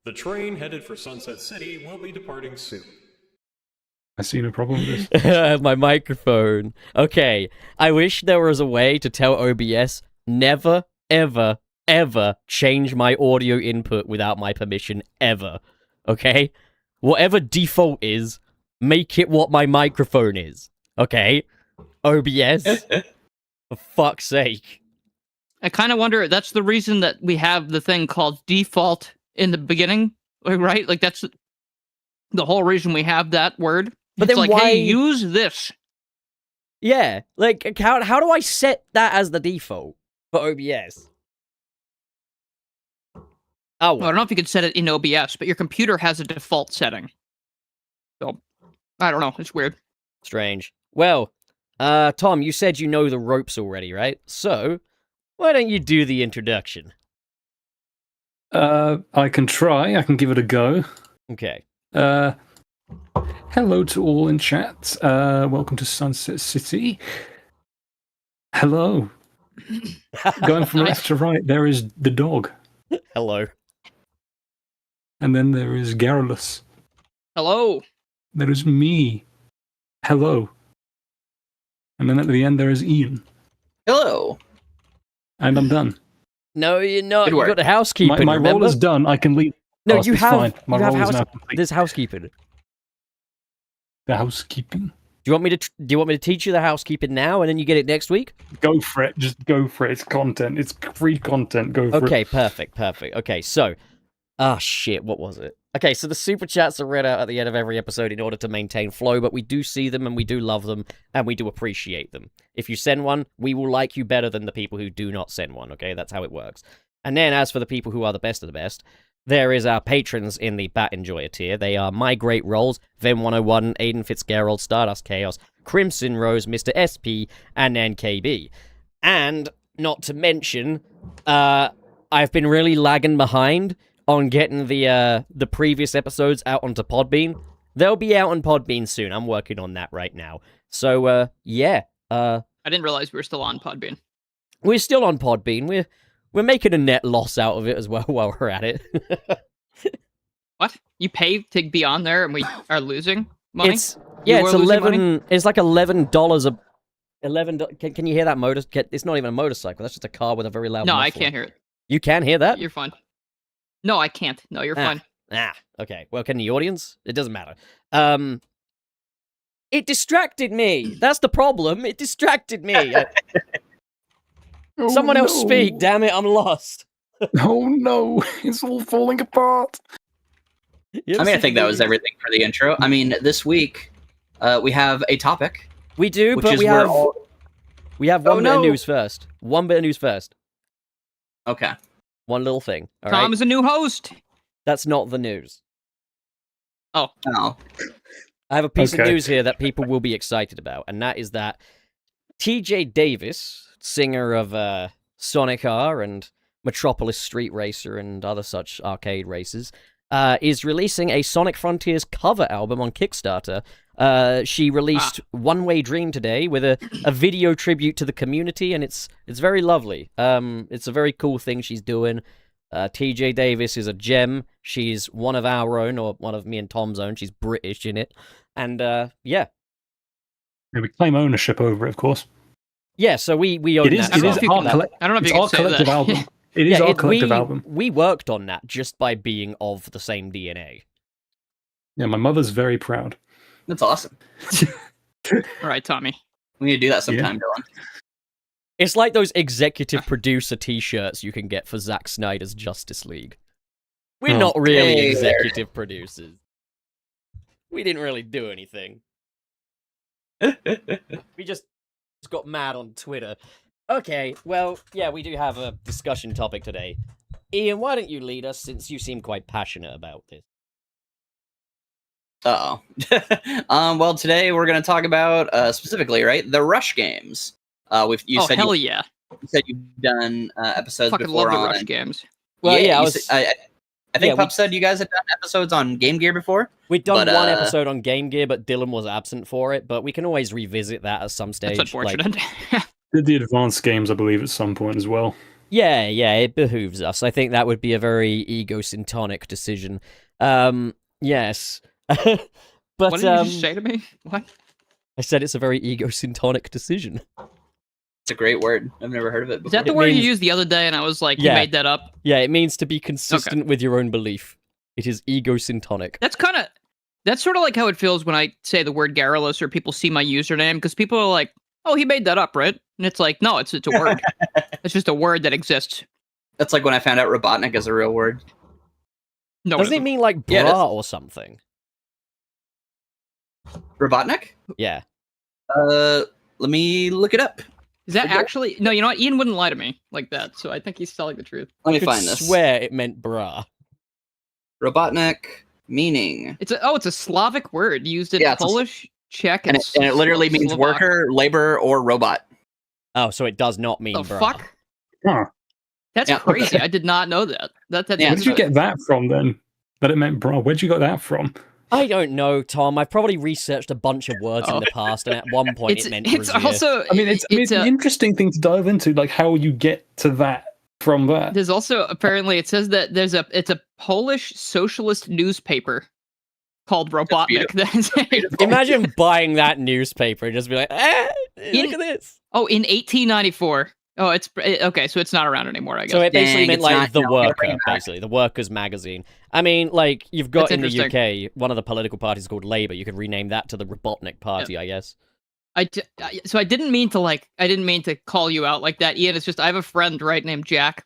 The train headed for Sunset City will be departing soon. I see no problem with this. My microphone. Okay, I wish there was a way to tell OBS never, ever, ever change my audio input without my permission, ever. Okay? Whatever default is, make it what my microphone is. Okay? OBS? For fuck's sake. I kind of wonder, that's the reason that we have the thing called default in the beginning, right? Like, that's the whole reason we have that word. But it's then like, why... hey, use this. Yeah, like, how do I set that as the default for OBS? Oh, Well, I don't know if you could set it in OBS, but your computer has a default setting. So, I don't know. It's weird. strange. Well, Tom, you said you know the ropes already, right? So, why don't you do the introduction? I can try. I can give it a go. Okay. Hello to all in chat. Welcome to Sunset City. Hello. Going from left to right, there is the dog. Hello. And then there is Garrulus. Hello. There is me. Hello. And then at the end there is Ian. Hello. And I'm done. No, you're not. Good You work. got the housekeeping. My role remember? is done. I can leave. No, Oh, you it's have. fine. My you have role is house. now complete. There's housekeeping. The housekeeping. Do you want me to? Do you want me to teach you the housekeeping now, and then you get it next week? Go for it. Just go for it. It's content. It's free content. Go for it. Okay, perfect. Okay, so, shit, what was it? Okay, so the super chats are read out at the end of every episode in order to maintain flow, but we do see them and we do love them and we do appreciate them. If you send one, we will like you better than the people who do not send one. Okay, that's how it works. And then as for the people who are the best of the best, there is our patrons in the Bat Enjoyer tier. They are My Great Rolls, Vem101, Aiden Fitzgerald, Stardust Chaos, Crimson Rose, Mr. SP, and NKB. And, not to mention, I've been really lagging behind on getting the previous episodes out onto Podbean. They'll be out on Podbean soon. I'm working on that right now. So, yeah. I didn't realize we were still on Podbean. We're still on Podbean. We're making a net loss out of it as well while we're at it. What? You pay to be on there and we are losing money? It's You were losing money? $11. It's like $11 a. Can you hear that motor? It's not even a motorcycle. That's just a car with a very loud. No, muffler. I can't hear it. You can hear that? You're fine. No, I can't. No, you're fine. Okay. Well, can the audience? It doesn't matter. It distracted me. That's the problem. It distracted me. Someone else speak. Damn it, I'm lost. Oh no, it's all falling apart. I mean, I think that was everything for the intro. I mean, this week we have a topic. We do, which but is we where have all... we have one bit of news first. One bit of news first. Okay. One little thing. All Tom right. is a new host. That's not the news. Oh. I have a piece of Okay. news here that people will be excited about, and that is that TJ Davis, singer of Sonic R and Metropolis Street Racer and other such arcade races, is releasing a Sonic Frontiers cover album on Kickstarter. She released One Way Dream today with a video tribute to the community, and it's very lovely. It's a very cool thing she's doing. TJ Davis is a gem. She's one of our own, or one of me and Tom's own. She's British in it. And, yeah. Yeah, we claim ownership over it, of course. Yeah, so we own It is. that. It is I our, don't know if it's you can our say collective that. album. It is our collective album. We worked on that just by being of the same DNA. Yeah, my mother's very proud. That's awesome. All right, Tommy. We need to do that sometime, Dylan. It's like those executive producer t-shirts you can get for Zack Snyder's Justice League. We're Oh. not really Hey there. executive producers. We didn't really do anything. We just got mad on Twitter. Okay, well, yeah, we do have a discussion topic today. Ian, why don't you lead us, since you seem quite passionate about this? Uh-oh. Well, today we're going to talk about, specifically, right, the Rush games. You said hell you yeah. said you've done episodes Fucking before love the on... Rush games. Well, yeah, I think yeah, Pup said you guys had done episodes on Game Gear before. we'd done but, one episode on Game Gear, but Dylan was absent for it, but we can always revisit that at some stage. That's unfortunate. Did the advanced games, I believe, at some point as well. Yeah, it behooves us. I think that would be a very egosyntonic decision. Yes. But What did you just say to me? What? I said it's a very egosyntonic decision. It's a great word. I've never heard of it before. Is that the It word means- you used the other day? And I was like, Yeah. you made that up. Yeah, it means to be consistent with your own belief. It is egosyntonic. That's sort of like how it feels when I say the word garrulous or people see my username, because people are like, oh, he made that up, right? And it's like, no, it's a word. It's just a word that exists. That's like when I found out Robotnik is a real word. No, Doesn't it mean like Yeah, it bra or something? Robotnik? Yeah. Let me look it up. Is that actually? No, you know what? Ian wouldn't lie to me like that, so I think he's telling the truth. Let me I could find this. swear it meant bra. Robotnik meaning. It's a Slavic word used in Yeah, it's a- Polish, Czech, And it literally means Slovak. worker, labor, or robot. Oh, so it does not mean The bra. fuck? Huh. That's Yeah. crazy. I did not know that. That's Yeah, Where did you interesting. get that from then? That it meant bra. Where'd you got that from? I don't know, Tom. I've probably researched a bunch of words in the past, and at one point it meant It's brassiere. also. I mean, it's an interesting thing to dive into, like how you get to that from that. There's also apparently it says that it's a Polish socialist newspaper called Robotnik. Imagine buying that newspaper and just be like, look at this. Oh, in 1894. Oh, it's okay. So it's not around anymore, I guess. So it basically Dang, meant it's like not- The no, never Worker, came back. basically. The Workers magazine. I mean, like, you've got That's in the interesting. UK, one of the political parties is called Labour. You could rename that to the Robotnik Party, I guess. So I didn't mean to call you out like that, Ian. It's just I have a friend, right, named Jack,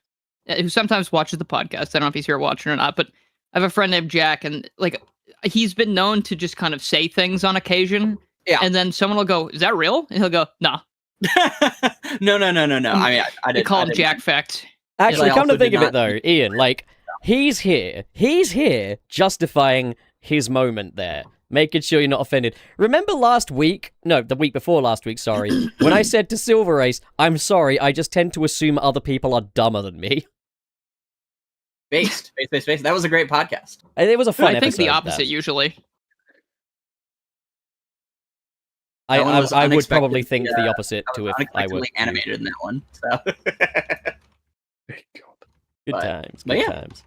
who sometimes watches the podcast. I don't know if he's here watching or not, but I have a friend named Jack, and like he's been known to just kind of say things on occasion. Yeah. And then someone will go, "Is that real?" And he'll go, "Nah." No. I mean, I They didn't call him I didn't- Jack Fact. Actually, I come to also think did of it, not- though, Ian, like, he's here justifying his moment there, making sure you're not offended. Remember the week before last week, sorry, when I said to Silver Ace, I'm sorry, I just tend to assume other people are dumber than me. Based. That was a great podcast. And it was a fun I think the episode, opposite that. usually. That one was I would probably unexpected, think the opposite too if I were. Unexpectedly animated in that one. So. Good But- times. but Good yeah. times.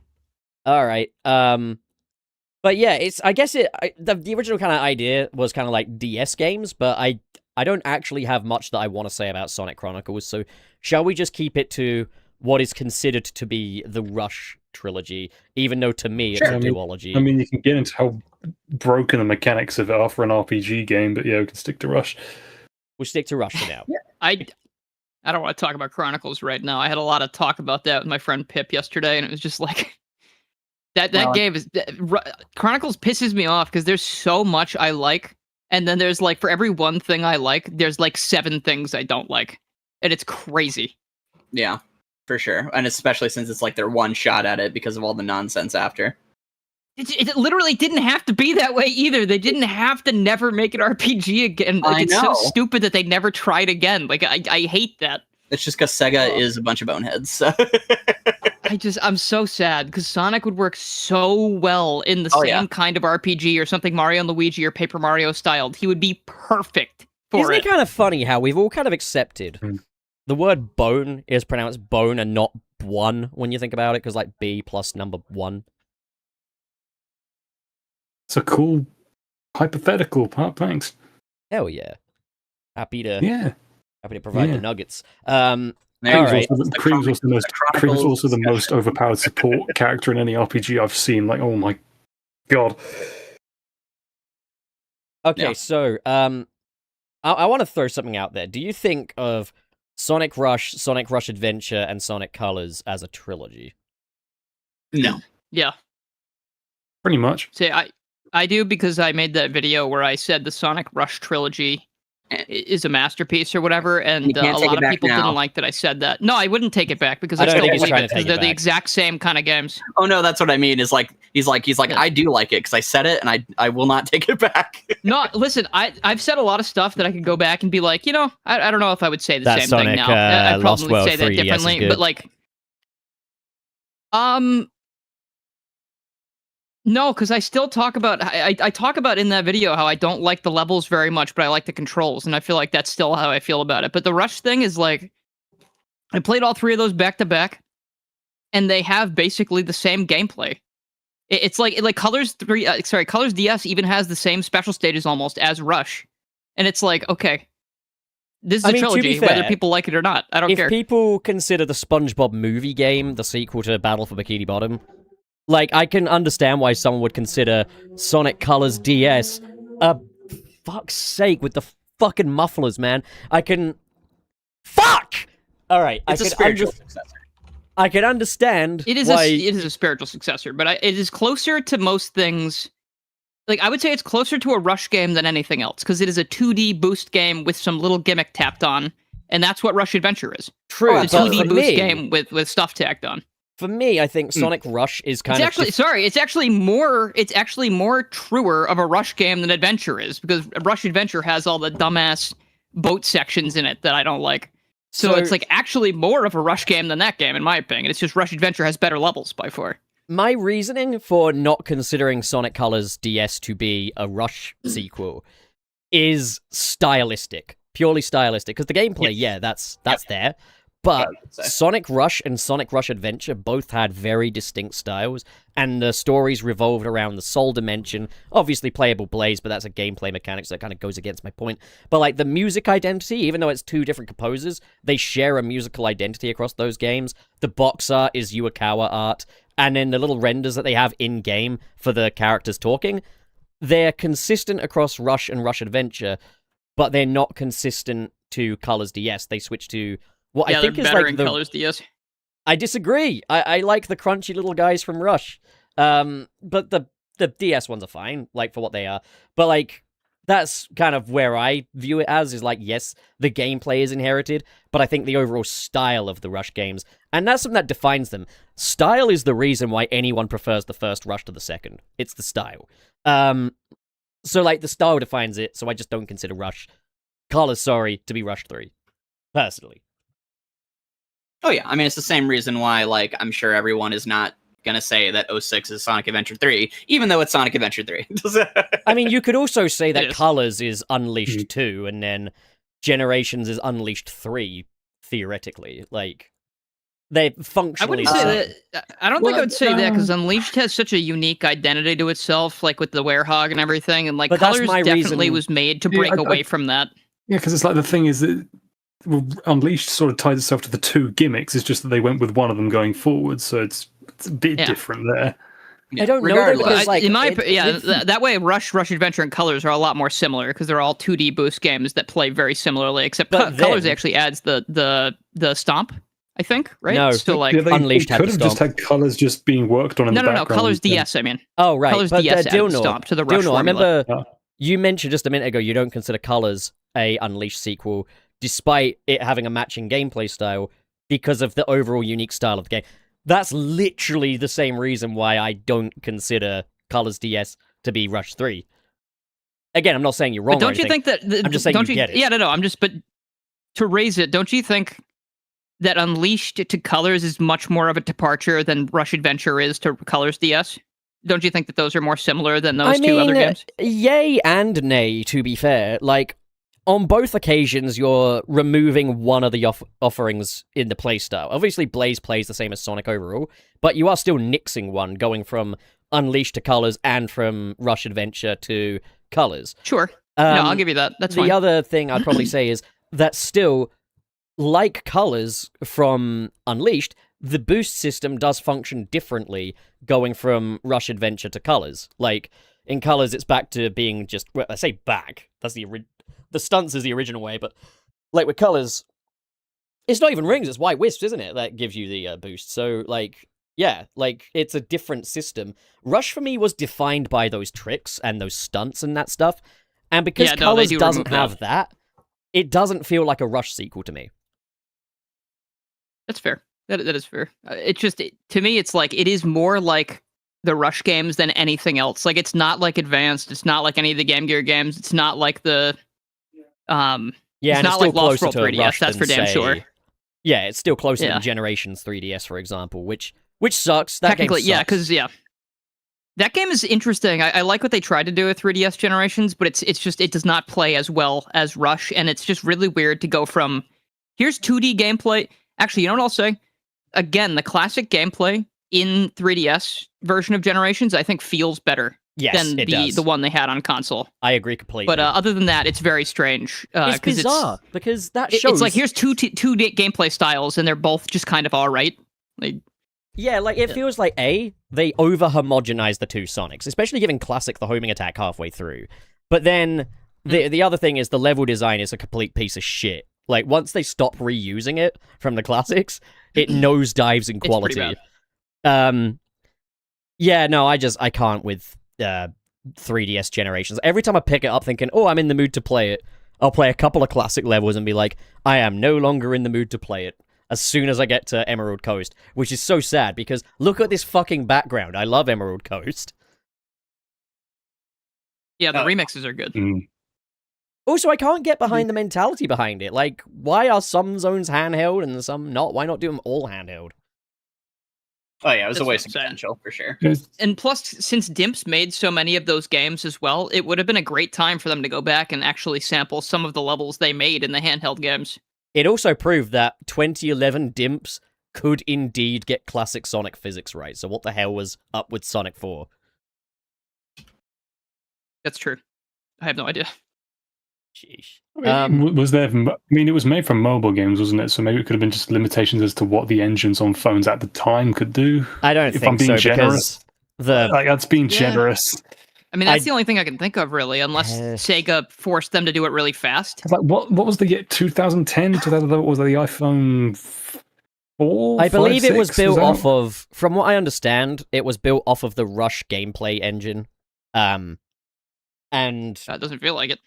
All right. But yeah, I guess the original kind of idea was kind of like DS games, but I don't actually have much that I want to say about Sonic Chronicles. So shall we just keep it to what is considered to be the Rush trilogy, even though to me Sure. it's a duology. I mean, you can get into how broken the mechanics of it are for an RPG game, but yeah, we can stick to Rush. We'll stick to Rush for now. I don't want to talk about Chronicles right now. I had a lot of talk about that with my friend Pip yesterday, and it was just like that Well, game is Chronicles pisses me off because there's so much I like, and then there's like for every one thing I like, there's like 7 things I don't like, and it's crazy. Yeah, for sure. And especially since it's like their one shot at it because of all the nonsense after. It literally didn't have to be that way either. They ddidn't have to never make an RPG again. Like, I it's so know. stupid that they never tried again. Like I hate that. It's just because Sega is a bunch of boneheads. So. I'm so sad because Sonic would work so well in the Oh, same yeah. kind of RPG or something Mario and Luigi or Paper Mario styled. He would be perfect for Isn't it. it kind of funny how we've all kind of accepted the word bone is pronounced bone and not one when you think about it, because like B plus number 1. It's a cool hypothetical. Thanks. Hell yeah. Happy to Yeah. provide the Yeah. nuggets. There All you go. right. Cream's also the most, Chronicles Cream's also the discussion. most overpowered support character in any RPG I've seen. Like, oh my god. Okay, Yeah. so I want to throw something out there. Do you think of Sonic Rush Adventure, and Sonic Colors as a trilogy? No. Yeah. Pretty much. See, I do because I made that video where I said the Sonic Rush trilogy is a masterpiece or whatever, and You can't a take lot it of back people now. didn't like that I said that. No, I wouldn't take it back because I I don't still think he's believe trying it to take because it they're the back. exact same kind of games. Oh no, that's what I mean. Is like he's like Yeah. I do like it because I said it and I will not take it back. No, listen, I've said a lot of stuff that I could go back and be like, I don't know if I would say the That same Sonic, thing now. I'd Lost probably World say that 3DS is differently, good. but like, no, because I still talk about I talk about in that video how I don't like the levels very much, but I like the controls, and I feel like that's still how I feel about it. But the Rush thing is like, I played all three of those back to back, and they have basically the same gameplay. It's like Colors Colors DS even has the same special stages almost as Rush, and it's like, okay, this is a to be trilogy, fair, whether people like it or not. I don't if care. people consider the SpongeBob movie game the sequel to Battle for Bikini Bottom, like, I can understand why someone would consider Sonic Colors DS fuck's sake with the fucking mufflers, man. Fuck! Alright, It's a spiritual successor. I can understand It is a spiritual successor, but it is closer to most things. Like, I would say it's closer to a Rush game than anything else, because it is a 2D boost game with some little gimmick tapped on, and that's what Rush Adventure is. True, It's a 2D boost game with stuff tacked on. For me, I think Sonic Rush is It's actually more truer of a Rush game than Adventure is, because Rush Adventure has all the dumbass boat sections in it that I don't like. So it's like actually more of a Rush game than that game, in my opinion. It's just Rush Adventure has better levels by far. My reasoning for not considering Sonic Colors DS to be a Rush sequel is stylistic, purely stylistic. Because the gameplay, that's there. But Sonic Rush and Sonic Rush Adventure both had very distinct styles, and the stories revolved around the Soul Dimension. Obviously playable Blaze, but that's a gameplay mechanic, so that kind of goes against my point. But like the music identity, even though it's two different composers, they share a musical identity across those games. The box art is Yuakawa art, and then the little renders that they have in-game for the characters talking, they're consistent across Rush and Rush Adventure, but they're not consistent to Colors DS. They switch to what I think is better like in Colors DS. I disagree. I like the crunchy little guys from Rush. But the DS ones are fine, like, for what they are. But, like, that's kind of where I view it as, is like, yes, the gameplay is inherited, but I think the overall style of the Rush games, and that's something that defines them. Style is the reason why anyone prefers the first Rush to the second. It's the style. So, like, the style defines it, so I just don't consider Rush Colors, to be Rush 3. Personally. Oh yeah, I mean, it's the same reason why, like, I'm sure everyone is not gonna say that 06 is Sonic Adventure 3, even though it's Sonic Adventure 3. I mean, you could also say that is. Colors is Unleashed 2, and then Generations is Unleashed 3, theoretically. Like, they I functionally... wouldn't say that. I don't think I would say that, because Unleashed has such a unique identity to itself, like with the Werehog and everything, and like But that's Colors my definitely reason- was made to break away from that. Yeah, because it's like the thing is that Unleashed sort of ties itself to the two gimmicks. It's just that they went with one of them going forward, so it's a bit different there. I don't know, though, Regardless. because, like... in my that way, Rush Adventure, and Colors are a lot more similar, because they're all 2D boost games that play very similarly, except But Colors then- actually adds the stomp, I think, right? No. So like, Yeah, they Unleashed had could the have just stomp. had colors just being worked on in no, the no, background. Colors and- DS. I mean, Oh, right. Colors but DS added Dilnor, stomp to the Rush Dilnor, I formula. remember Yeah. you mentioned just a minute ago you don't consider Colors a Unleashed sequel, despite it having a matching gameplay style, because of the overall unique style of the game. That's literally the same reason why I don't consider Colors DS to be Rush 3. Again, I'm not saying you're wrong. But don't or you anything. think that? I'm just saying don't you get it. Yeah, no. I'm just, but to raise it, don't you think that Unleashed to Colors is much more of a departure than Rush Adventure is to Colors DS? Don't you think that those are more similar than those two other games? Yay and nay, to be fair. Like, on both occasions, you're removing one of the offerings in the playstyle. Obviously, Blaze plays the same as Sonic overall, but you are still nixing one, going from Unleashed to Colors and from Rush Adventure to Colors. Sure. No, I'll give you that. That's the fine. other thing I'd probably say is that still, like Colors from Unleashed, the boost system does function differently going from Rush Adventure to Colors. Like, in Colors, it's back to being just... Well, I say back. That's the stunts is the original way, but like with Colors, it's not even rings, it's white wisps, isn't it? That gives you the boost. So, like, yeah, like, it's a different system. Rush for me was defined by those tricks and those stunts and that stuff. And because Colors doesn't have that, it doesn't feel like a Rush sequel to me. That's fair. That is fair. It's just, to me, it's like, it is more like the Rush games than anything else. Like, it's not like Advanced. It's not like any of the Game Gear games. It's not like the, Yeah, it's and not it's still like Lost closer World to 3DS. Rush That's than, for damn say- sure. Yeah, it's still closer Yeah. than Generations 3DS, for example, which sucks. That Technically, game yeah, sucks. because that game is interesting. I like what they tried to do with 3DS Generations, but it's just, it does not play as well as Rush, and it's just really weird to go from here's 2D gameplay, Actually, you know what I'll say? Again, the classic gameplay in 3DS version of Generations, I think feels better Yes, than it does. the one they had on console. I agree completely. But other than that, it's very strange. It's 'cause bizarre because that shows. It's like here's two gameplay styles, and they're both just kind of all right. Like, yeah, like it feels like they over homogenize the two Sonics, especially giving Classic the homing attack halfway through. But then the other thing is the level design is a complete piece of shit. Like once they stop reusing it from the classics, it nosedives in quality. It's pretty bad. Yeah, no, I can't with 3DS Generations. Every time I pick it up thinking, oh, I'm in the mood to play it, I'll play a couple of classic levels and be like, I am no longer in the mood to play it as soon as I get to Emerald Coast, which is so sad because look at this fucking background. I love Emerald Coast. Yeah, the remixes are good. Also, I can't get behind the mentality behind it. Like, why are some zones handheld and some not? Why not do them all handheld? Oh yeah, it was That's a waste of what I'm saying. potential for sure. And plus, since Dimps made so many of those games as well, it would have been a great time for them to go back and actually sample some of the levels they made in the handheld games. It also proved that 2011 Dimps could indeed get classic Sonic physics right. So what the hell was up with Sonic 4? That's true. I have no idea. Sheesh. Was there? I mean, it was made for mobile games, wasn't it? So maybe it could have been just limitations as to what the engines on phones at the time could do. I don't if think I'm being so generous. because Like that's being Yeah. generous. I mean, that's the only thing I can think of, really, unless Sega forced them to do it really fast. It's like what was the year 2010? 2000, what was the iPhone 4? I believe 5, it was 6? built that- off of, from what I understand, it was built off of the Rush gameplay engine. And That doesn't feel like it.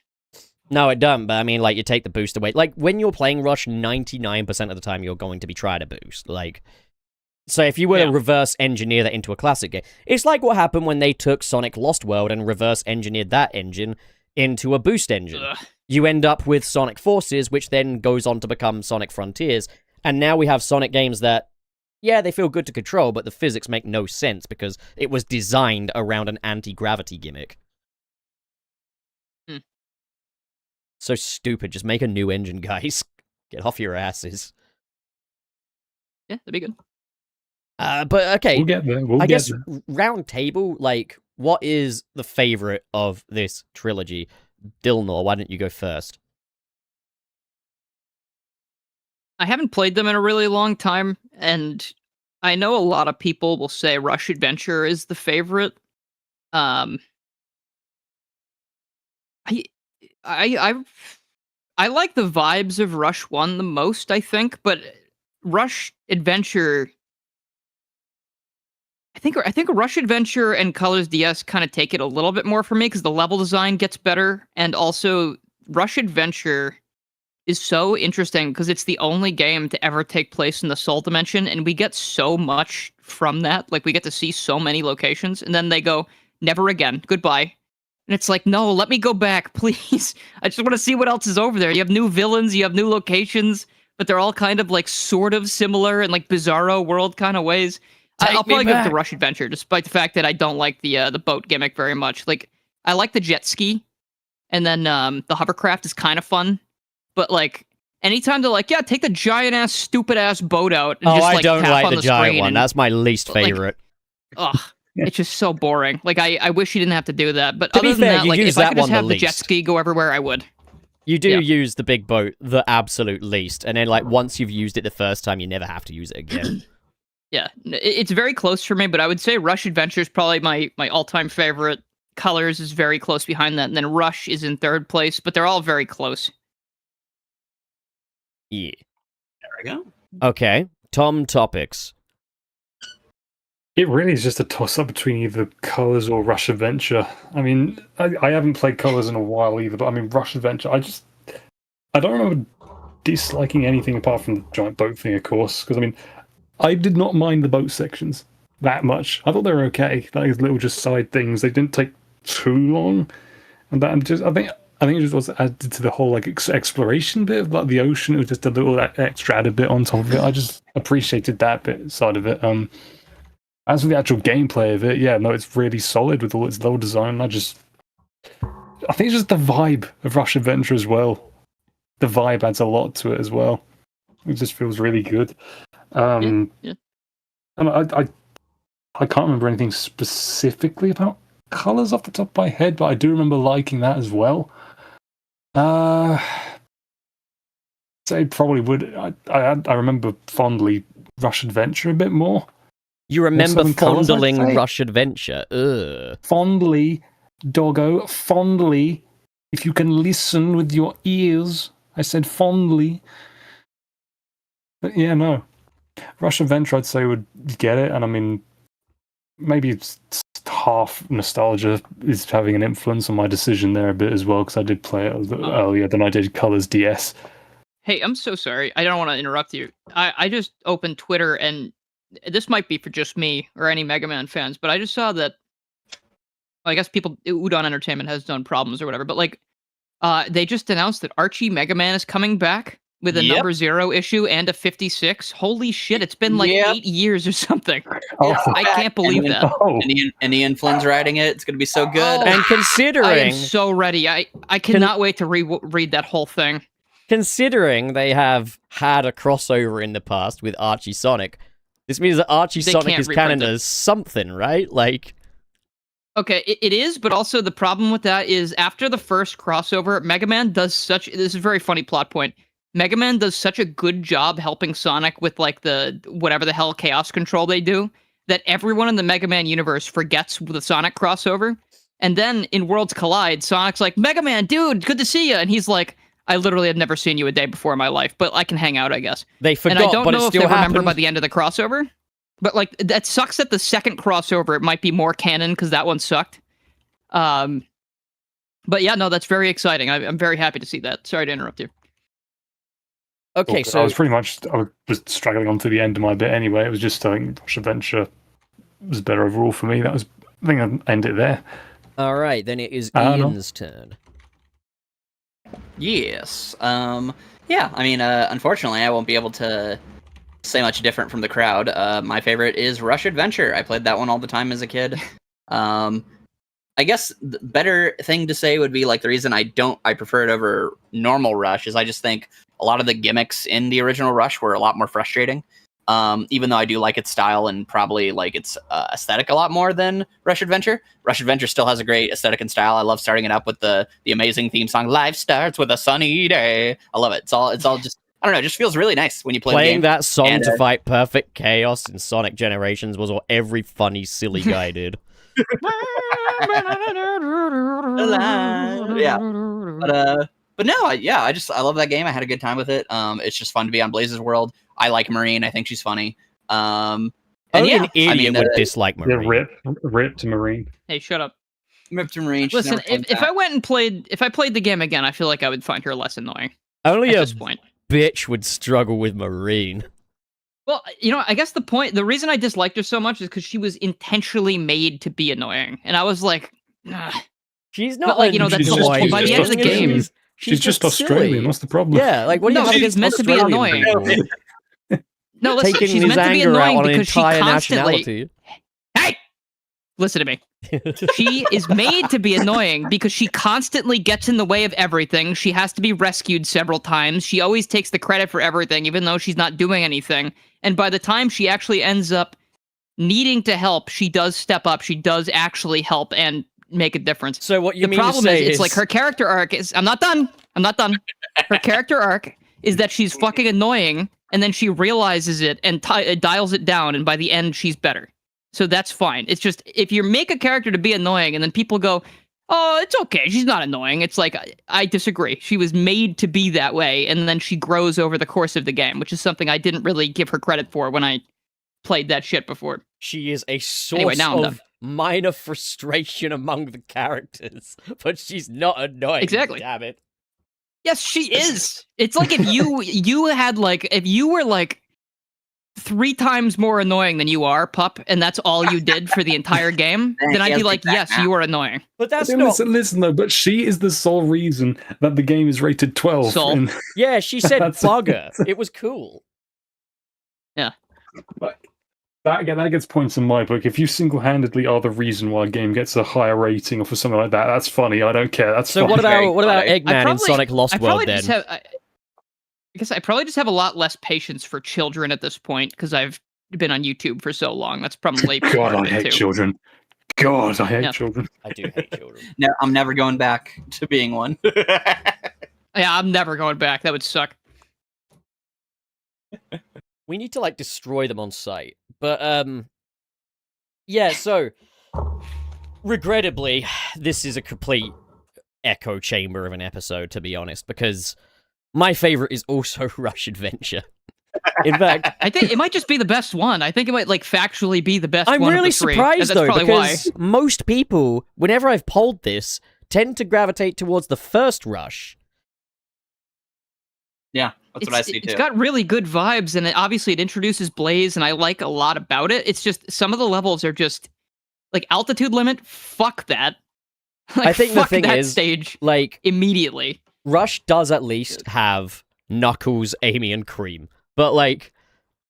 no, it doesn't. But I mean, like you take the boost away. Like when you're playing Rush, 99% of the time you're going to be trying to boost. Like, so if you were to reverse engineer that into a classic game, it's like what happened when they took Sonic Lost World and reverse engineered that engine into a boost engine. Ugh. You end up with Sonic Forces, which then goes on to become Sonic Frontiers. And now we have Sonic games that, yeah, they feel good to control, but the physics make no sense because it was designed around an anti-gravity gimmick. So stupid. Just make a new engine, guys. Get off your asses. Yeah, that'd be good. But okay, We'll get there. We'll I get guess there. round table, like, what is the favorite of this trilogy? Dilnor, why don't you go first? I haven't played them in a really long time, and I know a lot of people will say Rush Adventure is the favorite. I like the vibes of Rush 1 the most, I think, but Rush Adventure, I think Rush Adventure and Colors DS kind of take it a little bit more for me because the level design gets better, and also Rush Adventure is so interesting because it's the only game to ever take place in the Soul Dimension, and we get so much from that. Like, we get to see so many locations, and then they go, never again, goodbye. And it's like, no, let me go back, please. I just want to see what else is over there. You have new villains, you have new locations, but they're all kind of like sort of similar in like bizarro world kind of ways. I'll probably go with the Rush Adventure, despite the fact that I don't like the boat gimmick very much. Like, I like the jet ski, and then the hovercraft is kind of fun. But like, anytime they're like, yeah, take the giant ass, stupid ass boat out. And just, I don't tap like on the giant screen one. and- That's my least like, favorite. Ugh. It's just so boring. Like, I wish you didn't have to do that. But To other be than fair, that, you like, use if I that could just one the have the jet least. ski go everywhere, I would. You do Yeah. use the big boat the absolute least, and then like once you've used it the first time, you never have to use it again. Yeah, it's very close for me, but I would say Rush Adventure is probably my all-time favorite. Colors is very close behind that, and then Rush is in third place, but they're all very close. Yeah. There we go. Okay. Tom topics. It really is just a toss-up between either Colors or Rush Adventure. I mean, I haven't played Colors in a while either, but I mean, Rush Adventure, I don't remember disliking anything apart from the giant boat thing, of course, because I mean, I did not mind the boat sections that much. I thought they were okay. Like little just side things. They didn't take too long, and that just I think it just was added to the whole like exploration bit of like the ocean. It was just a little extra added bit on top of it. I just appreciated that bit side of it. As for the actual gameplay of it, yeah, no, it's really solid with all its level design. I think it's just the vibe of Rush Adventure as well. The vibe adds a lot to it as well. It just feels really good. And I can't remember anything specifically about colors off the top of my head, but I do remember liking that as well. So probably would. I remember fondly Rush Adventure a bit more. You remember Southern Colours, I'd fondling say. Rush Adventure? Ugh. Fondly, doggo, fondly. If you can listen with your ears, I said fondly. But yeah, no. Rush Adventure, I'd say, would get it, and I mean, maybe it's half nostalgia is having an influence on my decision there a bit as well, because I did play it a little earlier than I did Colors DS. Hey, I'm so sorry. I don't want to interrupt you. I just opened Twitter, and this might be for just me or any Mega Man fans, but I just saw that. Well, I guess Udon Entertainment has done problems or whatever, but like, they just announced that Archie Mega Man is coming back with a number 0 issue and a 56. Holy shit! It's been like 8 years or something. I can't believe that. And Ian Flynn's writing it. It's going to be so good. Oh, And I considering am so ready. I cannot wait to read that whole thing. Considering they have had a crossover in the past with Archie Sonic, this means that Archie They Sonic can't is canon reprint it. as something, right? Like, Okay, it is, but also the problem with that is after the first crossover, Mega Man does such. This is a very funny plot point. Mega Man does such a good job helping Sonic with like the whatever the hell chaos control they do that everyone in the Mega Man universe forgets the Sonic crossover. And then in Worlds Collide, Sonic's like, Mega Man, dude, good to see you. And he's like, I literally had never seen you a day before in my life, but I can hang out, I guess. they forgot, And I don't but know it if they still remember happened. by the end of the crossover. But like that sucks that the second crossover it might be more canon because that one sucked. But yeah, no, that's very exciting. I'm very happy to see that. Sorry to interrupt you. Okay, I so was I was straggling on to the end of my bit anyway. It was just I think Rush Adventure was better overall for me. I think I'd end it there. all right, then it is No. Ian's turn. Yes. Yeah, I mean, unfortunately, I won't be able to say much different from the crowd. My favorite is Rush Adventure. I played that one all the time as a kid. I guess the better thing to say would be like the reason I prefer it over normal Rush is I just think a lot of the gimmicks in the original Rush were a lot more frustrating. Even though I do like its style and probably like its aesthetic a lot more than Rush Adventure. Rush Adventure still has a great aesthetic and style. I love starting it up with the amazing theme song. Life starts with a sunny day. I love it. It's all just, I don't know, it just feels really nice when you play the Playing game. that song And, to fight perfect chaos in Sonic Generations was what every funny, silly guy did. Yeah. But no, I love that game. I had a good time with it. It's just fun to be on Blaze's world. I like Marine. I think she's funny. And Only yeah, an idiot would dislike Yeah, Marie. rip to Marine. Hey, shut up. Rip to Marine. she's Listen, never come if back. I went and if I played the game again, I feel like I would find her less annoying Only at a this point. bitch would struggle with Marine. Well, you know, I guess the reason I disliked her so much is because she was intentionally made to be annoying, and I was like, ugh. She's not like, you know, that's the whole point. By the end of the game, She's just Australian. silly. What's the problem? Yeah, like what do you No, have she's against meant to be Australian annoying. people? No, listen, Taking she's his meant to be anger out annoying on an because she entire constantly. nationality. Hey, listen to me. She is made to be annoying because she constantly gets in the way of everything. She has to be rescued several times. She always takes the credit for everything, even though she's not doing anything. And by the time she actually ends up needing to help, she does step up. She does actually help and make a difference. So what you The mean problem to is, say it's like her character arc is. I'm not done. Her character arc is that she's fucking annoying, and then she realizes it and dials it down, and by the end, she's better. So that's fine. It's just, if you make a character to be annoying, and then people go, oh, it's okay, she's not annoying. It's like, I disagree. She was made to be that way, and then she grows over the course of the game, which is something I didn't really give her credit for when I played that shit before. She is a source Anyway, now I'm of minor frustration among the characters, but she's not annoying. Exactly. Damn it. Yes, she is. It's like if you had like, if you were like 3 times more annoying than you are, Pup, and that's all you did for the entire game, then I'd be like, yes, you are annoying. But that's But not. listen though. But she is the sole reason that the game is rated 12. Sol. in- Yeah, she said That's- bugger. It was cool. That gets points in my book. If you single-handedly are the reason why a game gets a higher rating or for something like that, that's funny. I don't care. That's So fine. what about Very Eggman in probably- Sonic Lost I World probably then? just have. guess I probably just have a lot less patience for children at this point because I've been on YouTube for so long. That's probably God, part of I it, hate too. children. God, I hate Yeah. children. I do hate children. No, I'm never going back to being one. Yeah, I'm never going back. That would suck. We need to like destroy them on sight. But yeah, so regrettably, this is a complete echo chamber of an episode, to be honest, because my favorite is also Rush Adventure. In fact, I think it might just be the best one. I think it might like factually be the best I'm one. really of the three. surprised That's though, probably because most people, whenever I've polled this, tend to gravitate towards the first Rush. Yeah, that's what I see too. It's got really good vibes, and obviously it introduces Blaze, and I like a lot about it. It's just some of the levels are just like altitude limit. Fuck that. Like, I think the fuck thing that is, stage like, immediately. Rush does at least have Knuckles, Amy, and Cream. But, like,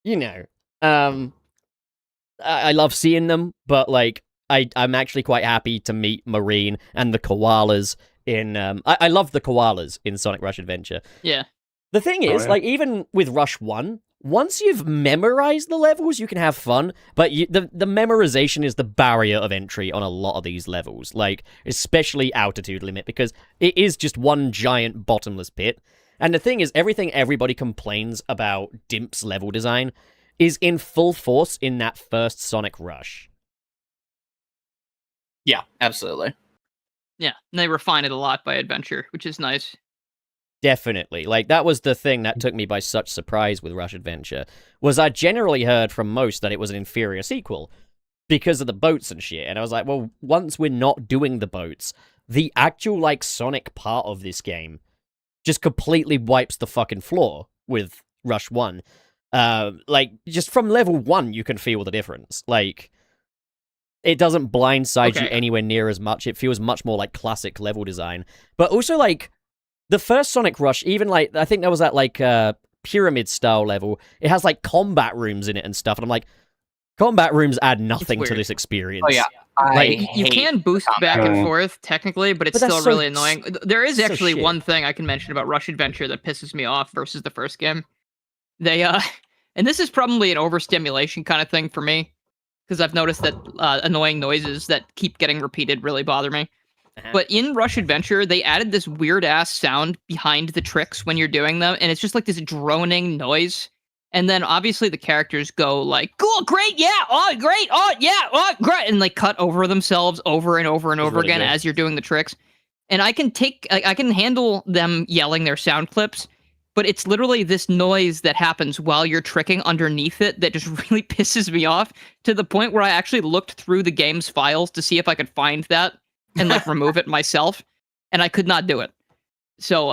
you know, I love seeing them, but, like, I'm actually quite happy to meet Marine and the koalas in, I love the koalas in Sonic Rush Adventure. Yeah. The thing is, like, even with Rush 1, once you've memorized the levels, you can have fun, but the memorization is the barrier of entry on a lot of these levels, like, especially altitude limit, because it is just one giant bottomless pit. And the thing is, everything everybody complains about Dimp's level design is in full force in that first Sonic Rush. Yeah, absolutely. Yeah, and they refine it a lot by Adventure, which is nice. Definitely. Like, that was the thing that took me by such surprise with Rush Adventure, was I generally heard from most that it was an inferior sequel because of the boats and shit. And I was like, well, once we're not doing the boats, the actual, like, Sonic part of this game just completely wipes the fucking floor with Rush 1. Like, just from level 1, you can feel the difference. Like, it doesn't blindside you anywhere near as much. It feels much more like classic level design. But also, like, the first Sonic Rush, even, like, I think there was that, like, pyramid-style level. It has, like, combat rooms in it and stuff. And I'm like, combat rooms add nothing to this experience. Oh, yeah. You can boost back and forth, technically, but it's still really annoying. There is actually one thing I can mention about Rush Adventure that pisses me off versus the first game. They, and this is probably an overstimulation kind of thing for me, because I've noticed that annoying noises that keep getting repeated really bother me. But in Rush Adventure, they added this weird-ass sound behind the tricks when you're doing them, and it's just like this droning noise. And then obviously the characters go like, cool, great, yeah, oh, great, oh, yeah, oh, great, and like cut over themselves over and over and over again as you're doing the tricks. And I can handle them yelling their sound clips, but it's literally this noise that happens while you're tricking underneath it that just really pisses me off, to the point where I actually looked through the game's files to see if I could find that and like remove it myself, and I could not do it. So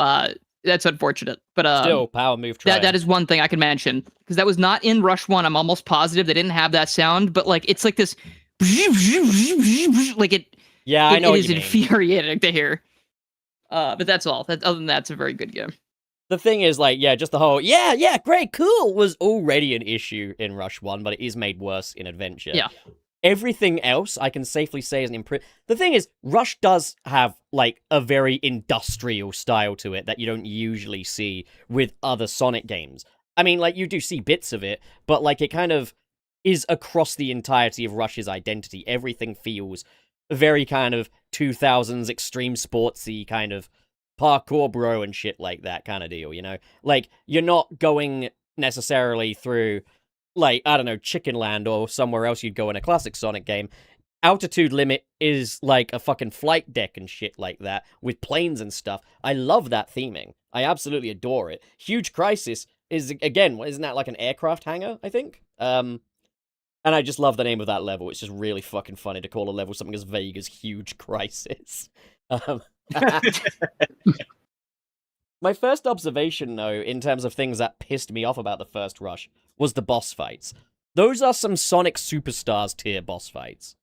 that's unfortunate. But still, power move. That is one thing I can mention, because that was not in Rush 1. I'm almost positive they didn't have that sound, but like it's like this like it. Yeah, I know. It is infuriating to hear. But that's all. Other than that, it's a very good game. The thing is, like, yeah, just the whole yeah, great, cool was already an issue in Rush 1, but it is made worse in Adventure. Yeah. Everything else, I can safely say, is an improvement. The thing is, Rush does have, like, a very industrial style to it that you don't usually see with other Sonic games. I mean, like, you do see bits of it, but, like, it kind of is across the entirety of Rush's identity. Everything feels very kind of 2000s extreme sportsy kind of parkour bro and shit like that kind of deal, you know? Like, you're not going necessarily through, like, I don't know, Chicken Land or somewhere else you'd go in a classic Sonic game. Altitude limit is like a fucking flight deck and shit like that, with planes and stuff. I love that theming. I absolutely adore it. Huge Crisis is, again, isn't that like an aircraft hangar, I think? And I just love the name of that level. It's just really fucking funny to call a level something as vague as Huge Crisis. My first observation, though, in terms of things that pissed me off about the first Rush, was the boss fights. Those are some Sonic Superstars tier boss fights.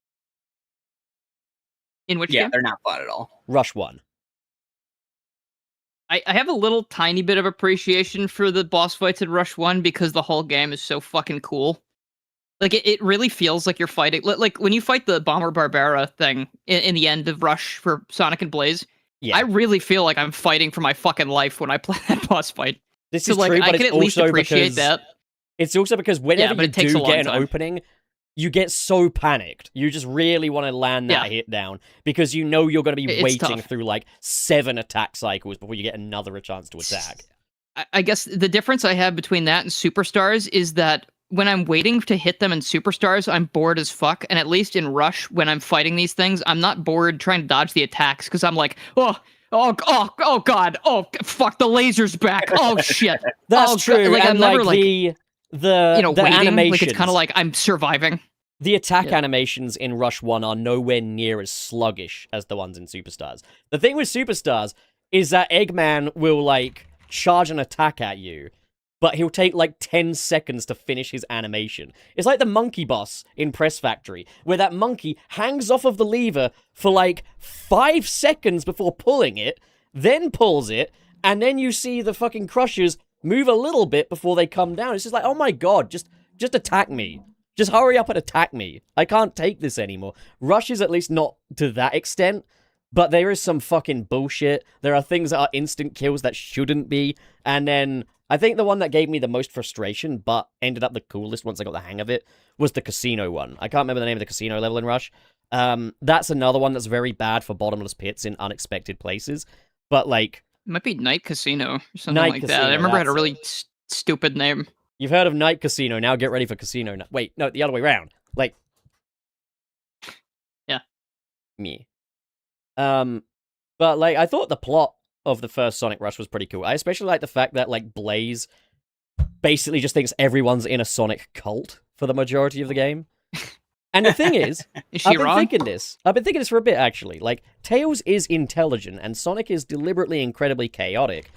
In which game? Yeah, they're not fun at all. Rush 1. I have a little tiny bit of appreciation for the boss fights in Rush 1 because the whole game is so fucking cool. Like, it really feels like you're fighting... Like, when you fight the Bomber Barbara thing in the end of Rush for Sonic and Blaze, yeah. I really feel like I'm fighting for my fucking life when I play that boss fight. This So is like true, I but can it's at least also appreciate because that. it's also because whenever but you it takes do a long get an time. opening, you get so panicked. You just really want to land that hit down because you know you're going to be It's waiting tough. through like 7 attack cycles before you get another chance to attack. I guess the difference I have between that and superstars is that when I'm waiting to hit them in superstars, I'm bored as fuck. And at least in Rush, when I'm fighting these things, I'm not bored trying to dodge the attacks because I'm like, oh god, oh fuck, the laser's back. Oh shit, That's true. Like and I'm never like the the waiting. animations, Like it's kind of like I'm surviving. the attack animations in Rush 1 are nowhere near as sluggish as the ones in Superstars. The thing with Superstars is that Eggman will like charge an attack at you, but he'll take like 10 seconds to finish his animation. It's like the monkey boss in Press Factory, where that monkey hangs off of the lever for like 5 seconds before pulling it, then pulls it, and then you see the fucking crushers move a little bit before they come down. It's just like, oh my god, just attack me. Just hurry up and attack me. I can't take this anymore. Rush is at least not to that extent, but there is some fucking bullshit. There are things that are instant kills that shouldn't be, and then I think the one that gave me the most frustration, but ended up the coolest once I got the hang of it, was the casino one. I can't remember the name of the casino level in Rush. That's another one that's very bad for bottomless pits in unexpected places. But, like... It might be Night Casino or something Night like Casino, that. I remember it had a that's really stupid name. You've heard of Night Casino, now get ready for Casino. Wait, no, the other way around. Like... Yeah. Me. But, like, I thought the plot of the first Sonic Rush was pretty cool. I especially like the fact that, like, Blaze basically just thinks everyone's in a Sonic cult for the majority of the game. And the thing is, Is she wrong? I've been thinking this for a bit, actually. Like, Tails is intelligent, and Sonic is deliberately incredibly chaotic.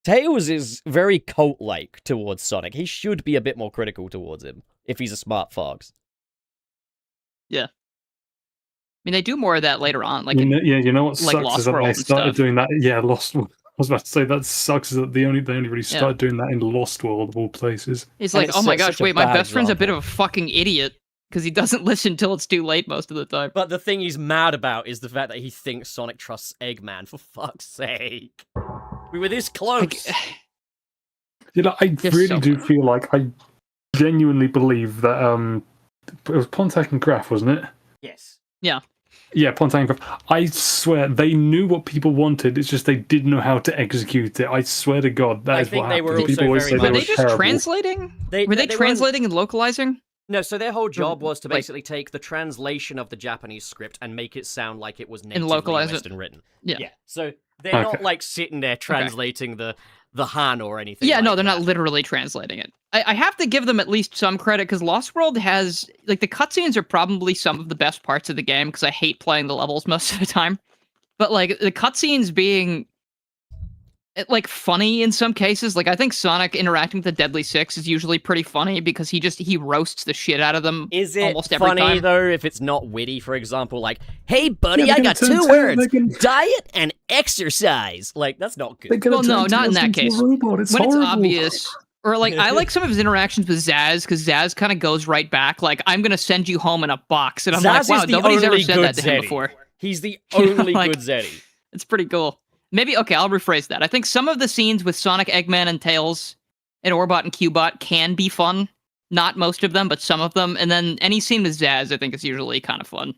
Tails is very cult-like towards Sonic. He should be a bit more critical towards him, if he's a smart fox. Yeah. I mean, they do more of that later on. Like, you know what like sucks Lost is that World they and started stuff. doing that. Yeah, Lost. I was about to say that sucks is that they only really started doing that in Lost World of all places. it's And like, it's oh my such gosh, a wait, my bad best friend's a example. bit of a fucking idiot because he doesn't listen till it's too late most of the time. But the thing he's mad about is the fact that he thinks Sonic trusts Eggman, for fuck's sake. We were this close. You know, I Just really so do much. feel like I genuinely believe that it was Pontac and Graf, wasn't it? Yes. Yeah, Pontac and Graf. I swear they knew what people wanted. It's just they didn't know how to execute it. I swear to God, that I is think what they were happened. also People always very say much- they Were were they just terrible. translating? Were they weren't- translating and localizing? No, so their whole job was to like- basically take the translation of the Japanese script and make it sound like it was natively localize it. Western written. Yeah. So they're not Okay. like sitting there translating the Han or anything. Yeah, like no, they're that. not literally translating it. I have to give them at least some credit because Lost World has like the cutscenes are probably some of the best parts of the game because I hate playing the levels most of the time. But like the cutscenes being like funny in some cases, like I think Sonic interacting with the Deadly Six is usually pretty funny because he roasts the shit out of them. Is it almost every funny time. though if it's not witty? For example, like, "Hey buddy, Yeah, I they're got gonna turn 2 tail, words: they can- diet and exercise." Like that's not They're good. gonna Well, no, turn not in Tails that into a case. robot. It's When horrible. it's obvious, or like I like some of his interactions with Zaz because Zaz kind of goes right back, like I'm gonna send you home in a box, and I'm Zaz like, is wow, the nobody's ever only said good that to him Zeddy. before. He's the only Like- good Zeddy. It's pretty cool. Maybe okay, I'll rephrase that. I think some of the scenes with Sonic, Eggman, and Tails, and Orbot and Cubot can be fun. Not most of them, but some of them. And then any scene with Zaz, I think, is usually kind of fun.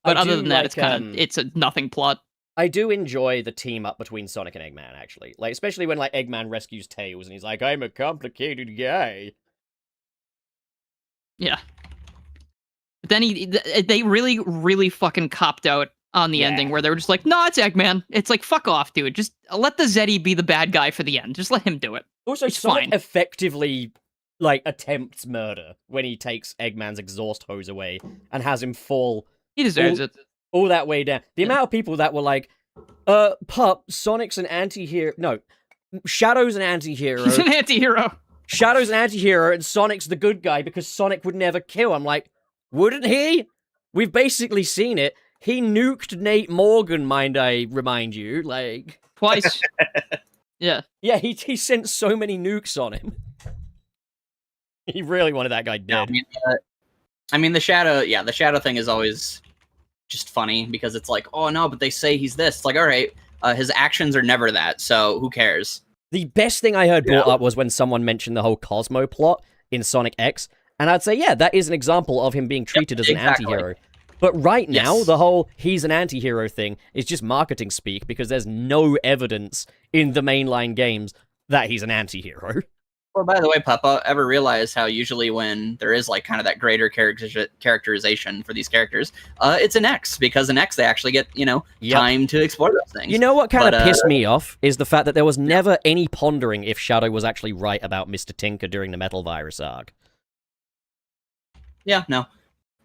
But I other do than that, like, it's kind of it's a nothing plot. I do enjoy the team up between Sonic and Eggman, actually. Like, especially when like Eggman rescues Tails and he's like, "I'm a complicated guy." Yeah. But then they really, really fucking copped out on the Yeah. ending where they were just like, no, it's Eggman. It's like, fuck off, dude. Just let the Zeddy be the bad guy for the end. Just let him do it. Also, It's Sonic fine. effectively like attempts murder when he takes Eggman's exhaust hose away and has him fall He deserves it. all that way down. The Yeah. amount of people that were like, Pup, Sonic's an anti-hero. No, Shadow's an anti-hero. He's an anti-hero. Shadow's an anti-hero and Sonic's the good guy because Sonic would never kill. I'm like, wouldn't he? We've basically seen it. He nuked Nate Morgan, mind I remind you. Like, Twice. Yeah. yeah, he sent so many nukes on him. He really wanted that guy Yeah, dead. I mean, the shadow thing is always just funny because it's like, oh no, but they say he's this. It's like, all right, his actions are never that, so who cares? The best thing I heard brought up was when someone mentioned the whole Cosmo plot in Sonic X, and I'd say, yeah, that is an example of him being treated as an anti-hero. But right now, the whole he's an anti-hero thing is just marketing speak because there's no evidence in the mainline games that he's an anti-hero. Well, by the way, Papa, ever realize how usually when there is like kind of that greater characterization for these characters, it's an X, because in X they actually get, time to explore those things. You know what kind of pissed me off is the fact that there was never any pondering if Shadow was actually right about Mr. Tinker during the Metal Virus arc. Yeah, no.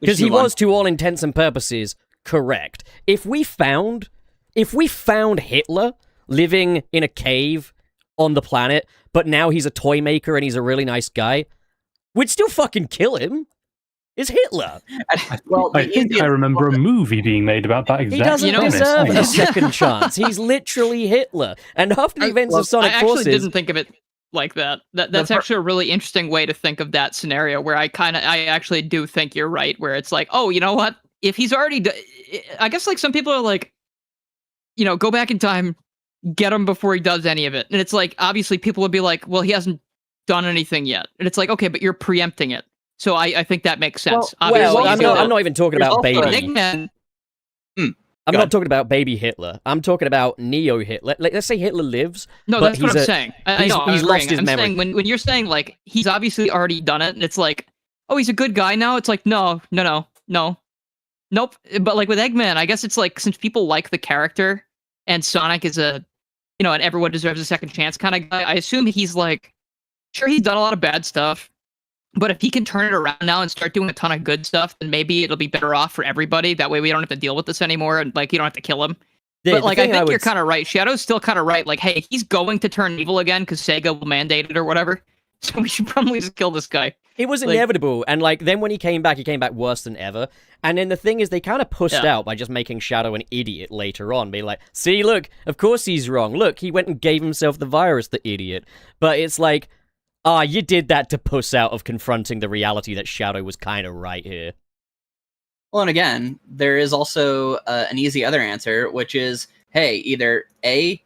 Because he was, to all intents and purposes, correct. If we found Hitler living in a cave on the planet, but now he's a toy maker and he's a really nice guy, we'd still fucking kill him. It's Hitler. I think I remember a movie being made about that exact He doesn't deserve a second chance. He's literally Hitler. And after the events of Sonic Forces... I actually didn't think of it like that. That's actually a really interesting way to think of that scenario, where I actually do think you're right, where it's like, oh, you know what? If he's already... I guess like some people are like, go back in time, get him before he does any of it. And it's like, obviously people would be like, well, he hasn't done anything yet. And it's like, okay, but you're preempting it. So I think that makes sense. Well, I'm not even talking about baby. Eggman. I'm not talking about baby Hitler. I'm talking about Neo Hitler. Let's say Hitler lives. No, that's what I'm saying. He's lost his memory. Saying when you're saying like he's obviously already done it, and it's like, oh, he's a good guy now. It's like nope. But like with Eggman, I guess it's like, since people like the character, and Sonic is a, and everyone deserves a second chance kind of guy. I assume he's like, sure, he's done a lot of bad stuff, but if he can turn it around now and start doing a ton of good stuff, then maybe it'll be better off for everybody. That way we don't have to deal with this anymore, and like you don't have to kill him. But like I think you're kind of right. Shadow's still kind of right. Like, hey, he's going to turn evil again because Sega will mandate it or whatever. So we should probably just kill this guy. It was inevitable, and like then when he came back worse than ever. And then the thing is, they kind of pushed out by just making Shadow an idiot later on, being like, see, look, of course he's wrong. Look, he went and gave himself the virus, the idiot. But it's like, you did that to puss out of confronting the reality that Shadow was kind of right here. Well, and again, there is also an easy other answer, which is, hey, either A,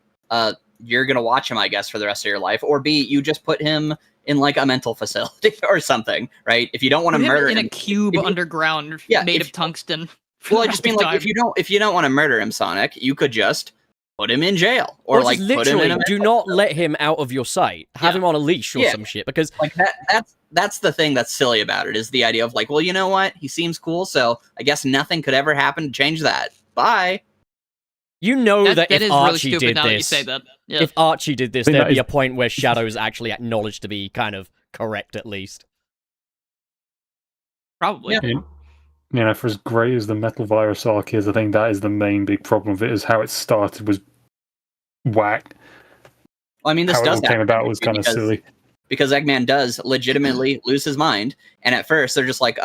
you're going to watch him, I guess, for the rest of your life, or B, you just put him in like a mental facility or something, right? If you don't want to murder him, in a cube underground made of tungsten. Well, I just mean like if you don't want to murder him, Sonic, you could just put him in jail, or like put him in a do not let him out of your sight. Have him on a leash or some shit, because like that's the thing that's silly about it, is the idea of like, well, you know what? He seems cool, so I guess nothing could ever happen to change that. Bye. You know that if Archie did this, if Archie did this, there'd be a point where Shadow is actually acknowledged to be kind of correct, at least. Probably. Yeah. For as great as the Metal Virus arc is, I think that is the main big problem of it, is how it started was whack. Well, I mean, this how it came about was kind of silly. Because Eggman does legitimately lose his mind, and at first they're just like,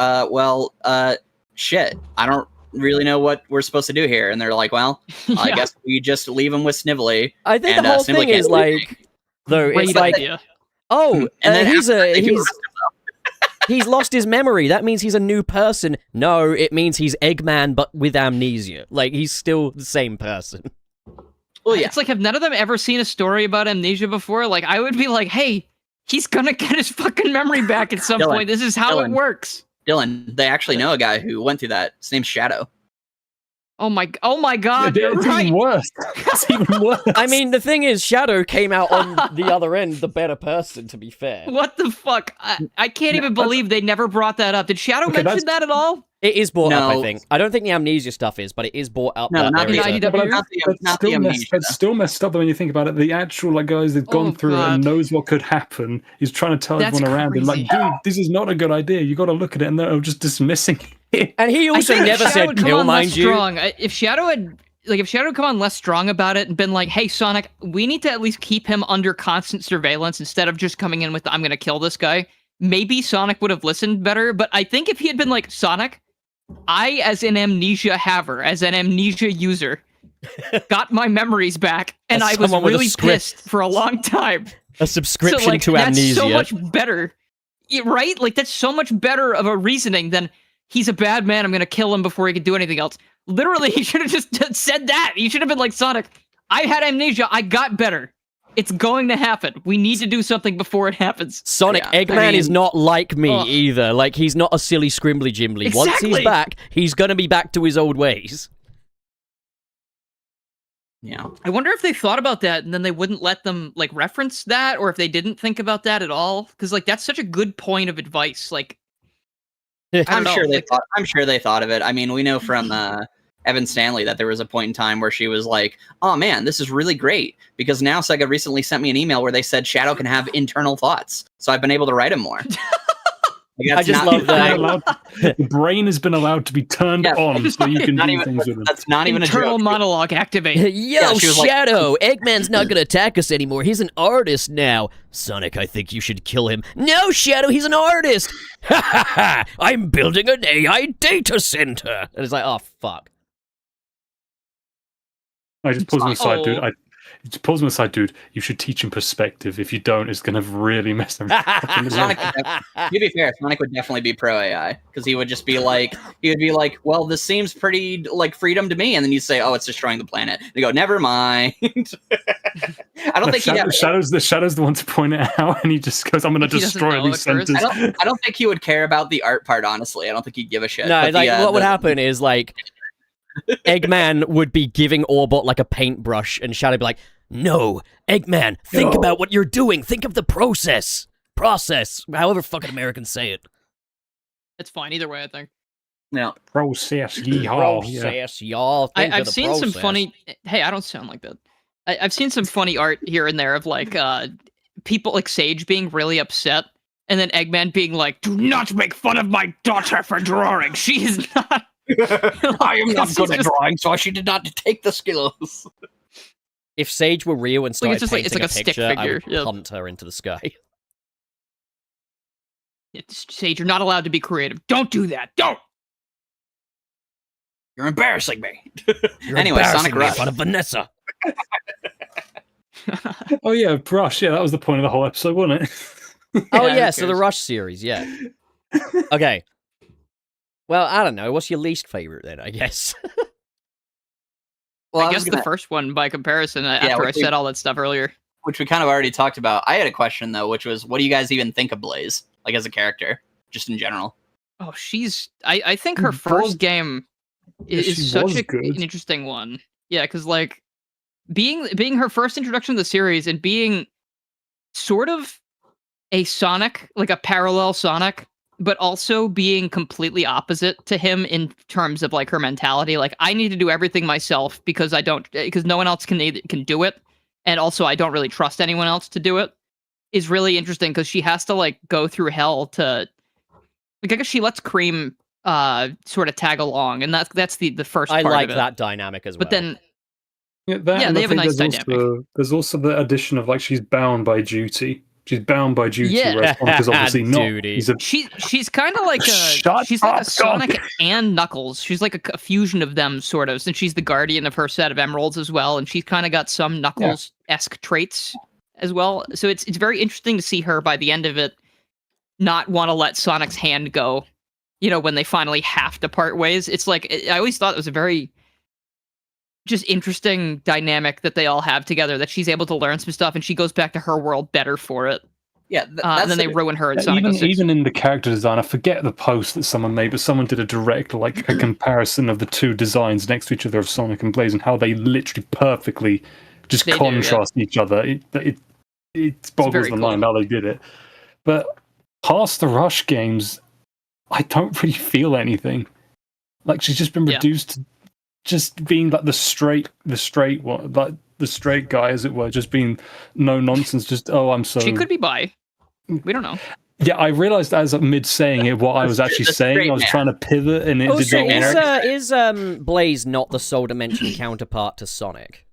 shit, I don't really know what we're supposed to do here, and they're like, well, I guess we just leave him with Snively. I think the whole thing is like, though, it's like, he's lost his memory. That means he's a new person. No, it means he's Eggman, but with amnesia. Like, he's still the same person. Well, yeah. It's like, have none of them ever seen a story about amnesia before? Like, I would be like, hey, he's gonna get his fucking memory back at some point. This is how it works. Dylan, they actually know a guy who went through that. His name's Shadow. Oh my God! It's even worse. It's even worse. I mean, the thing is, Shadow came out on the other end, the better person, to be fair. What the fuck? I can't even believe they never brought that up. Did Shadow mention that at all? It is brought up, I think. I don't think the amnesia stuff is, but it is brought up. No, not the amnesia. It's still messed up when you think about it. The actual guys that've gone through it and knows what could happen is trying to tell everyone around him, like, dude, this is not a good idea. You got to look at it, and they're just dismissing it. And he also never said kill, mind you. If Shadow had come on less strong about it and been like, hey, Sonic, we need to at least keep him under constant surveillance instead of just coming in with I'm going to kill this guy, maybe Sonic would have listened better. But I think if he had been like, Sonic, I, as an amnesia haver, as an amnesia user, got my memories back, and I was really pissed for a long time. A subscription to amnesia. That's so much better, right? Like, that's so much better of a reasoning than he's a bad man, I'm going to kill him before he can do anything else. Literally, he should have just said that. He should have been like, Sonic, I had amnesia, I got better. It's going to happen. We need to do something before it happens. Sonic, Yeah, Eggman is not like me Ugh. either. Like, he's not a silly scrimbly jimbly. Once he's Exactly. back, he's gonna be back to his old ways. Yeah. I wonder if they thought about that and then they wouldn't let them like reference that, or if they didn't think about that at all. Because like that's such a good point of advice. Like, I don't I'm know, sure they like- thought. I'm sure they thought of it. I mean, we know from Evan Stanley that there was a point in time where she was like, "Oh man, this is really great because now Sega recently sent me an email where they said Shadow can have internal thoughts, so I've been able to write him more." Like, I that's just not- love that. The brain has been allowed to be turned Yeah. on, so you can Not do even, things with it. that's not even a internal joke. monologue activate. Yo, she was like- Shadow! Eggman's not gonna attack us anymore. He's an artist now. Sonic, I think you should kill him. No, Shadow, he's an artist! Ha ha ha! I'm building an AI data center! And it's like, oh, fuck. I just pulls him aside, dude. Oh. Just pulls him aside, dude. You should teach him perspective. If you don't, it's gonna really mess him. Sonic, to be fair, Sonic would definitely be pro AI because he would just be like, well, this seems pretty like freedom to me, and then you say, oh, it's destroying the planet. And you go, never mind. I don't think he'd have. Shadow's the one to point it out, and he just goes, "I'm gonna He doesn't destroy know these at first. centers." I don't think he would care about the art part. Honestly, I don't think he'd give a shit. No, But like, the, what would happen is, like, Eggman would be giving Orbot, like, a paintbrush, and Shadow would be like, no, Eggman, think No. about what you're doing. Think of the process. Process. However fucking Americans say it. It's fine either way. I think. No, Process, yeehaw. Yeah. Process, y'all. Think of I've the seen some process. funny. Hey, I don't sound like that. I've seen some funny art here and there of like people like Sage being really upset, and then Eggman being like, "Do not make fun of my daughter for drawing. She is not." I am not It's good at just- drawing, so she did not take the skills. If Sage were real and Like, started it's just like- it's painting like a stick picture, I figure, would yeah. punt her into the sky. Sage, you're not allowed to be creative. Don't do that. Don't. You're embarrassing me. You're Anyway, embarrassing Sonic me in Rush. front of Vanessa. Oh yeah, Brush. Yeah, that was the point of the whole episode, wasn't it? Oh Yeah, yeah, who so the cares? Rush series, yeah. Okay. Well, I don't know. What's your least favorite then? I guess. Well, I I guess was the gonna- first one by comparison. Yeah, After I which we- said all that stuff earlier. which we kind of already talked about. I had a question though, which was, what do you guys even think of Blaze, like as a character, just in general? Oh, she's. I think her Was- first game Yeah, is she such was an good. interesting one. Yeah, because like being her first introduction to the series and being sort of a Sonic, like a parallel Sonic, but also being completely opposite to him in terms of like her mentality. Like I need to do everything myself because no one else can do it, and also I don't really trust anyone else to do it. Is really interesting because she has to like go through hell to. Like, I guess she lets Cream sort of tag along, and that's the first I part like of it. that dynamic as well. But then Yeah, that, Yeah, and they I have a think nice there's also the addition of like she's bound by duty. She's bound by duty, Yeah. whereas Sonic is obviously not. Duty. He's a she's kind of like Shut she's like up, a Sonic Doc. and Knuckles. She's like a fusion of them, sort of, since she's the guardian of her set of emeralds as well, and she's kind of got some Knuckles-esque traits as well. So it's very interesting to see her by the end of it not want to let Sonic's hand go. You know, when they finally have to part ways. It's like I always thought it was a very just interesting dynamic that they all have together. That she's able to learn some stuff, and she goes back to her world better for it. Yeah, And then they ruin her in Sonic even 06. even in the character design, I forget the post that someone made, but someone did a direct like a comparison of the two designs next to each other of Sonic and Blaze and how they literally perfectly just They do, yeah. contrast each other. It boggles very the cool. mind how they did it. But past the Rush games, I don't really feel anything. Like she's just been Yeah. reduced to just being like the straight one, like the straight guy, as it were, just being no nonsense. Just I'm so. She could be bi. We don't know. Yeah, I realized as mid saying it what I was actually The saying. straight I was man. trying to pivot, and it Oh, did so not work. is Blaze not the Soul Dimension counterpart to Sonic?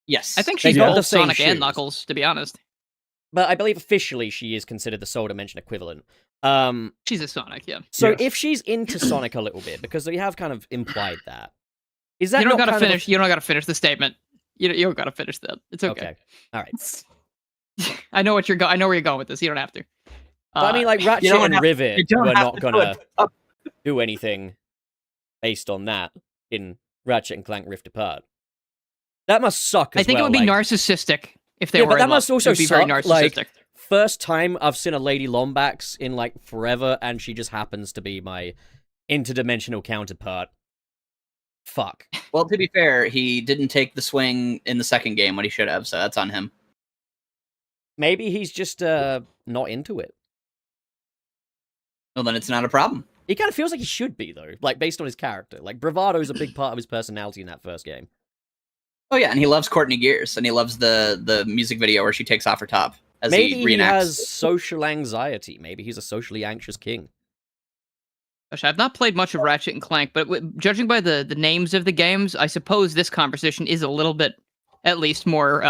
Yes, I think They she's got the both same Sonic and shoes. Knuckles, to be honest. But I believe officially she is considered the Soul Dimension equivalent. She's a Sonic, yeah. So Yes. if she's into Sonic a little bit, because we have kind of implied that, is that You don't not gotta kind of a- finish. You don't gotta finish the statement. You don't gotta finish that. It's okay. Okay, all right. I know what I know where you're going with this. You don't have to. But I mean, like Ratchet don't and have- Rivet you don't were have not to gonna put up- do anything based on that in Ratchet and Clank Rift Apart. That must suck as I think well, it would be like- narcissistic if they Yeah, were. but that in love. must also it would be very suck, like- narcissistic. First time I've seen a Lady Lombax in, like, forever, and she just happens to be my interdimensional counterpart. Fuck. Well, to be fair, he didn't take the swing in the second game when he should have, so that's on him. Maybe he's just, not into it. Well, then it's not a problem. He kind of feels like he should be, though, like, based on his character. Like, bravado is a big part of his personality in that first game. Oh yeah, and he loves Courtney Gears, and he loves the music video where she takes off her top as Maybe he he reenacts. has social anxiety. Maybe he's a socially anxious king. Gosh, I've not played much of Ratchet and Clank, but judging by the names of the games, I suppose this conversation is a little bit, at least, more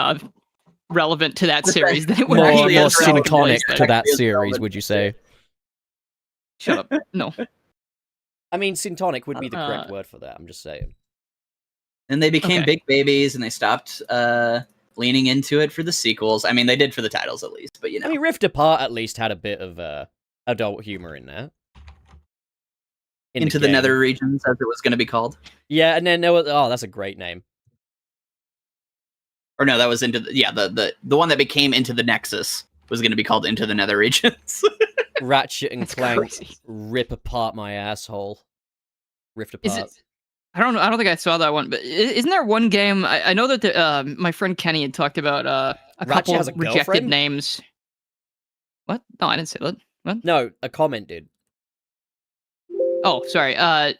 relevant to that series than it would More actually actually more is relevant. syntonic It's to that actually is series, relevant. would you say? Shut up. No. I mean, syntonic would be the correct word for that. I'm just saying. And they became Okay. big babies, and they stopped leaning into it for the sequels. I mean, they did for the titles at least, but you know. I mean, Rift Apart at least had a bit of adult humor in there. In Into the game. Nether regions, as it was going to be called. Yeah, and then there was, oh, that's a great name. Or no, that was into the one that became Into the Nexus was going to be called Into the Nether regions. Ratchet and That's Clank crazy. rip apart my asshole. Rift Is Apart. it? I don't know. I don't think I saw that one. But isn't there one game? I know that my friend Kenny had talked about a Ratchet couple has of a rejected girlfriend? names. What? No, I didn't say that. What? No, a comment did. Oh, sorry. I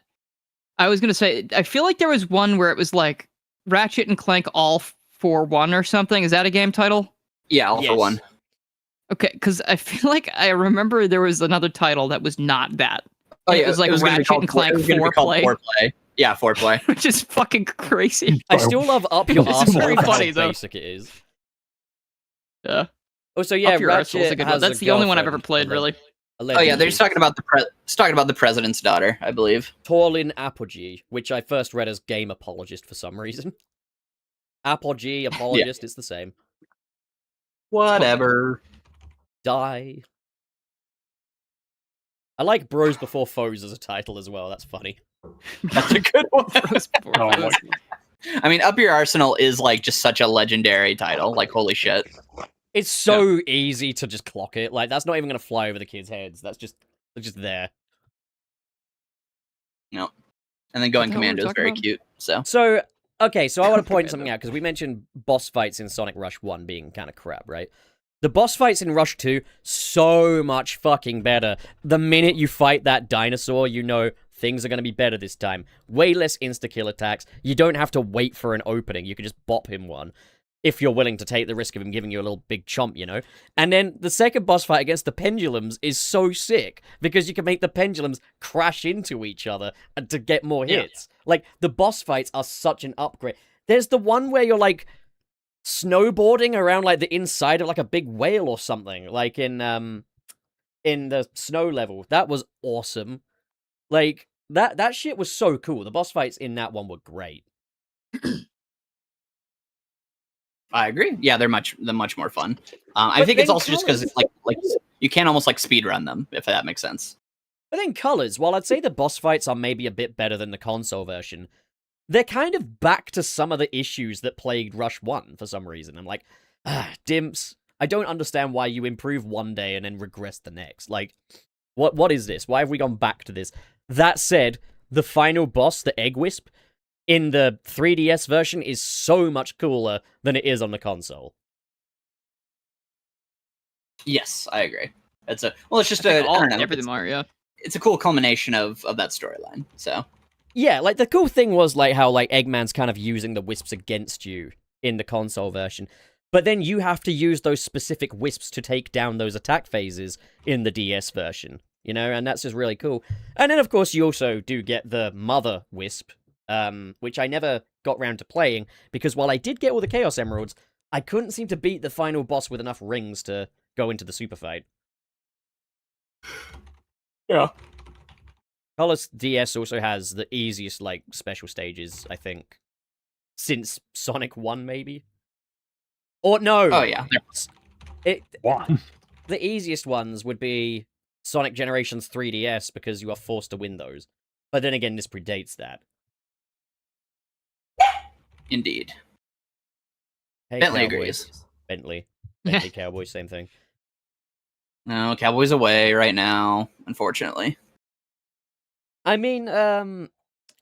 was gonna say. I feel like there was one where it was like Ratchet and Clank All for One or something. Is that a game title? Yeah, all for Yes. one. Okay, because I feel like I remember there was another title that was not that. Oh It yeah, was like gonna be Ratchet called and Clank it was gonna be called Foreplay. Foreplay. Yeah, Foreplay. Which is fucking crazy. I still love Up Your This Arse. is very how funny, though. basic it is. Yeah. Oh, so yeah, Up Your Arse was Ratchet a good one. has That's a the only one I've ever girlfriend, played, really. Oh yeah, they're just talking about the president's daughter, I believe. Torlin Apogee, which I first read as game apologist for some reason. Apogee, apologist, it's the same. Whatever. Die. I like Bros Before Foes as a title as well, that's funny. That's a good one. Oh my- I mean, Up Your Arsenal is like just such a legendary title. Like, holy shit. It's so easy to just clock it. Like, that's not even going to fly over the kids' heads. That's just there. No. And then Going Is that what we're Commando is talking very about? cute. So So, okay, so I want to point Commando. something out, because we mentioned boss fights in Sonic Rush 1 being kind of crap, right? The boss fights in Rush 2, so much fucking better. The minute you fight that dinosaur, you know things are going to be better this time. Way less insta-kill attacks. You don't have to wait for an opening. You can just bop him one. If you're willing to take the risk of him giving you a little big chomp, you know? And then the second boss fight against the pendulums is so sick, because you can make the pendulums crash into each other and to get more Yeah. hits. Like, the boss fights are such an upgrade. There's the one where you're, like, snowboarding around, like, the inside of, like, a big whale or something. Like, in the snow level. That was awesome. Like, that shit was so cool. The boss fights in that one were great. I agree. Yeah, they're much more fun. I But think it's then also just because colours- like you can almost like speed run them, if that makes sense. But then colors, while I'd say the boss fights are maybe a bit better than the console version, they're kind of back to some of the issues that plagued Rush 1 for some reason. I'm like, dimps, I don't understand why you improve one day and then regress the next. Like, what is this? Why have we gone back to this? That said, the final boss, the Egg Wisp, in the 3DS version is so much cooler than it is on the console. Yes, I agree. It's just I think I don't know. everything Mario. It's a cool culmination of that storyline. So Yeah, like, the cool thing was, like, how, like, Eggman's kind of using the wisps against you in the console version. But then you have to use those specific wisps to take down those attack phases in the DS version, you know? And that's just really cool. And then, of course, you also do get the Mother Wisp, which I never got round to playing, because while I did get all the Chaos Emeralds, I couldn't seem to beat the final boss with enough rings to go into the super fight. Yeah. Colors DS also has the easiest, like, special stages, I think, since Sonic 1, maybe? Or, no! oh yeah, What? The easiest ones would be Sonic Generations 3DS, because you are forced to win those. But then again, this predates that. indeed. Hey, Bentley Cowboys. agrees. Bentley. Bentley Cowboys, same thing. No, Cowboys away right now, unfortunately. I mean,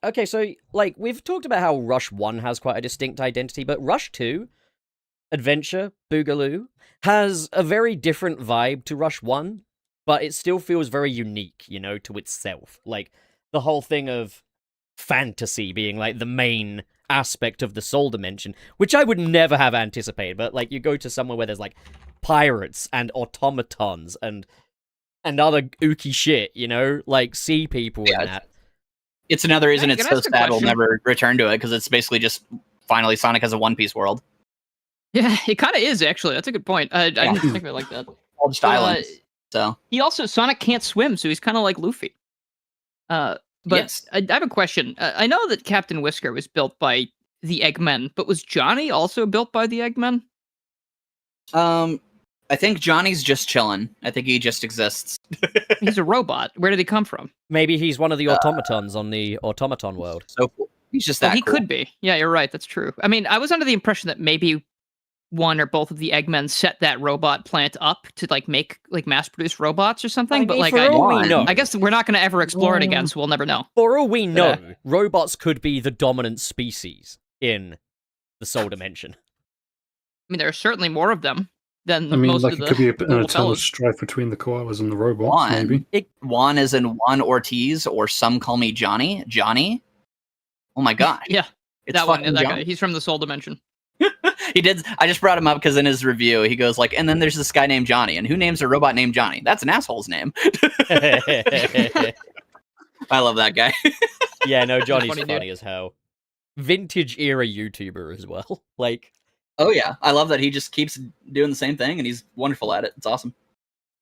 okay, so, like, we've talked about how Rush 1 has quite a distinct identity, but Rush 2, Adventure, Boogaloo, has a very different vibe to Rush 1, but it still feels very unique, you know, to itself. Like, the whole thing of fantasy being, like, the main aspect of the soul dimension, which I would never have anticipated, but, like, you go to somewhere where there's, like, pirates and automatons and other ooky shit, you know, like sea people and that. It's another reason Hey, it's can I so ask a sad we'll question? never return to it, because it's basically just finally Sonic has a One Piece world. Yeah, it kind of is actually. That's a good point. I didn't think of it like that. All just But, islands. So He also Sonic can't swim, so he's kind of like Luffy. But yes. I have a question. I know that Captain Whisker was built by the Eggmen, but was Johnny also built by the Eggmen? I think Johnny's just chilling. I think he just exists. He's a robot. Where did he come from? Maybe he's one of the automatons on the automaton world. So cool. He's just Well, that he cool. could be. Yeah, you're right. That's true. I mean, I was under the impression that maybe one or both of the Eggmen set that robot plant up to like make like mass produce robots or something. I but mean, like, for all we know, I guess we're not going to ever explore it again, so we'll never know. for all we But, know, robots could be the dominant species in the soul dimension. I mean, there are certainly more of them than I mean, most like of it the could be an little eternal fellas. strife between the koalas and the robots, maybe. Juan is in Juan Ortiz, or some call me Johnny. Johnny. Oh my god. Yeah, It's that one. fucking That Johnny. guy. He's from the Soul Dimension. He did. I just brought him up because in his review he goes like, and then there's this guy named Johnny, and who names a robot named Johnny? That's an asshole's name. I love that guy. Yeah, no, Johnny's funny, funny, dude. as hell. Vintage era YouTuber as well. Like, Oh yeah, I love that he just keeps doing the same thing, and he's wonderful at it. It's awesome.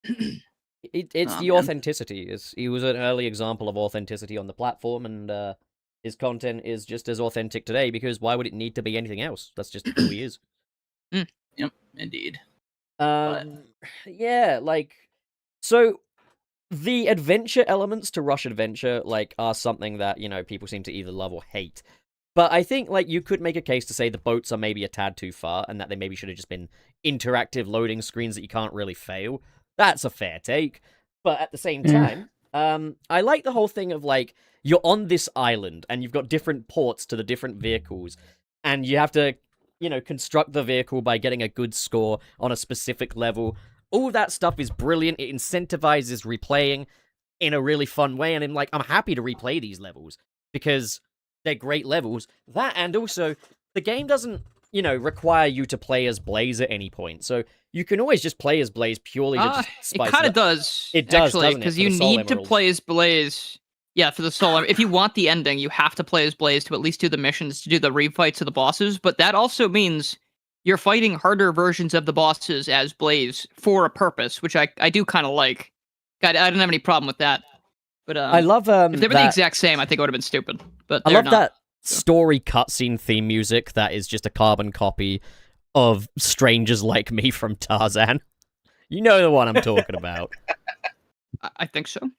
it's Aw, the man. authenticity. He was an early example of authenticity on the platform, and his content is just as authentic today, because why would it need to be anything else? That's just who he is. Yep, indeed. Yeah, like, so the adventure elements to Rush Adventure, like, are something that, you know, people seem to either love or hate. But I think, like, you could make a case to say the boats are maybe a tad too far, and that they maybe should have just been interactive loading screens that you can't really fail. That's a fair take. But at the same time, I like the whole thing of, like, you're on this island, and you've got different ports to the different vehicles, and you have to, you know, construct the vehicle by getting a good score on a specific level. All that stuff is brilliant. It incentivizes replaying in a really fun way, and I'm happy to replay these levels, because they're great levels. That, and also, the game doesn't, you know, require you to play as Blaze at any point. So you can always just play as Blaze purely to just It spice kind it of up. does. It does, actually, doesn't it, because for you the Soul need to Emeralds. play as Blaze. Yeah, for the Soul. If you want the ending, you have to play as Blaze to at least do the missions, to do the refights of the bosses. But that also means you're fighting harder versions of the bosses as Blaze for a purpose, which I do kind of like. I don't have any problem with that. But I love if they were the that- exact same, I think it would have been stupid. But I they're love not. that story cutscene theme music that is just a carbon copy of Strangers Like Me from Tarzan. You know the one I'm talking about. I think so.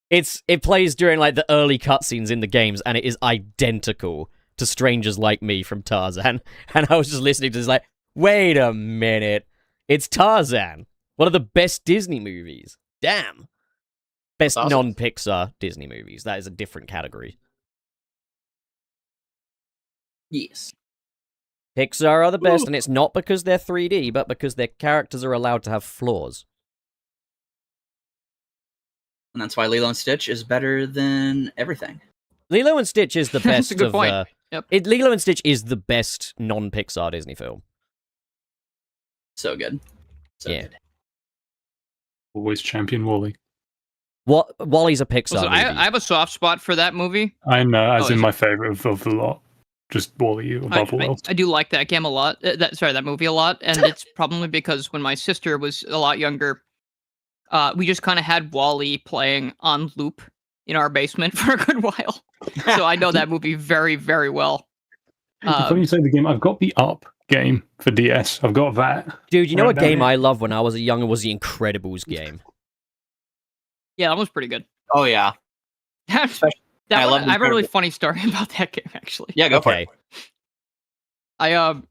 It plays during like the early cutscenes in the games, and it is identical to Strangers Like Me from Tarzan. And I was just listening to this like, wait a minute, it's Tarzan, one of the best Disney movies. Damn, best awesome. non-Pixar Disney movies. That is a different category. Yes. Pixar are the best, and it's not because they're 3D, but because their characters are allowed to have flaws. And that's why Lilo and Stitch is better than everything. Lilo and Stitch is the That's best a good of. point. Yep. Lilo and Stitch is the best non-Pixar Disney film. So good. So Yeah. good. Always champion Wally. What Wally's a Pixar Also, movie. I have a soft spot for that movie. I know, as Oh, in is my favorite of the lot. Just Wally above all else. I do like that game a lot. That movie a lot, and it's probably because when my sister was a lot younger, we just kind of had Wall-E playing on loop in our basement for a good while. So I know that movie very, very well. Funny you say the game. I've got the Up game for DS. I've got that. Dude, you know right what down game here. I loved when I was younger was the Incredibles game. Yeah, that was pretty good. Oh yeah. That I one, love I have a really Incredibles. funny story about that game, actually. Yeah, go for Okay. it. I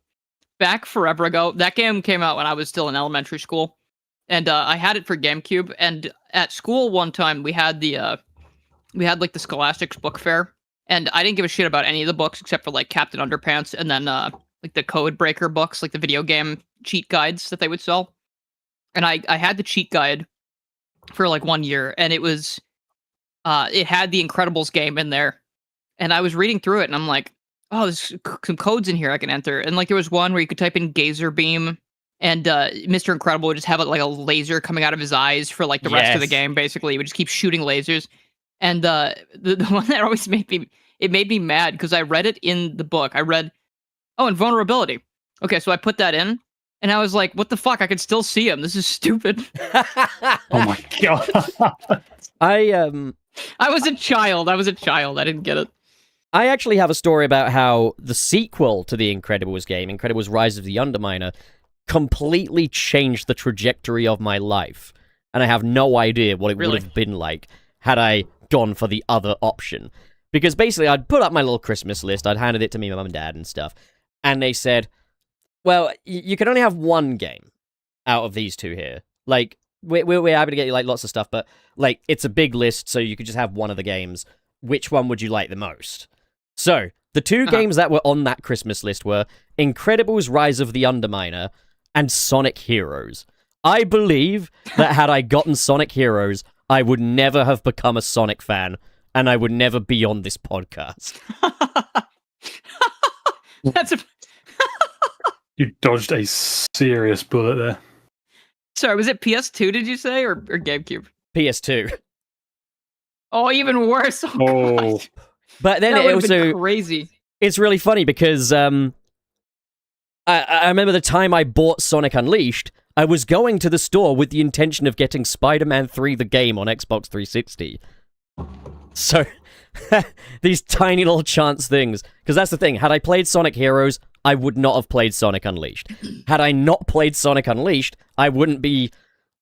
back forever ago. That game came out when I was still in elementary school, and I had it for GameCube. And at school one time we had like the Scholastics book fair, and I didn't give a shit about any of the books except for like Captain Underpants, and then like the Code Breaker books, like the video game cheat guides that they would sell. And I had the cheat guide for like 1 year, and it was it had the Incredibles game in there, and I was reading through it, and I'm like, oh, there's some codes in here I can enter. And like there was one where you could type in Gazer Beam, and Mr. Incredible would just have like a laser coming out of his eyes for like the rest of the game. Basically, he would just keep shooting lasers. And the one that always made me mad because I read it in the book. I read, oh, invulnerability. Okay, so I put that in, and I was like, what the fuck? I can still see him. This is stupid. Oh my god. I was a child. I didn't get it. I actually have a story about how the sequel to the Incredibles game, Incredibles Rise of the Underminer, completely changed the trajectory of my life. And I have no idea what it would have been like had I gone for the other option. Because basically, I'd put up my little Christmas list, I'd handed it to me, my mum and dad and stuff, and they said, well, you can only have one game out of these two here. Like, we're happy to get you, like, lots of stuff, but, like, it's a big list, so you could just have one of the games. Which one would you like the most? So, the two games that were on that Christmas list were Incredibles Rise of the Underminer and Sonic Heroes. I believe that had I gotten Sonic Heroes, I would never have become a Sonic fan, and I would never be on this podcast. That's a... You dodged a serious bullet there. Sorry, was it PS2, did you say, or GameCube? PS2. Oh, even worse. Oh. God. But then that it also... crazy. It's really funny because I remember the time I bought Sonic Unleashed, I was going to the store with the intention of getting Spider-Man 3 the game on Xbox 360. So, these tiny little chance things. Because that's the thing, had I played Sonic Heroes, I would not have played Sonic Unleashed. Had I not played Sonic Unleashed, I wouldn't be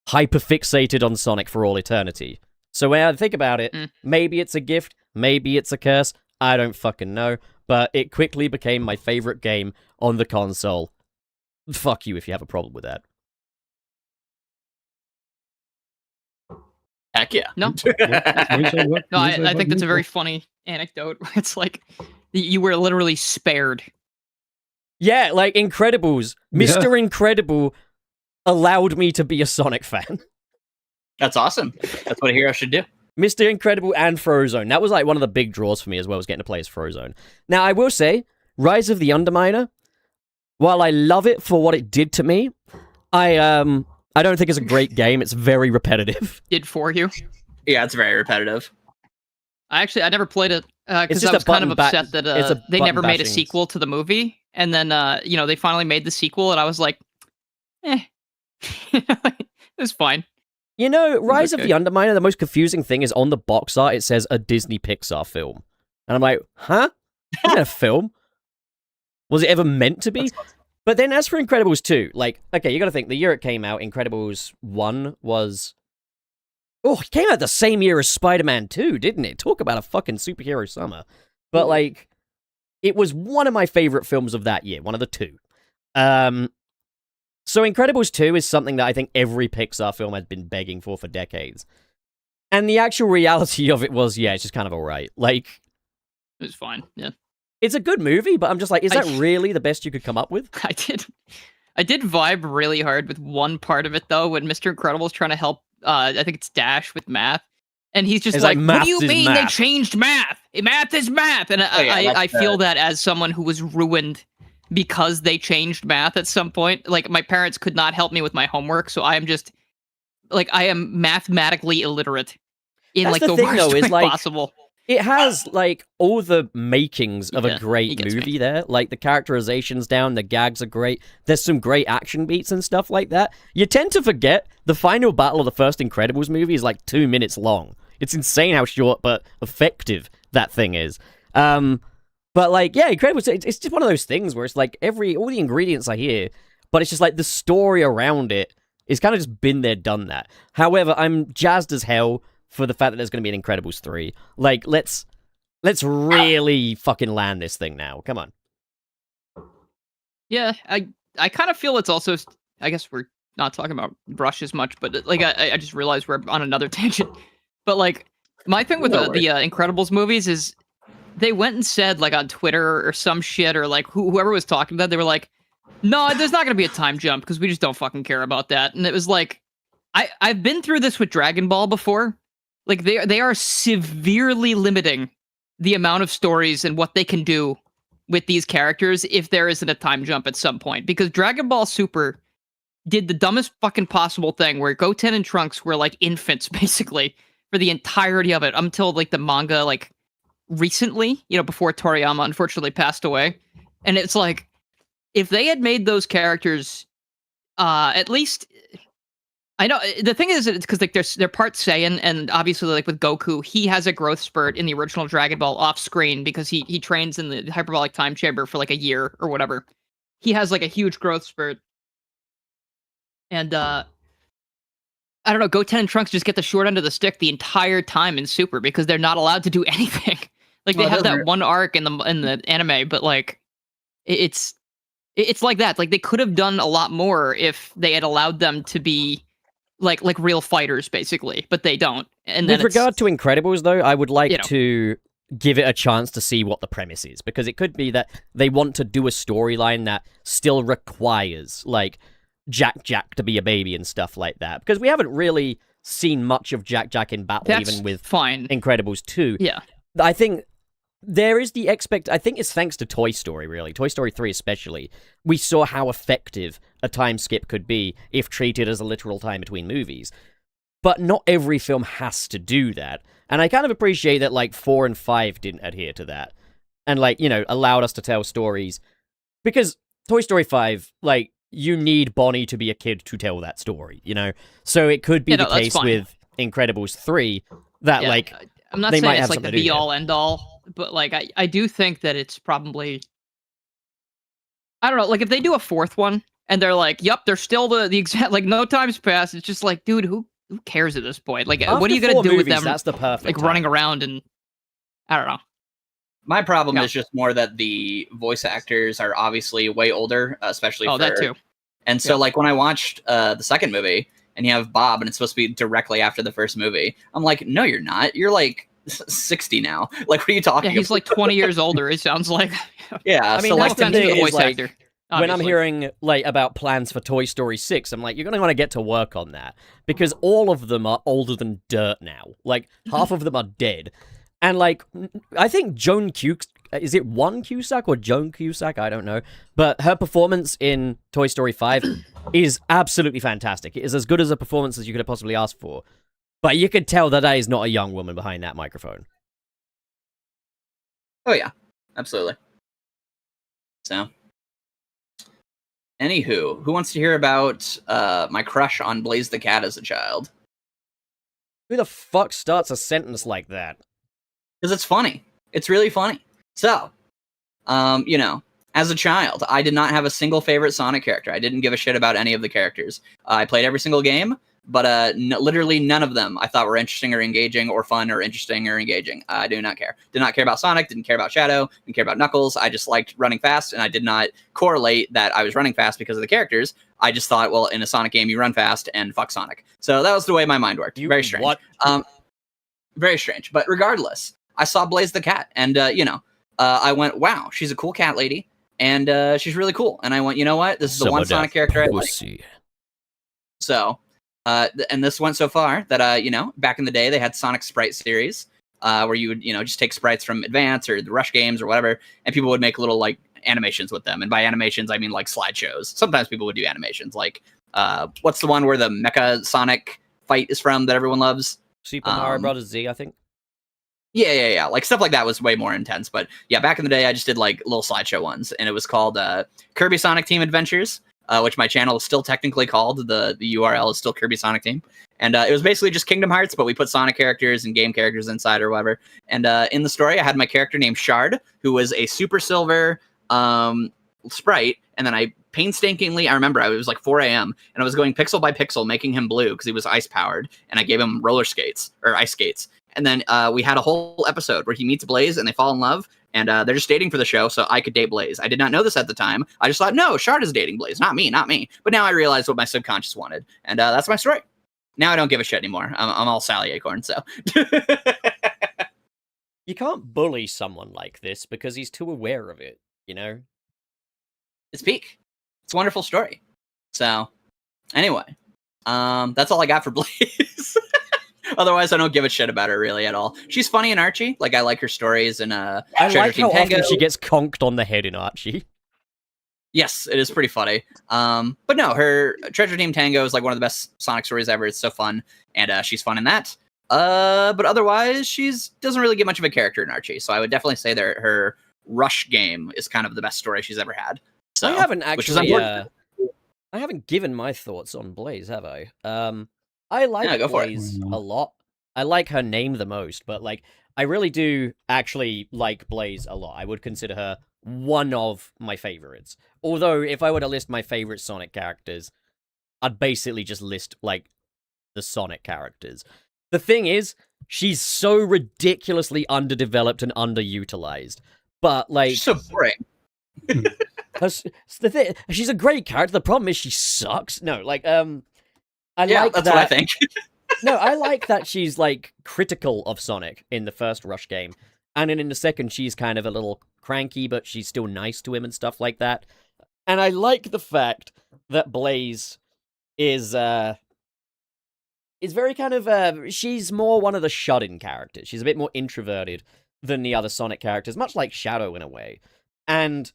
hyper-fixated on Sonic for all eternity. So when I think about it, maybe it's a gift, maybe it's a curse, I don't fucking know, but it quickly became my favorite game on the console. Fuck you if you have a problem with that. Heck yeah. No. No, I think that's a very funny anecdote. It's like, you were literally spared. Yeah, like Incredibles. Mr. Incredible allowed me to be a Sonic fan. That's awesome. That's what a hero should do. Mr. Incredible and Frozone. That was like one of the big draws for me as well, was getting to play as Frozone. Now, I will say, Rise of the Underminer, while I love it for what it did to me, I don't think it's a great game. It's very repetitive. Did for you? Yeah, it's very repetitive. I never played it because I was kind of upset that they never made a sequel to the movie. And then, they finally made the sequel, and I was like, it was fine. You know, Rise of the Underminer, the most confusing thing is on the box art, it says a Disney Pixar film. And I'm like, huh? Isn't it a film? Was it ever meant to be? But then as for Incredibles 2, like, okay, you gotta think, the year it came out, Incredibles 1 was... Oh, it came out the same year as Spider-Man 2, didn't it? Talk about a fucking superhero summer. But, like, it was one of my favorite films of that year, one of the two. So Incredibles 2 is something that I think every Pixar film has been begging for decades. And the actual reality of it was, yeah, it's just kind of alright. Like... It was fine, yeah. It's a good movie, but I'm just like, is that really the best you could come up with? I did vibe really hard with one part of it, though, when Mr. Incredible's trying to help, I think it's Dash with math. And he's just like, what do you mean they changed math? Math is math! And I feel that as someone who was ruined because they changed math at some point. Like, my parents could not help me with my homework, so I am just, like, I am mathematically illiterate in, like, the worst way possible. It has, like, all the makings of a great movie there. Like, the characterization's down, the gags are great. There's some great action beats and stuff like that. You tend to forget the final battle of the first Incredibles movie is, like, 2 minutes long. It's insane how short but effective that thing is. But, like, yeah, Incredibles, it's just one of those things where it's, like, all the ingredients are here, but it's just, like, the story around it is kind of just been there, done that. However, I'm jazzed as hell for the fact that there's going to be an Incredibles 3. Like, let's really fucking land this thing now. Come on. Yeah, I kind of feel it's also. I guess we're not talking about Rush as much, but like I just realized we're on another tangent. But like my thing with No the Incredibles movies is they went and said like on Twitter or some shit or like whoever was talking to them, they were like, no, there's not gonna be a time jump because we just don't fucking care about that. And it was like, I've been through this with Dragon Ball before. Like they are severely limiting the amount of stories and what they can do with these characters if there isn't a time jump at some point. Because Dragon Ball Super did the dumbest fucking possible thing where Goten and Trunks were like infants basically for the entirety of it until like the manga like recently, before Toriyama unfortunately passed away. And it's like, if they had made those characters, at least, I know the thing is, it's because like they're part Saiyan, and obviously like with Goku, he has a growth spurt in the original Dragon Ball off screen because he trains in the hyperbolic time chamber for like a year or whatever. He has like a huge growth spurt, and I don't know, Goten and Trunks just get the short end of the stick the entire time in Super because they're not allowed to do anything. Like they have that one arc in the anime, but like it's like that. Like they could have done a lot more if they had allowed them to be like real fighters, basically, but they don't. And with regard to Incredibles, though, I would like to give it a chance to see what the premise is, because it could be that they want to do a storyline that still requires like Jack to be a baby and stuff like that, because we haven't really seen much of Jack in battle. That's even with fine. Incredibles 2. Yeah, I think there is the I think it's thanks to Toy Story, really. Toy Story 3 especially. We saw how effective a time skip could be if treated as a literal time between movies. But not every film has to do that. And I kind of appreciate that, like, 4 and 5 didn't adhere to that. And, like, allowed us to tell stories. Because Toy Story 5, like, you need Bonnie to be a kid to tell that story, So it could be the case with Incredibles 3 that, like, I'm not they saying might it's have like the something to do be-all, there. end-all. But, like, I do think that it's probably... I don't know, like, if they do a fourth one, and they're like, yep, they're still the exact... Like, no time's passed, it's just like, dude, who cares at this point? Like, what are you going to do with them, that's the perfect like, time. running around and... I don't know. My problem is just more that the voice actors are obviously way older, especially for... that too. And so, like, when I watched the second movie, and you have Bob, and it's supposed to be directly after the first movie, I'm like, no, you're not. You're, like... 60 now. Like, what are you talking about? Yeah, he's like 20 years older, it sounds like. Yeah, I mean, so that's like, the thing voice is, like, actor, when I'm obviously. hearing, like, about plans for Toy Story 6, I'm like, you're going to want to get to work on that. Because all of them are older than dirt now. Like, half of them are dead. And, like, I think Joan Cusack, is it one Cusack or Joan Cusack? I don't know. But her performance in Toy Story 5 is absolutely fantastic. It is as good as a performance as you could have possibly asked for. But you could tell that is not a young woman behind that microphone. oh yeah, absolutely. So, anywho, who wants to hear about my crush on Blaze the Cat as a child? Who the fuck starts a sentence like that? Because it's funny. It's really funny. So, as a child, I did not have a single favorite Sonic character. I didn't give a shit about any of the characters. I played every single game, but literally none of them I thought were interesting or engaging or fun or interesting or engaging. I do not care. Did not care about Sonic, didn't care about Shadow, didn't care about Knuckles. I just liked running fast, and I did not correlate that I was running fast because of the characters. I just thought, well, in a Sonic game, you run fast and fuck Sonic. So that was the way my mind worked. Very strange. What? Very strange. But regardless, I saw Blaze the Cat, and, I went, wow, she's a cool cat lady, and she's really cool. And I went, you know what? This is the one Sonic character I like. So... and this went so far that, back in the day, they had Sonic Sprite series, where you would, just take sprites from Advance or the Rush games or whatever, and people would make little, like, animations with them. And by animations, I mean, like, slideshows. Sometimes people would do animations, like, what's the one where the Mecha Sonic fight is from that everyone loves? Super Mario Brothers Z, I think. Yeah. Like, stuff like that was way more intense. But, yeah, back in the day, I just did, like, little slideshow ones, and it was called Kirby Sonic Team Adventures. Which my channel is still technically called. The URL is still Kirby Sonic Team. And it was basically just Kingdom Hearts, but we put Sonic characters and game characters inside or whatever. And in the story, I had my character named Shard, who was a Super Silver sprite. And then I painstakingly, I remember, it was like 4 a.m. and I was going pixel by pixel, making him blue because he was ice powered. And I gave him roller skates or ice skates. And then we had a whole episode where he meets Blaze and they fall in love. and they're just dating for the show, so I could date Blaze. I did not know this at the time. I just thought, no, Shard is dating Blaze, not me. But now I realized what my subconscious wanted, and that's my story. Now I don't give a shit anymore. I'm all Sally Acorn, so. You can't bully someone like this because he's too aware of it, you know? It's peak. It's a wonderful story. So, anyway, that's all I got for Blaze. Otherwise, I don't give a shit about her really at all. She's funny in Archie. Like, I like her stories and I Treasure like Team how Tango. often she gets conked on the head in Archie. Yes, it is pretty funny. But no, her Treasure Team Tango is like one of the best Sonic stories ever. It's so fun, and she's fun in that. But otherwise, she's doesn't really get much of a character in Archie. So I would definitely say that her Rush game is kind of the best story she's ever had. So I haven't which is actually. unfortunate. I haven't given my thoughts on Blaze, have I? I like Yeah, go for it. Blaze a lot. I like her name the most, but like I really do actually like Blaze a lot. I would consider her one of my favorites. Although if I were to list my favorite Sonic characters, I'd basically just list like the Sonic characters. The thing is, she's so ridiculously underdeveloped and underutilized. But like, She's so boring. she's a great character. The problem is she sucks. No, like I Yeah, like that's that. what I think. No, I like that she's like critical of Sonic in the first Rush game, and then in the second she's kind of a little cranky, but she's still nice to him and stuff like that. And I like the fact that Blaze is very kind of she's more one of the shut-in characters. She's a bit more introverted than the other Sonic characters, much like Shadow in a way. And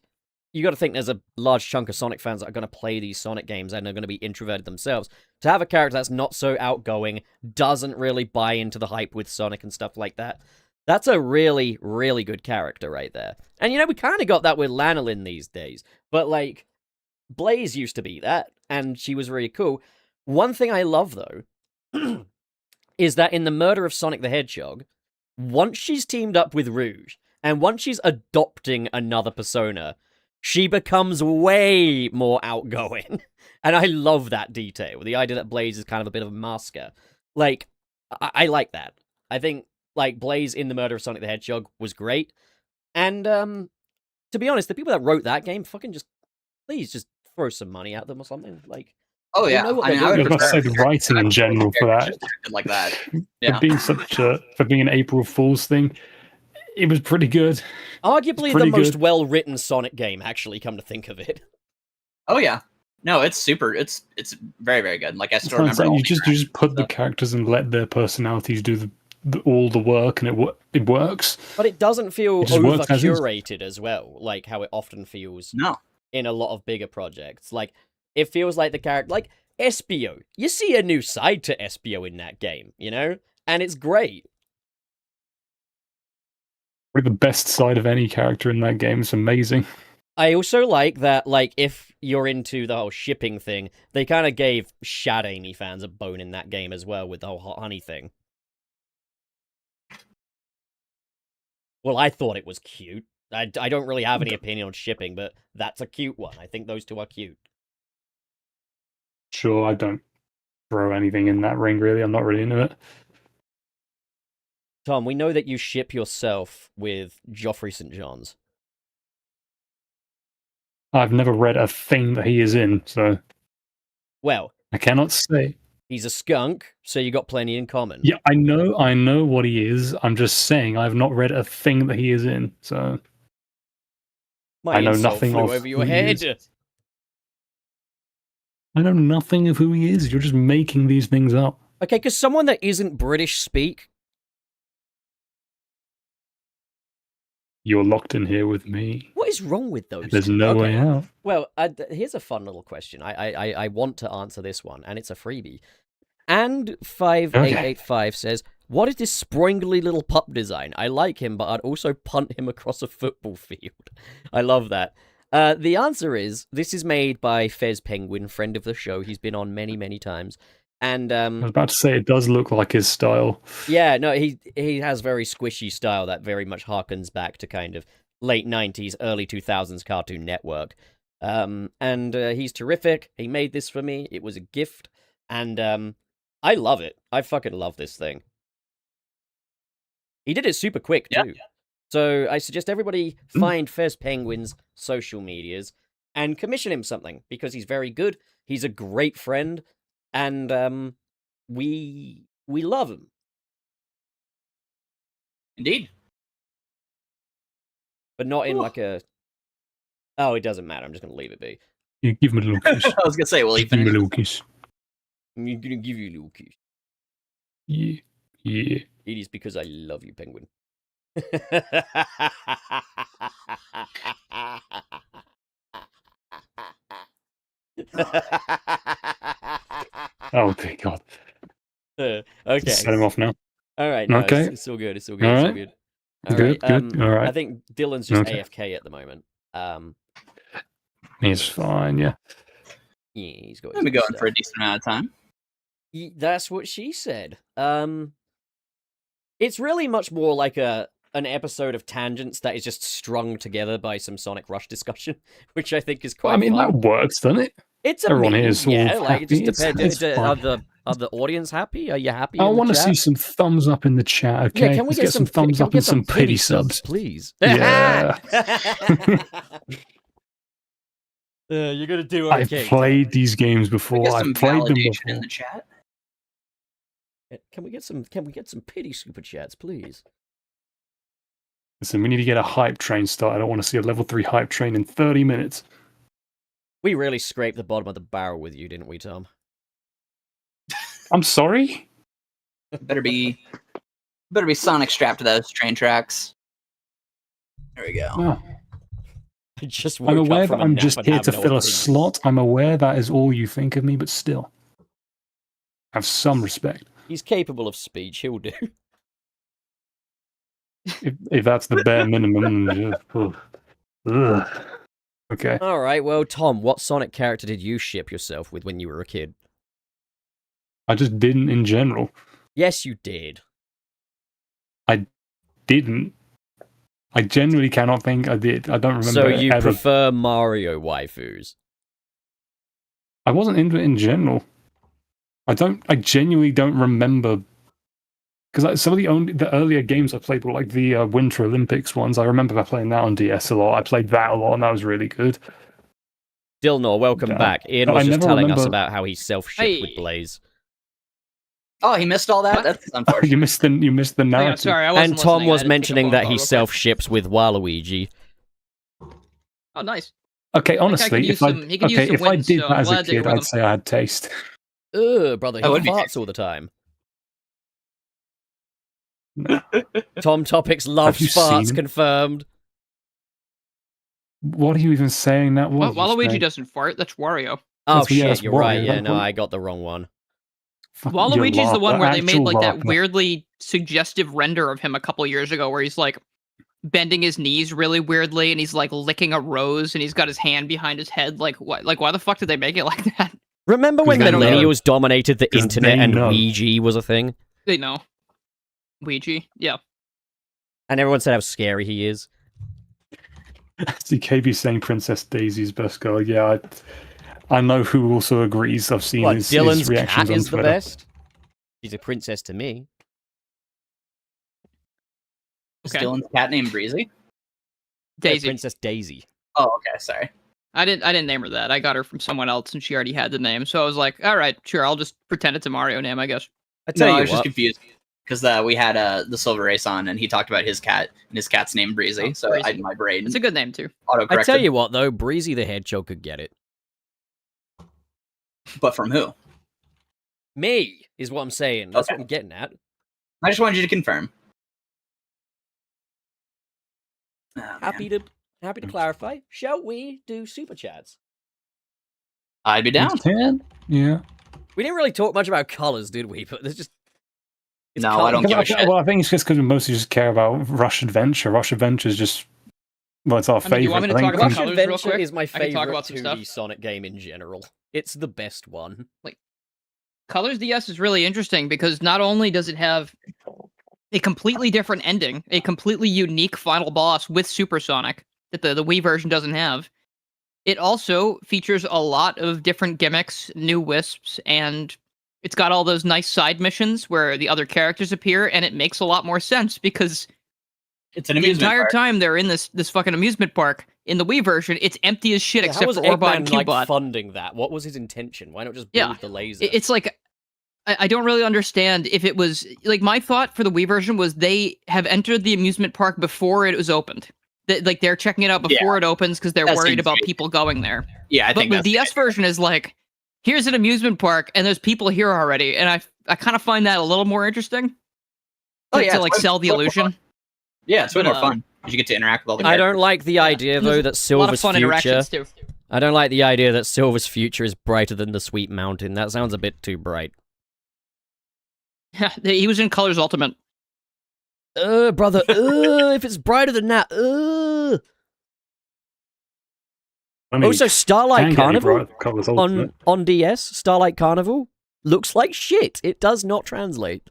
you got to think there's a large chunk of Sonic fans that are going to play these Sonic games and are going to be introverted themselves. To have a character that's not so outgoing, doesn't really buy into the hype with Sonic and stuff like that, that's a really, really good character right there. And, you know, we kind of got that with Lanolin these days. But, like, Blaze used to be that, and she was really cool. One thing I love, though, is that in the murder of Sonic the Hedgehog, once she's teamed up with Rouge, and once she's adopting another persona, she becomes way more outgoing. And I love that detail. The idea that Blaze is kind of a bit of a masker. Like, I like that. I think, like, Blaze in The Murder of Sonic the Hedgehog was great. And, to be honest, the people that wrote that game, fucking please just throw some money at them or something. Like, Oh they yeah, know what I mean, they're I I would was about to prefer say the writing in general for that. like that. Yeah. For being for being an April Fool's thing, it was pretty good. arguably the pretty most good. well-written Sonic game, actually, come to think of it. Oh yeah. No, it's super. It's very, very good. Like I still It's remember. like all you the just put the stuff. characters and let their personalities do all the work, and it works. But it doesn't feel It just works as is. over-curated as well, like how it often feels No. in a lot of bigger projects. Like, it feels like the character... Like, Espio. You see a new side to Espio in that game, you know? And it's great. Probably the best side of any character in that game. It's amazing. I also like that, like, if you're into the whole shipping thing, they kind of gave Shad Amy fans a bone in that game as well with the whole hot honey thing. Well, I thought it was cute. I don't really have any opinion on shipping, but that's a cute one. I think those two are cute. Sure, I don't throw anything in that ring, really. I'm not really into it. Tom, we know that you ship yourself with Joffrey St. John's. I've never read a thing that he is in, so Well, I cannot say. he's a skunk, so you got plenty in common. Yeah, I know what he is. I'm just saying I've not read a thing that he is in, so My I know insult nothing flew of over your who he head. is. I know nothing of who he is. You're just making these things up. Okay, because someone that isn't British speak. You're locked in here with me. What is wrong with those? There's two? no Okay. way out. Well, here's a fun little question. I want to answer this one, and it's a freebie. And 5885 says, "What is this springly little pup design? I like him, but I'd also punt him across a football field." I love that. The answer is, this is made by Fez Penguin, friend of the show. He's been on many, many times. And I was about to say it does look like his style. yeah, no, he has very squishy style that very much harkens back to kind of late 90s, early 2000s Cartoon Network. And he's terrific. He made this for me. It was a gift. And I love it. I fucking love this thing. He did it super quick, too. So I suggest everybody find Fez Penguin's social medias and commission him something because he's very good. He's a great friend, and we love him. Indeed. But not in like a. Oh, it doesn't matter. I'm just gonna leave it be. You give him a little kiss. I was gonna say, will he Give him a finish? little kiss. I'm gonna give you a little kiss. Yeah. Yeah. It is because I love you, Penguin. Oh, dear God. Okay. Just set him off now. All right. No, Okay. It's all good. It's all good. All It's all right. good. Good, good. All right. I think Dylan's just Okay. AFK at the moment. He's fine, yeah. Yeah, he's got. I've been his going for a decent amount of time. That's what she said. It's really much more like an episode of tangents that is just strung together by some Sonic Rush discussion, which I think is quite. Well, I mean, fun. that works, doesn't it? It's a everyone meme, here is all yeah. Like it just happy. depends. It's fine. Are the audience happy? Are you happy? I in the want to chat? see some thumbs up in the chat, okay? Yeah, can we Let's get some thumbs can we up get and some pity subs? please? Yeah. You're gonna do I've okay. played these games Can we before. get some I've played them validation before. in the chat. Can we get some pity super chats, please? Listen, we need to get a hype train started. I want to see a level 3 hype train in 30 minutes. We really scraped the bottom of the barrel with you, didn't we, Tom? I'm sorry? Better be Sonic strapped to those train tracks. There we go. No. I just I'm woke aware up from that a I'm nap just and here have to no fill a opinion. slot. I'm aware that is all you think of me, but still. Have some respect. He's capable of speech. He'll do. If that's the bare minimum. Ugh. Okay. All right. Well, Tom, what Sonic character did you ship yourself with when you were a kid? I just didn't in general. Yes, you did. Didn't. I genuinely cannot think I did. I don't remember So you ever. prefer Mario waifus? I wasn't into it in general. I genuinely don't remember. Because some of the earlier games I played were like the Winter Olympics ones. I remember playing that on DS a lot. I played that a lot, and that was really good. Dilnor, welcome Yeah. back. Ian I was just never telling us remember- about how he self-shipped with Hey. Blaze. Oh, he missed all that? What? That's unfortunate. You missed the Oh, yeah, narrative. sorry, I wasn't And Tom listening. I was had to take a mentioning phone that call he real quick. self-ships with Waluigi. Oh, nice. Okay, could honestly, use if I some- he could use some if I wins, did so that I'm as a glad that you're kid, with I'd him. say I had taste. Ugh, brother, he That would be farts all the time. No. Tom Topics loves you farts, seen him? confirmed. What are you even saying that was? Waluigi doesn't fart. That's Wario. Oh That's- yeah, shit, that's you're right. Wario, Yeah, that no, one. I got the wrong one. Waluigi's the one where they made like that weird. weirdly suggestive render of him a couple years ago, where he's like bending his knees really weirdly, and he's like licking a rose, and he's got his hand behind his head. Like what? Like why the fuck did they make it like that? Remember when 'Cause they know. millennials dominated the 'Cause internet they and know. Ouija was a thing? They know. Ouija. Yeah. And everyone said how scary he is. CKB saying Princess Daisy's best girl. Yeah, I know who also agrees. I've seen What, his Dylan's reactions cat on is the Twitter. best? She's a princess to me. Is Okay. Dylan's cat named Breezy? Daisy. Princess Daisy. Oh, okay, sorry. I didn't name her that. I got her from someone else, and she already had the name. So I was like, all right, sure, I'll just pretend it's a Mario name, I guess. I tell No, I you was just what, confused because we had the Silver Race on, and he talked about his cat, and his cat's named Breezy. Oh, So Breezy. my brain It's a good name too. autocorrected. I tell you what though, Breezy the Hedgehog could get it. But from who? Me is what I'm saying. That's Okay. what I'm getting at. I just wanted you to confirm. Oh, man. Happy to clarify. Shall we do super chats? I'd be down. Can? Yeah. We didn't really talk much about colors, did we? But there's just it's No, I don't colours. give a shit. Well, I think it's just because we mostly just care about Rush Adventure. Rush Adventure is just it's our I mean, do favorite. you want me to I think. talk about Rush colours real Adventure quick? is my can talk favorite about some 2D stuff. Sonic game in general. It's the best one. Colors DS is really interesting because not only does it have a completely different ending, a completely unique final boss with Supersonic that the Wii version doesn't have, it also features a lot of different gimmicks, new wisps, and it's got all those nice side missions where the other characters appear, and it makes a lot more sense because It's an The amusement entire park. time they're in this fucking amusement park. In the Wii version, it's empty as shit How except was for Orbot and Eggman like Cubot. funding that? What was his intention? Why not just build Yeah, the laser? It's like I don't really understand if it was like my thought for the Wii version was they have entered the amusement park before it was opened. Like they're checking it out before it opens because they're That worried seems about good. people going there. Yeah, I But think the that's DS version is like, here's an amusement park and there's people here already, and I kind of find that a little more interesting. To it's like way- sell the way more illusion. fun. Yeah, it's way But, more fun. You get to interact with all the I characters. don't like the idea though There's that a lot of Silver's fun future. interactions too. I don't like the idea that Silver's future is brighter than the Sweet Mountain. That sounds a bit too bright. Yeah, he was in Colors Ultimate. Brother, if it's brighter than that, I mean, Also, Starlight can get you Carnival bright colours ultimate. on DS, Starlight Carnival looks like shit. It does not translate.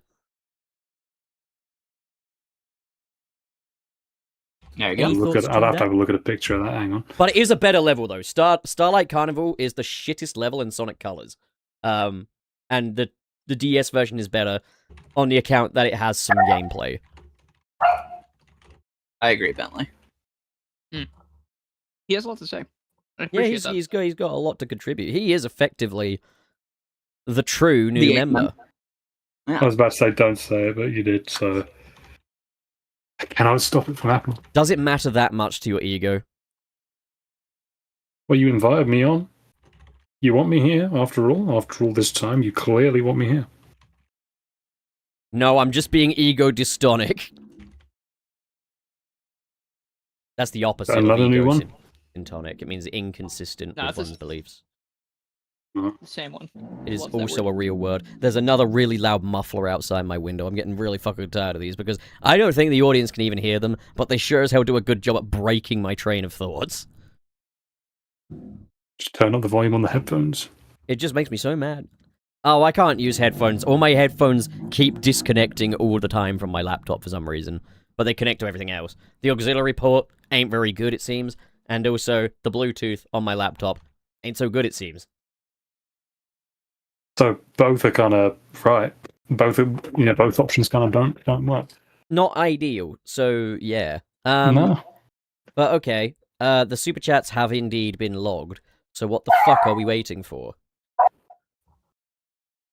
There you Any go. thoughts I'd on have to that? have a look at a picture of that. Hang on. But it is a better level though. Starlight Carnival is the shittest level in Sonic Colors, and the DS version is better on the account that it has some gameplay. I agree, Bentley. He has a lot to say. I Yeah, appreciate that. he's got a lot to contribute. He is effectively the true new The member. I was about to say don't say it, but you did. So can I stop it from happening? Does it matter that much to your ego? Well, you invited me on. You want me here after all? After all this time, you clearly want me here. No, I'm just being ego dystonic. That's the opposite of Another new ego one? syntonic. It means inconsistent No, with it's just- one's beliefs. The same one. It is Love that also word. a real word. There's another really loud muffler outside my window. I'm getting really fucking tired of these because I don't think the audience can even hear them, but they sure as hell do a good job at breaking my train of thoughts. Just turn up the volume on the headphones. It just makes me so mad. Oh, I can't use headphones. All my headphones keep disconnecting all the time from my laptop for some reason, but they connect to everything else. The auxiliary port ain't very good, it seems, and also the Bluetooth on my laptop ain't so good, it seems. So both are kind of right. Both are, both options kind of don't work. Not ideal, so yeah. No. But okay, the super chats have indeed been logged, so what the fuck are we waiting for?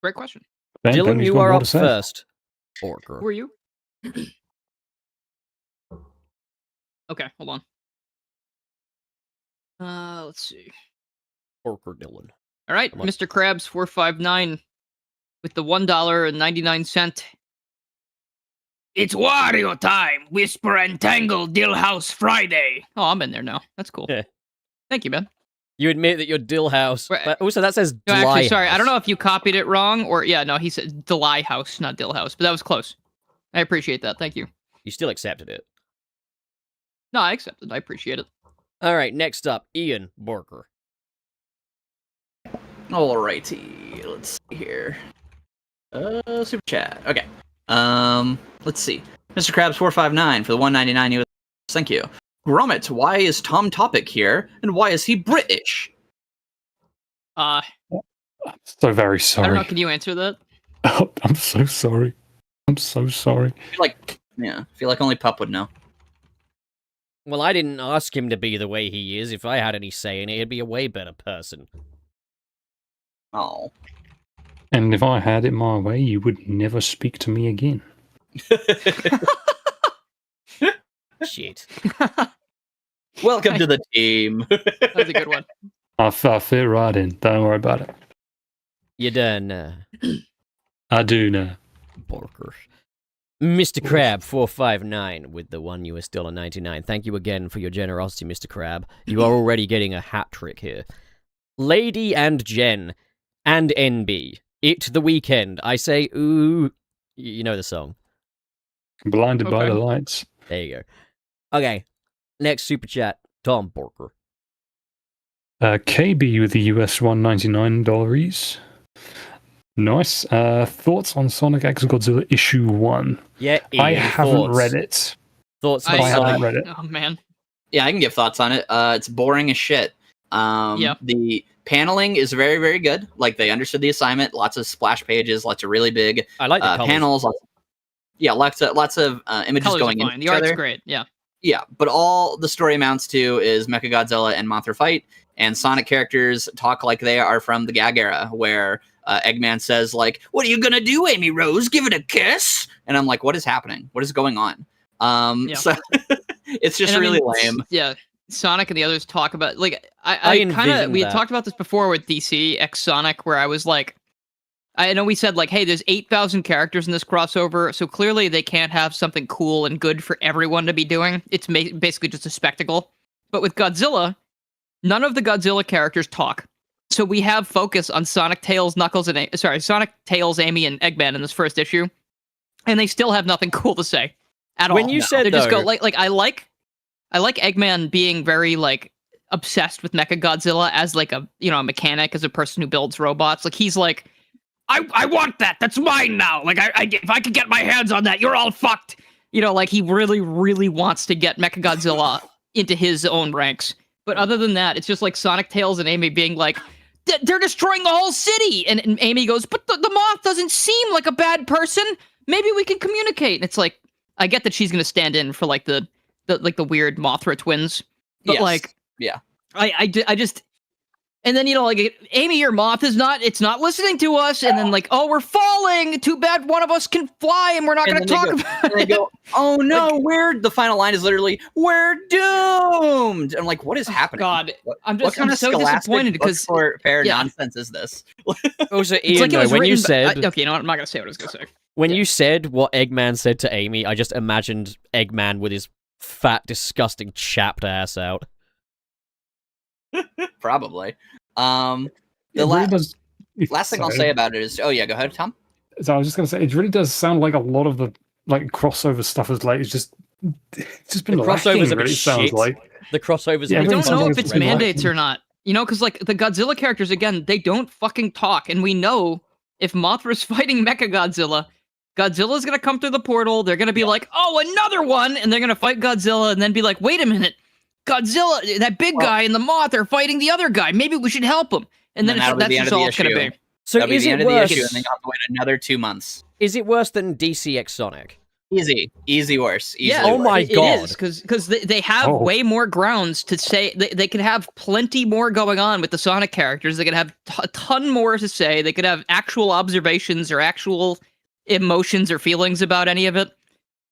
Great question. Ben, Dylan, Bentley's you got are more up to say. first. Orker. Who are you? Okay, hold on. Let's see. Orker Dylan. All right, Come on. Mr. Krabs 459 with the $1.99. It's Wario time. Whisper and Tangle Dillhouse Friday. Oh, I'm in there now. That's cool. Yeah. Thank you, Ben. You admit that you're Dillhouse, Right. but also that says No, actually, sorry. I Dlyhouse. don't know if you copied it wrong or no, he said Deli House, not Dillhouse, but that was close. I appreciate that. Thank you. You still accepted it. No, I accept it. I appreciate it. All right, next up, Ian Borker. Alrighty, let's see here. Super chat. Okay. Let's see. Mr. Krabs 459 for the 199 US. Thank you. Gromit, why is Tom Topic here, and why is he British? I So very don't know. sorry. Can you answer that? I'm so sorry. I'm so sorry. I feel like only Pup would know. Well, I didn't ask him to be the way he is. If I had any say in it, he'd be a way better person. Oh. And if I had it my way, you would never speak to me again. Shit. Welcome to the team. That was a good one. I fit right in. Don't worry about it. You done, I do now. Borker. Mr. Crab 459 with the $1.99. Thank you again for your generosity, Mr. Crab. You are already getting a hat trick here. Lady and Jen and NB. It the weekend. I say ooh. You know the song. Blinded by Okay. the lights. There you go. Okay. Next super chat. Tom Borker. KB with the US $199. Nice. Thoughts on Sonic X Godzilla issue 1? Yeah, I Ian, haven't thoughts. read it. Thoughts I on haven't Sonic? read it. Oh man. Yeah, I can give thoughts on it. It's boring as shit. Yeah. The paneling is very, very good. Like, they understood the assignment. Lots of splash pages, lots of really big I like the colors. panels. lots of images Colors going are in fine. each The art's other. great. Yeah. Yeah, but all the story amounts to is Mechagodzilla and Mothra fight, and Sonic characters talk like they are from the gag era, where Eggman says, like, "What are you gonna do, Amy Rose? Give it a kiss?" And I'm like, what is happening? What is going on? Yeah. So it's just And I really mean, lame. Yeah. Sonic and the others talk about, like, I I kind of, envision we had that. talked about this before with DC X Sonic, where I was like, I know we said, like, hey, there's 8,000 characters in this crossover, so clearly they can't have something cool and good for everyone to be doing. It's basically just a spectacle. But with Godzilla, none of the Godzilla characters talk. So we have focus on Sonic, Tails, Knuckles, and Sonic, Tails, Amy, and Eggman in this first issue, and they still have nothing cool to say at all. When you said they just go though- like I like Eggman being very like obsessed with Mechagodzilla as like a a mechanic, as a person who builds robots. Like he's like, I want that. That's mine now. Like I if I could get my hands on that, you're all fucked. Like he really, really wants to get Mechagodzilla into his own ranks. But other than that, it's just like Sonic, Tails, and Amy being like, they're destroying the whole city. And Amy goes, but the moth doesn't seem like a bad person. Maybe we can communicate. And it's like, I get that she's gonna stand in for like the weird Mothra twins, but Yes. like, Yeah. I just. And then, like, Amy, your moth it's not listening to us. And then, like, oh, we're falling. Too bad one of us can fly and we're not going to talk about And they it. go, oh no, the final line is literally, we're doomed. I'm like, what is happening? God, What I'm kind so of scholastic disappointed because for fair yeah. nonsense is this? Also, it's Ian, like it though, was when you written said okay, you know what? I'm not going to say what I was going to say. when you said what Eggman said to Amy, I just imagined Eggman with his fat, disgusting, chapped ass out. Probably. It The really does. last thing I'll Sorry. say about it is, oh yeah, go ahead, Tom. So I was just going to say, it really does sound like a lot of the like crossover stuff is like it's just been The lacking. crossover's a bit Really, it sounds shit. like. The crossovers. Yeah, are I everyone don't sounds know like if it's it's red light. mandates or not. Because, like, the Godzilla characters, again, they don't fucking talk. And we know if Mothra's fighting Mechagodzilla, Godzilla's going to come through the portal. They're going to be like, oh, another one. And they're going to fight Godzilla and then be like, wait a minute. Godzilla, that big guy and the moth are fighting the other guy. Maybe we should help him. And then that'll be that's the end just of the all it's going to issue. be. So That'll be is the it end of the worse? issue, and then you have to wait another 2 months. Is it worse than DC X Sonic? Easy worse. Easily Yeah, Oh my worse. God. It is, because they have Oh. way more grounds to say. They could have plenty more going on with the Sonic characters. They could have a ton more to say. They could have actual observations or actual emotions or feelings about any of it.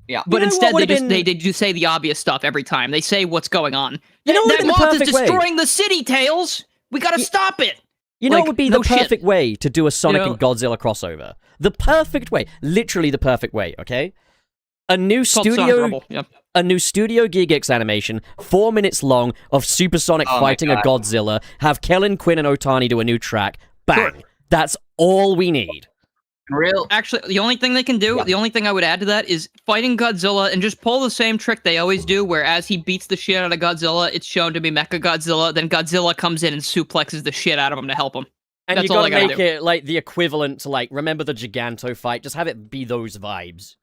Yeah. But You know instead, what they would've just been- they say the obvious stuff every time. They say what's going on. You know what That would've been the moth is perfect way? destroying the city, Tails. We gotta stop it. You know Like, what would be no the shit. perfect way to do a Sonic know- and Godzilla crossover? The perfect way. Literally the perfect way, okay? A new It's called Sonic studio Rebel. Yep. a new Studio Gigax animation, 4 minutes long, of Supersonic Oh my fighting a God. Godzilla, have Kellen Quinn and Otani do a new track. Bang. That's all we need. Real. Actually, the only thing they can do, the only thing I would add to that is fighting Godzilla and just pull the same trick they always do, where as he beats the shit out of Godzilla, it's shown to be Mechagodzilla, then Godzilla comes in and suplexes the shit out of him to help him. And That's you all gotta I gotta make do. it like the equivalent to like remember the Giganto fight. Just have it be those vibes.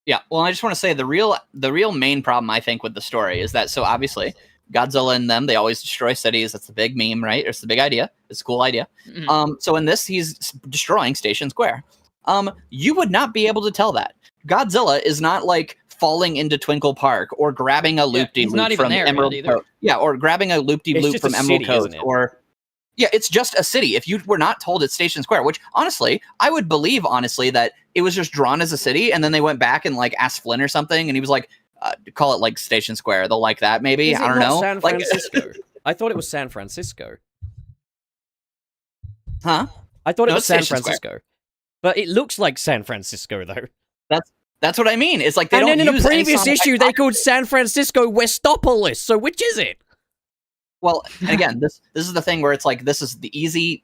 Yeah, well, I just want to say the real main problem I think with the story is that, so obviously Godzilla and them, they always destroy cities. That's the big meme, right? It's the big idea. It's a cool idea. Mhm. So in this, he's destroying Station Square. You would not be able to tell that. Godzilla is not like falling into Twinkle Park or grabbing a he's loop-de-loop not even from there Emerald yet either. Coast. Yeah, or grabbing a It's loop-de-loop just from a Emerald city, Coast, isn't it? or yeah, it's just a city. If you were not told it's Station Square, which honestly, I would believe honestly that it was just drawn as a city, and then they went back and like asked Flynn or something, and he was like, call it like Station Square. They'll like that, maybe. Is it I don't not know. San Like, Francisco. I thought it was San Francisco. huh? I thought it No, was it's San Station Square. Francisco. But it looks like San Francisco though. That's what I mean. It's like they And don't then in a use any previous Sonic issue, they called San Francisco Westopolis. So which is it? Well, and again, this is the thing where it's like this is the easy.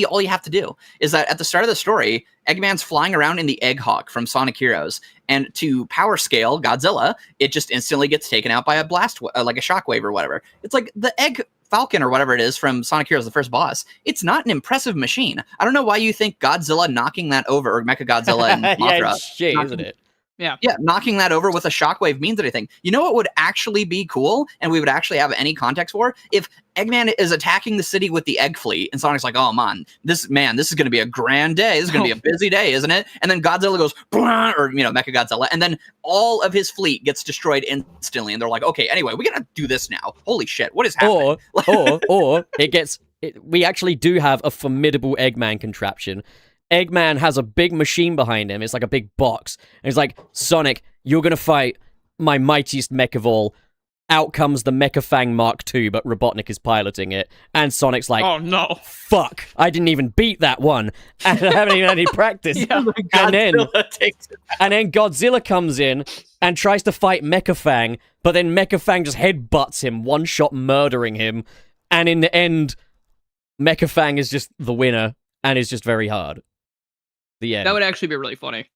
All you have to do is that at the start of the story, Eggman's flying around in the Egg Hawk from Sonic Heroes, and to power scale Godzilla, it just instantly gets taken out by a blast, like a shockwave or whatever. It's like the Egg Falcon or whatever it is from Sonic Heroes, the first boss. It's not an impressive machine. I don't know why you think Godzilla knocking that over, or Mechagodzilla and yeah, Mothra, it's shit, knocking- isn't it? Yeah. Yeah, knocking that over with a shockwave means anything. You know what would actually be cool, and we would actually have any context for? If Eggman is attacking the city with the egg fleet, and Sonic's like, oh man, this is going to be a grand day. This is going to be a busy day, isn't it? And then Godzilla goes, or, Mechagodzilla, and then all of his fleet gets destroyed instantly, and they're like, okay, anyway, we got to do this now. Holy shit, what is happening? Or we actually do have a formidable Eggman contraption. Eggman has a big machine behind him. It's like a big box. And he's like, Sonic, you're going to fight my mightiest mech of all. Out comes the Mecha Fang Mark II, but Robotnik is piloting it. And Sonic's like, oh no, fuck, I didn't even beat that one. And I haven't even had any practice. And then Godzilla comes in and tries to fight Mecha Fang, but then Mecha Fang just headbutts him, one shot murdering him. And in the end, Mecha Fang is just the winner and is just very hard. The end. That would actually be really funny.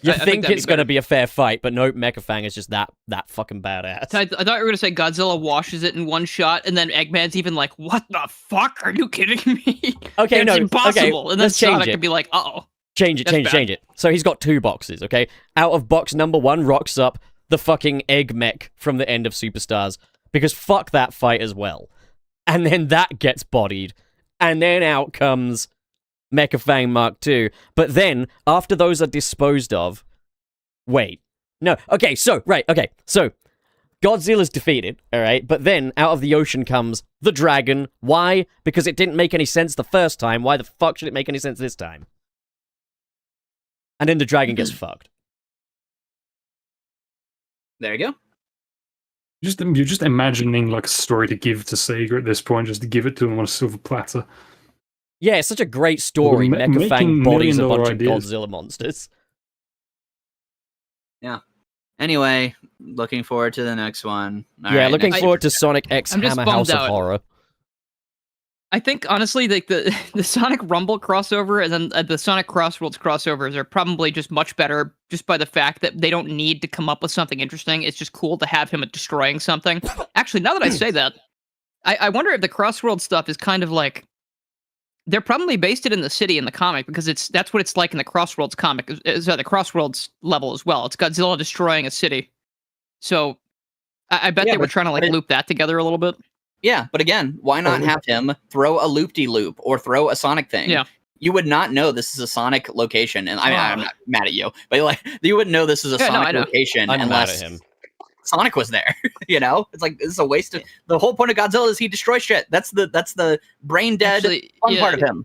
You I think that'd it's be going to better. be a fair fight, but no, Mecha Fang is just that fucking badass. I thought you were going to say Godzilla washes it in one shot, and then Eggman's even like, what the fuck? Are you kidding me? Okay, it's no, impossible. okay, And then let's change Sonic it. could be like, uh-oh. Change it. So he's got 2 boxes, okay? Out of box number 1 rocks up the fucking egg mech from the end of Superstars, because fuck that fight as well. And then that gets bodied, and then out comes Mecha Fang Mark II. But then, after those are disposed of... Wait. No. Okay, so Godzilla's defeated, alright? But then, out of the ocean comes the dragon. Why? Because it didn't make any sense the first time. Why the fuck should it make any sense this time? And then the dragon gets fucked. There you go. You're just imagining like a story to give to Sega at this point, just to give it to them on a silver platter. Yeah, it's such a great story. Well, Mecha Fang making bodies a million-dollar bunch ideas. of Godzilla monsters. Yeah. Anyway, looking forward to the next one. All Yeah, right, looking next forward to Super Sonic X I'm just Hammer House bummed of out. Horror. I think, honestly, like the Sonic Rumble crossover and then the Sonic Crossworlds crossovers are probably just much better just by the fact that they don't need to come up with something interesting. It's just cool to have him destroying something. Actually, now that I say that, I wonder if the Crossworld stuff is kind of like... They're probably based it in the city in the comic because that's what it's like in the Crossworlds comic. It's at the Crossworlds level as well. It's Godzilla destroying a city. So I bet they were trying to like loop that together a little bit. Yeah, but again, why not have him throw a loop-de-loop or throw a Sonic thing? Yeah. You would not know this is a Sonic location, and I'm not mad at you, but like you wouldn't know this is a Sonic location I'm unless mad at him. Sonic was there. It's like this is a waste of the whole point of Godzilla is he destroys shit. That's the brain dead fun part of him.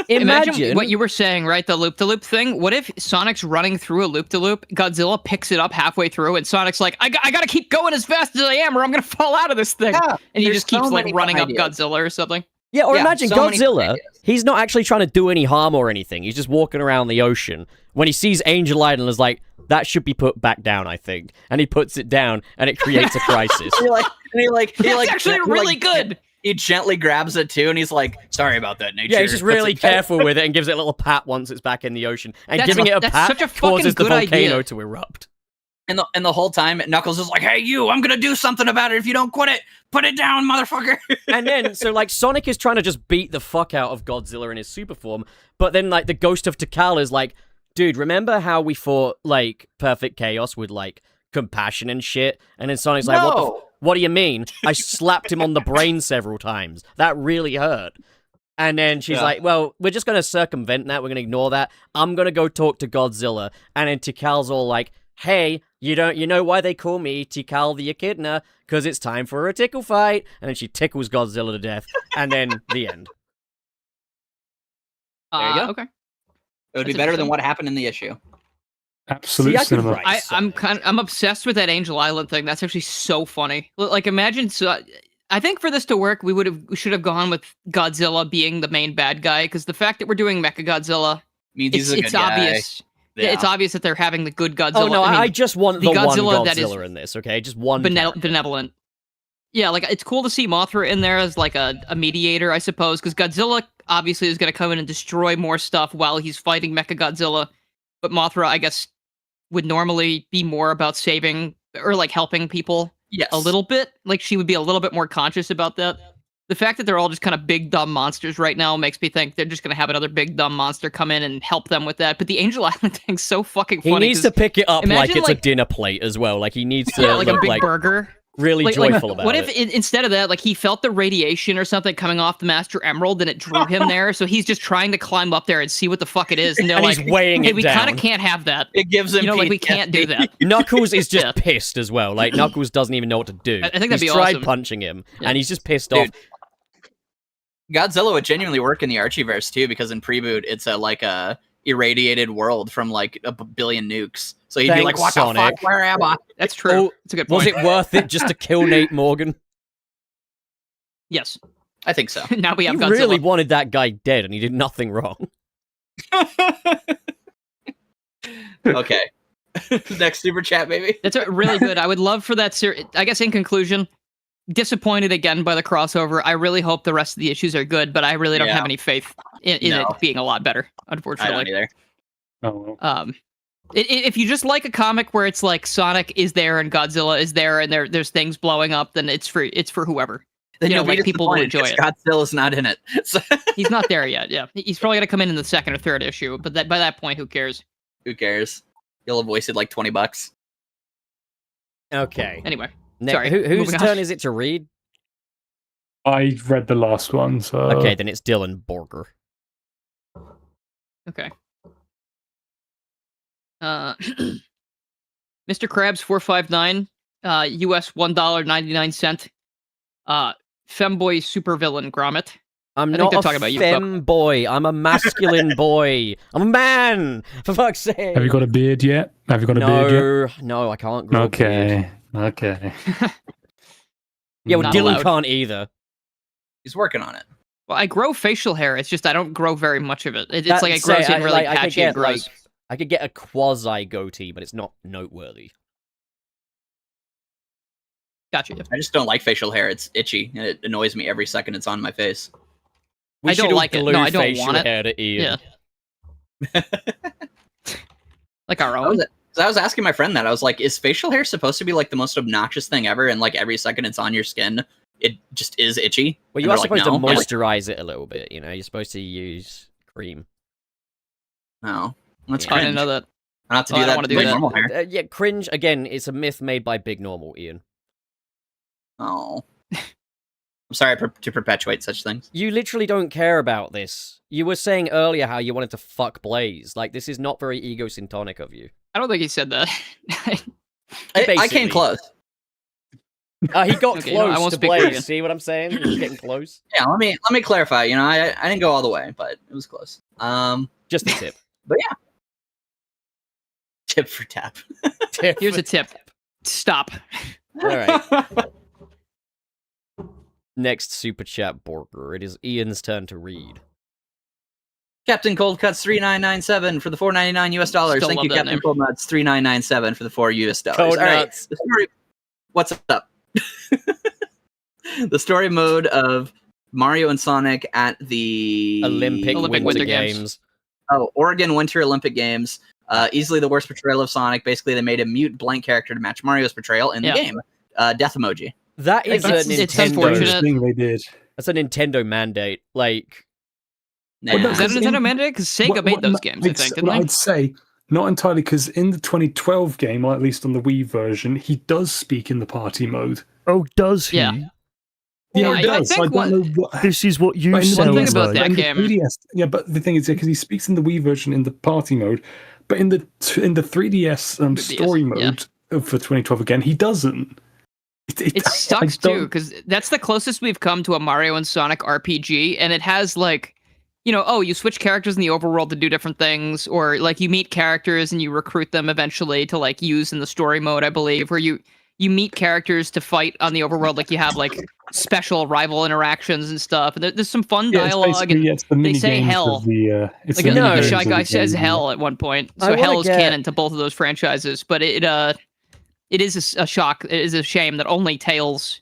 Imagine what you were saying, right? The loop-de-loop thing. What if Sonic's running through a loop-de-loop, Godzilla picks it up halfway through, and Sonic's like, I gotta keep going as fast as I am, or I'm gonna fall out of this thing. Yeah, and he there's just keeps so like many running up ideas. Godzilla or something. Yeah, or Yeah, imagine so many Godzilla. ideas. He's not actually trying to do any harm or anything. He's just walking around the ocean. When he sees Angel Island, is like, that should be put back down, I think. And he puts it down, and it creates a crisis. That's actually really good. He gently grabs it too, and he's like, "Sorry about that, nature." Yeah, he's just Puts really it back. careful with it and gives it a little pat once it's back in the ocean. And That's giving it a that's pat such a fucking causes the good volcano idea. to erupt. And the whole time, Knuckles is like, "Hey, you! I'm gonna do something about it if you don't quit it. Put it down, motherfucker." And then, so like, Sonic is trying to just beat the fuck out of Godzilla in his super form, but then, like, the ghost of Tikal is like, dude, remember how we fought, like, Perfect Chaos with, like, compassion and shit? And then Sonic's like, what do you mean? I slapped him on the brain several times. That really hurt. And then she's like, well, we're just going to circumvent that. We're going to ignore that. I'm going to go talk to Godzilla. And then Tikal's all like, hey, you know why they call me Tikal the Echidna? Because it's time for a tickle fight. And then she tickles Godzilla to death. And then the end. There you go. Okay. It would be That's better than interesting. what happened in the issue. Absolute See, I could cinema. write I'm obsessed with that Angel Island thing. That's actually so funny. Like, imagine. So, I think for this to work, we should have gone with Godzilla being the main bad guy, because the fact that we're doing Mechagodzilla, Means he's a good it's guy. obvious. Yeah, it's obvious that they're having the good Godzilla. Oh, no, I mean, I just want the Godzilla one that is Godzilla in this, okay? Just one character. benevolent. Yeah, like, it's cool to see Mothra in there as like a mediator, I suppose, because Godzilla obviously is going to come in and destroy more stuff while he's fighting Mechagodzilla. But Mothra, I guess, would normally be more about saving or like helping people Yes. a little bit. Like, she would be a little bit more conscious about that. The fact that they're all just kind of big dumb monsters right now makes me think they're just gonna have another big dumb monster come in and help them with that. But the Angel Island thing's so fucking He funny. needs to pick it up like imagine, it's a like- dinner plate as well. Like he needs to yeah, like a look big like burger. really joyful about what it. if instead of that, like he felt the radiation or something coming off the Master Emerald and it drew him there? So he's just trying to climb up there and see what the fuck it is. And they're And like, he's weighing hey, it we down. kind of can't have that. It gives him, You know, like we can't do that. Knuckles is just Yeah. pissed as well. Like Knuckles doesn't even know what to do. I think that'd he's be tried awesome. punching him, Yeah. and he's just pissed Dude. off. Godzilla would genuinely work in the Archieverse too, because in Preboot it's a irradiated world from like a billion nukes. So he'd be like, Thanks, "What the Sonic. fuck? Where am I?" That's true. Oh, It's a good point. Was it worth it just to kill Nate Morgan? Yes. I think so. Now we He have Godzilla. really wanted that guy dead, and he did nothing wrong. Okay. Next super chat, baby. That's really good. I would love for that series. I guess in conclusion, disappointed again by the crossover. I really hope the rest of the issues are good, but I really don't Yeah. have any faith in No. it being a lot better, I don't unfortunately. either. Oh, well. If you just like a comic where it's like Sonic is there and Godzilla is there and there's things blowing up, then it's for whoever. Then You know, you'll be like, people will disappointed enjoy 'cause Godzilla's not in it. So, He's not there yet. Yeah, he's probably gonna come in the second or third issue, but by that point, who cares? who cares? You'll have wasted like $20. Okay. Anyway, Ne- sorry, whose moving on. turn is it to read? I read the last one, so Okay, then it's Dylan Borger. okay. Mr. Krabs 459, US $1.99. Femboy supervillain Gromit. I'm I think not they're a talking about you, Pup. femboy. I'm a masculine boy. I'm a man. For fuck's sake. have you got a beard yet? Have you got a beard yet? No, I can't grow a beard. Okay. Yeah, well, Not Dylan allowed. can't either. He's working on it. Well, I grow facial hair. It's just I don't grow very much of it. It's like it That's grows it. in really I could patchy get, and gross. I could get a quasi goatee, but it's not noteworthy. Gotcha. I just don't like facial hair. It's itchy and it annoys me every second it's on my face. We I don't should all like it. glue No, I don't facial want it. hair to Ian. Yeah. Like our I own. was asking my friend that. I was like, is facial hair supposed to be like the most obnoxious thing ever? And like every second it's on your skin, it just is itchy. Well, And you are they're like, supposed to "No." I'm like, moisturize it a little bit, you know? You're supposed to use cream. No, that's I cringe. didn't know that. I have to Oh, do I don't that wanna to do my that. normal hair. Yeah, cringe, again, it's a myth made by Big Normal, Ian. Oh, I'm sorry to perpetuate such things. You literally don't care about this. You were saying earlier how you wanted to fuck Blaze. Like, this is not very egocentric of you. I don't think he said that. I Basically. came close. He got Okay, no, I close won't to speak for you. Blaze. See what I'm saying? He's getting close. Yeah, let me clarify. You know, I didn't go all the way, but it was close. Just a tip. But yeah. Tip for tap. Tip Here's for a tip. Stop. All right. Next super chat, Borger. It is Ian's turn to read. Captain Cold Cuts 3997 for the $4.99 US dollars. Still Thank love you, that Captain name. Cold Nuts 3997 for the $4 US dollars. Cold All right. Nuts. The story. What's up? The story mode of Mario and Sonic at the Olympic Winter Winter Games. Games. Oregon Winter Olympic Games. Easily the worst portrayal of Sonic. Basically, they made a mute blank character to match Mario's portrayal in the Yeah. game. Death emoji. That is a It's Nintendo. unfortunate. thing they did. That's a Nintendo mandate. Like, Nah. no, Is that a 'cause Nintendo in- mandate? Because Sega made those games, I think, didn't they? I'd say not entirely, because in the 2012 game, or at least on the Wii version, he does speak in the party mode. Oh, does he? Yeah. Yeah, Well, he I does. think I don't know what. This is what you But in the sound One thing about like. that in the game- 3DS, yeah, but the thing is, because he speaks in the Wii version in the party mode, but in the 3DS 3DS, story yeah. mode for 2012 again, he doesn't. It I sucks don't- too, because that's the closest we've come to a Mario and Sonic RPG, and it has like, you know, oh, you switch characters in the overworld to do different things, or like you meet characters and you recruit them eventually to like use in the story mode, I believe, where you meet characters to fight on the overworld, like you have like special rival interactions and stuff, and there's some fun Yeah, it's dialogue, basically, and yeah, it's the they mini say games hell. of the, it's like the I mini think the games Shy of Guy the says game. hell at one point, I so wanna hell is get- canon to both of those franchises, but it is a shock. It is a shame that only Tails.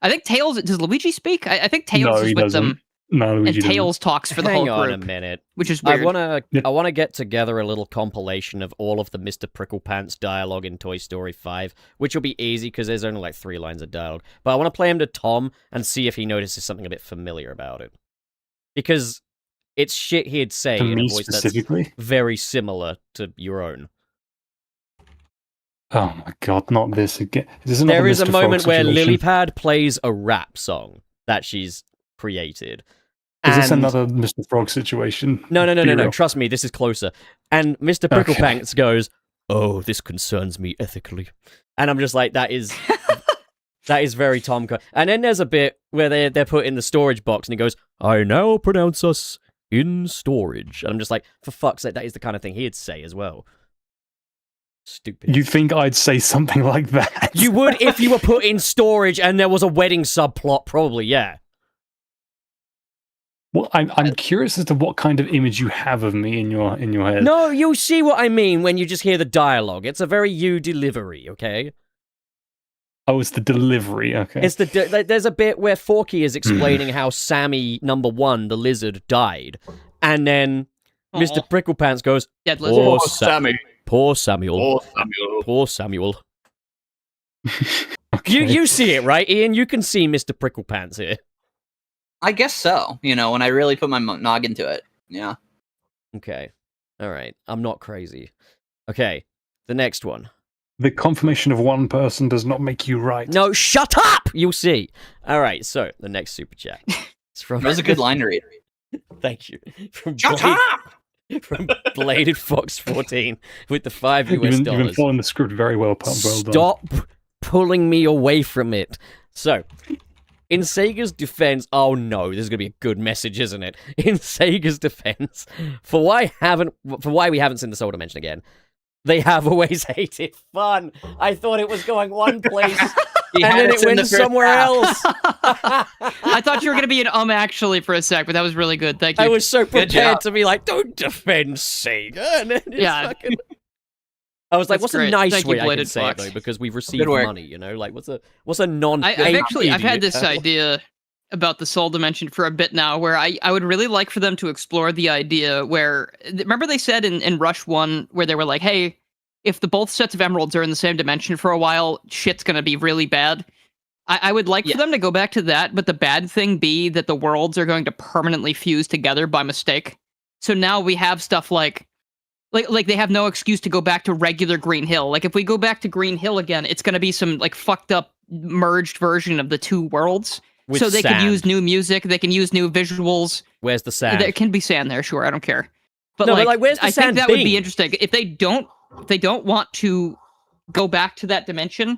I think Tails. Does Luigi speak? I think Tails No, is he with doesn't. them. No, and Luigi doesn't. Tails talks for the Hang whole on group, a minute. which is I weird. wanna get together a little compilation of all of the Mr. Pricklepants dialogue in Toy Story 5, which will be easy because there's only like 3 lines of dialogue. But I want to play him to Tom and see if he notices something a bit familiar about it, because it's shit he'd say To in a me voice that's specifically? very similar to your own. Oh my god, not this again. There is a moment where Lilypad plays a rap song that she's created. Is this and- another Mr. Frog situation? No. Be real. Trust me, this is closer. And Mr. Pricklepants goes, "Oh, this concerns me ethically," and I'm just like, that is very Tom. And then there's a bit where they're put in the storage box, and he goes, "I now pronounce us in storage," and I'm just like, for fuck's sake, that is the kind of thing he'd say as well. Stupid. You think I'd say something like that? You would if you were put in storage and there was a wedding subplot, probably, yeah. Well, I'm curious as to what kind of image you have of me in your head. No, you see what I mean when you just hear the dialogue. It's a very you delivery, okay? Oh, it's the delivery. Okay. It's there's a bit where Forky is explaining how Sammy #1, the lizard, died, and then Mr. Pricklepants goes, Dead lizard. "Poor Sammy, poor Samuel, poor Samuel." Okay. You see it, right, Ian? You can see Mr. Pricklepants here. I guess so. You know, when I really put my noggin to it. Yeah. Okay, all right. I'm not crazy. Okay, the next one. The confirmation of one person does not make you right. No, shut up! You'll see. All right, so the next super chat. It's from. That was a good line to read. Thank you. From Shut up! From Bladed Fox 14 with the $5 You've US. been following the script very well, Pop. Well done. Stop pulling me away from it. So, in Sega's defense, oh no, this is gonna be a good message, isn't it? In Sega's defense, for why we haven't seen the Soul Dimension again, they have always hated fun. I thought it was going one place, and then it went somewhere else. I thought you were going to be an actually for a sec, but that was really good. Thank you. I was so prepared job. to be like, don't defend Sega. And then it's Yeah. fucking... I was like, That's what's great. a nice Thank you, way I can Bladed say Fox. it, though, because we've received work. money, you know? Like, what's a non... I've had this idea about the Soul Dimension for a bit now, where I would really like for them to explore the idea where, remember they said in Rush 1, where they were like, hey, if the both sets of emeralds are in the same dimension for a while, shit's gonna be really bad. I would like for them to go back to that, but the bad thing be that the worlds are going to permanently fuse together by mistake. So now we have stuff like they have no excuse to go back to regular Green Hill. Like if we go back to Green Hill again, it's going to be some like fucked up merged version of the two worlds. With so they sand. can use new music, they can use new visuals. Where's the sand? There can be sand there, sure, I don't care. But No, like, but, like, where's the I sand think that would being? be interesting. If they don't want to go back to that dimension,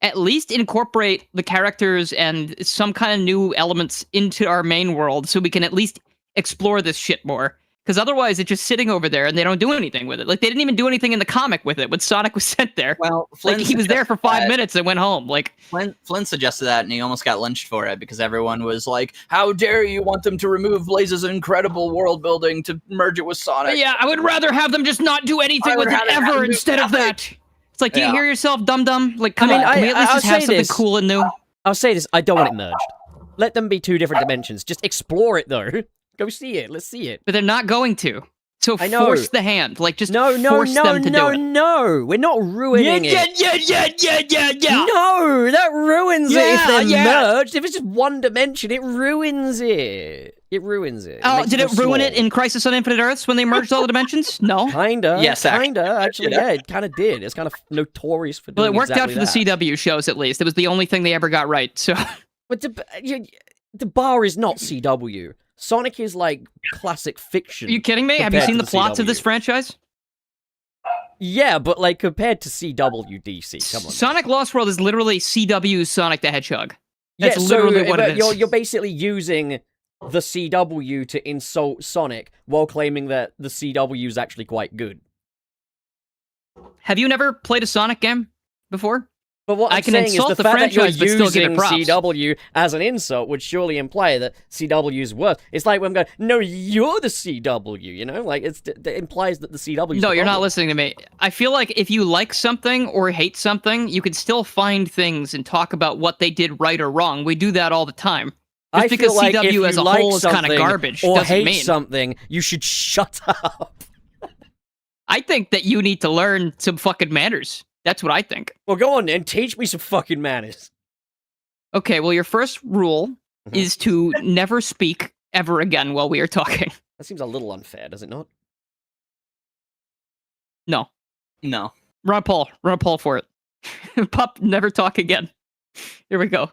at least incorporate the characters and some kind of new elements into our main world so we can at least explore this shit more. Because otherwise it's just sitting over there and they don't do anything with it. Like they didn't even do anything in the comic with it when Sonic was sent there. Well, Like he was there for 5 that. minutes and went home. Like Flynn suggested that, and he almost got lynched for it because everyone was like, "How dare you want them to remove Blaze's incredible world building to merge it with Sonic?" yeah, I would rather have them just not do anything I would with it rather have ever them do instead of nothing. that. It's like, do you Yeah. hear yourself, dum-dum? Like, come I mean, on, can we at least I'll just have say something this. cool and new? I'll say this, I don't want it merged. Let them be two different dimensions. Just explore it, though. Go see it. Let's see it. But they're not going to. So I know. force the hand. Like, just No, force them to do it. no. We're not ruining it. Yeah. No, that ruins it if they're Yeah. merged. If it's just one dimension, it ruins it. It ruins it. Oh, makes did it go ruin slow. it in Crisis on Infinite Earths when they merged all the dimensions? No. Kinda. Yes, kinda. Actually, Yeah. yeah, it kind of did. It's kind of notorious for Well, doing it worked out exactly for the that. CW shows at least. It was the only thing they ever got right. So But the bar is not CW. Sonic is like classic fiction. are you kidding me? Have you compared seen to the plots of CW. this franchise? Yeah, but like compared to CW DC, come on. Sonic Lost World is literally CW's Sonic the Hedgehog. That's Yeah, literally what but it is. You're basically using the CW to insult Sonic while claiming that the CW is actually quite good. Have you never played a Sonic game before? But what I I'm can saying insult is the the fact that you're franchise, but still give it using props. CW as an insult would surely imply that CW is worse. It's like when I'm going, no, you're the CW, you know? Like, it implies that the CW is No, the you're not problem. listening to me. I feel like if you like something or hate something, you can still find things and talk about what they did right or wrong. We do that all the time. I because feel like if CW you as a like whole is kind of something garbage or doesn't hate mean. something, you should shut up. I think that you need to learn some fucking manners. That's what I think. Well, go on and teach me some fucking manners. Okay, well, your first rule Mhm. is to never speak ever again while we are talking. That seems a little unfair, does it not? No. No. Run a poll for it. Pup, never talk again. Here we go.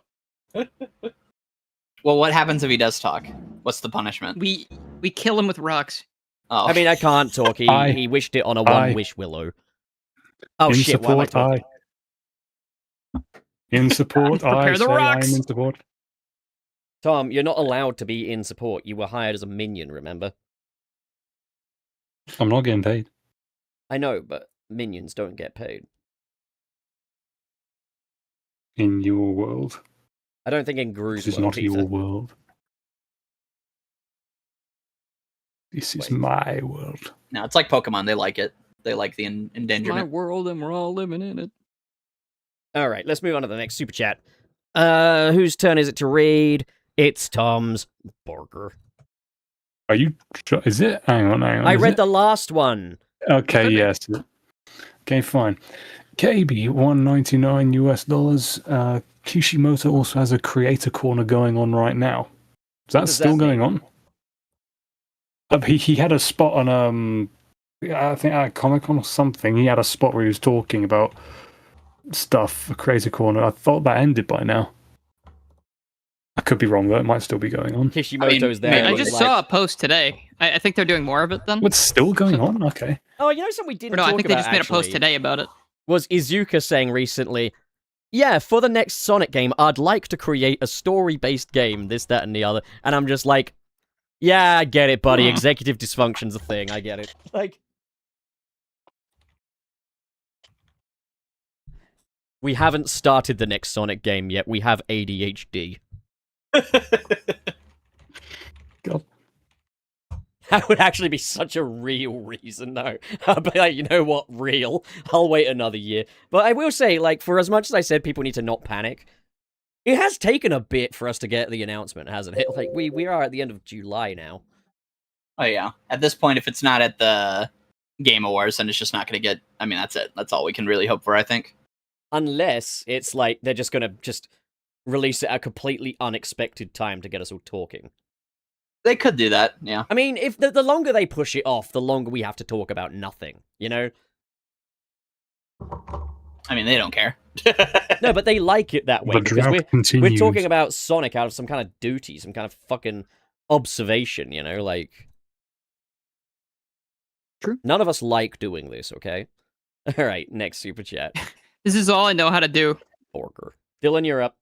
Well, what happens if he does talk? What's the punishment? We kill him with rocks. Oh, I mean, I can't talk. He wished it on a one-wish willow. Oh, in shit, why am I support, talking? In support, Prepare I the say rocks. I'm in support. Tom, you're not allowed to be in support. You were hired as a minion, remember? I'm not getting paid. I know, but minions don't get paid. In your world. I don't think in Gru's This is world not either. your world. This is Wait. my world. no, it's like Pokemon. They like it. They like the It's my endangerment. world and we're all living in it. All right, let's move on to the next super chat. Whose turn is it to read? It's Tom's. Burger. Are you sure? Is it? Hang on. I is read it? the last one. Okay, yes. Okay, fine. KB, $199 US. Kishimoto also has a creator corner going on right now. Is that does still that going on? He had a spot on I think at Comic Con or something. He had a spot where he was talking about stuff for Creator Corner. I thought that ended by now. I could be wrong though. It might still be going on. Kishimoto's there. man, I and just he's saw like, a post today. I think they're doing more of it then. What's still going on? Okay. Oh, you know something we didn't Or no, talk I think they about, just made a post actually, today about it. was Izuka saying recently, yeah, for the next Sonic game, I'd like to create a story-based game, this, that, and the other. And I'm just like, yeah, I get it, buddy. Executive dysfunction's a thing. I get it. Like, we haven't started the next Sonic game yet. We have ADHD. God. That would actually be such a real reason, though. I'd be like, you know what, real. I'll wait another year. But I will say, like, for as much as I said people need to not panic, it has taken a bit for us to get the announcement, hasn't it? Like, we are at the end of July now. Oh yeah. At this point, if it's not at the Game Awards, then it's just not going to get. I mean, that's it. That's all we can really hope for, I think. Unless it's like they're just going to just release it at a completely unexpected time to get us all talking. They could do that. Yeah. I mean, if the longer they push it off, the longer we have to talk about nothing, you know? I mean, they don't care. No, but they like it that way The because drought continues. we're talking about Sonic out of some kind of duty, some kind of fucking observation, you know, like. True. None of us like doing this, okay? All right, next super chat. This is all I know how to do. Borger. Dylan, you're up.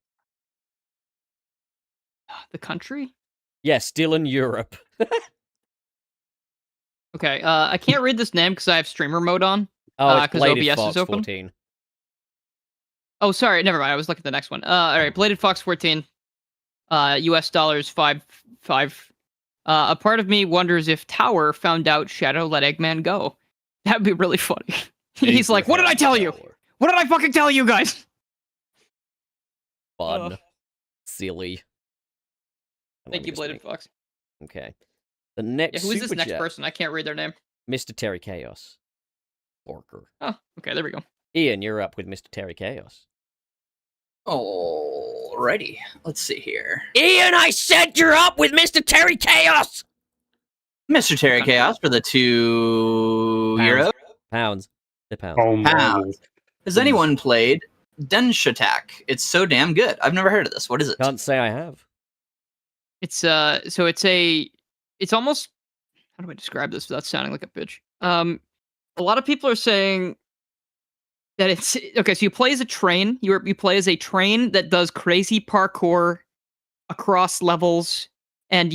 The country? Yes, Dylan, Europe. Okay, I can't read this name because I have streamer mode on. Oh, it's 'cause Bladed OBS Fox is open? 14. Oh, sorry, never mind. I was looking at the next one. All right, Bladed Fox 14. US dollars 5. A part of me wonders if Tower found out Shadow let Eggman go. That'd be really funny. He's like, "What did I tell you? What did I fucking tell you guys?" Fun. Ugh. Silly. Thank you, Bladed Fox. Okay. The next Yeah, who is this super next chat, person? I can't read their name. Mr. Terry Chaos. Borger. Oh, okay, there we go. Ian, you're up with Mr. Terry Chaos. Alrighty. Let's see here. Ian, I said you're up with Mr. Terry Chaos! Mr. Terry Chaos for the €2. Pounds. The pounds. Oh my Pound. lord. Has anyone played Denshatak? It's so damn good. I've never heard of this. What is it? Can't say I have. It's so it's almost, how do I describe this without sounding like a bitch? A lot of people are saying that it's okay. So you play as a train. You play as a train that does crazy parkour across levels, and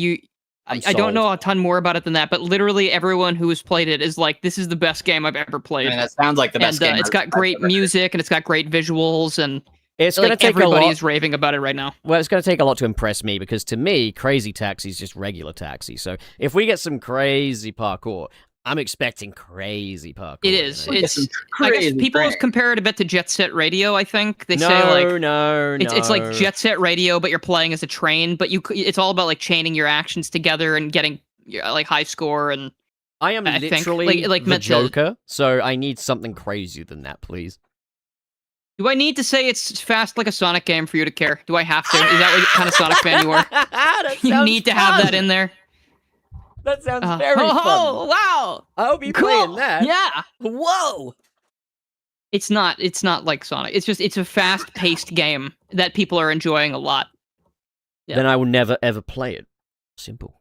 I don't know a ton more about it than that. But literally everyone who has played it is like, this is the best game I've ever I played. mean, that sounds like the best And game. it's got great music and it's got great visuals, and It's like going to take a everybody lot. is raving about it right now. Well, it's going to take a lot to impress me because to me, Crazy Taxi is just regular taxi. So if we get some crazy parkour, I'm expecting crazy parkour. It is. you know? It's. I guess Crazy people track. compare it a bit to Jet Set Radio. I think they no, say like no, it's like no. Jet Set Radio, but you're playing as a train. But it's all about like chaining your actions together and getting like high score. And I am I think, literally like the meant to- Joker, so I need something crazier than that, please. do I need to say it's fast like a Sonic game for you to care? Do I have to? Is that what kind of Sonic fan you are? That You sounds need to have that fun. in there. That sounds very fun. Oh wow! I'll be Cool. playing that. Yeah. Whoa! It's not like Sonic. It's a fast-paced game that people are enjoying a lot. Yeah. Then I will never ever play it. Simple.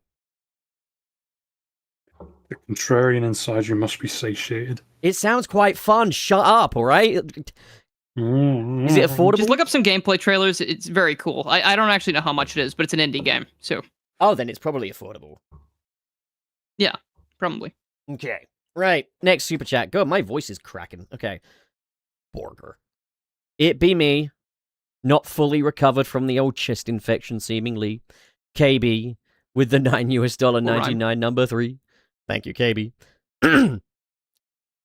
The contrarian inside you must be satiated. It sounds quite fun. Shut up, all right? Is it affordable? Just look up some gameplay trailers. It's very cool. I don't actually know how much it is, but it's an indie game, so Oh, then it's probably affordable. probably. Okay. Right. Next super chat. God, my voice is cracking. Okay. Borger. It be me. Not fully recovered from the old chest infection, seemingly. KB with the $9.99 number 3. Thank you, KB.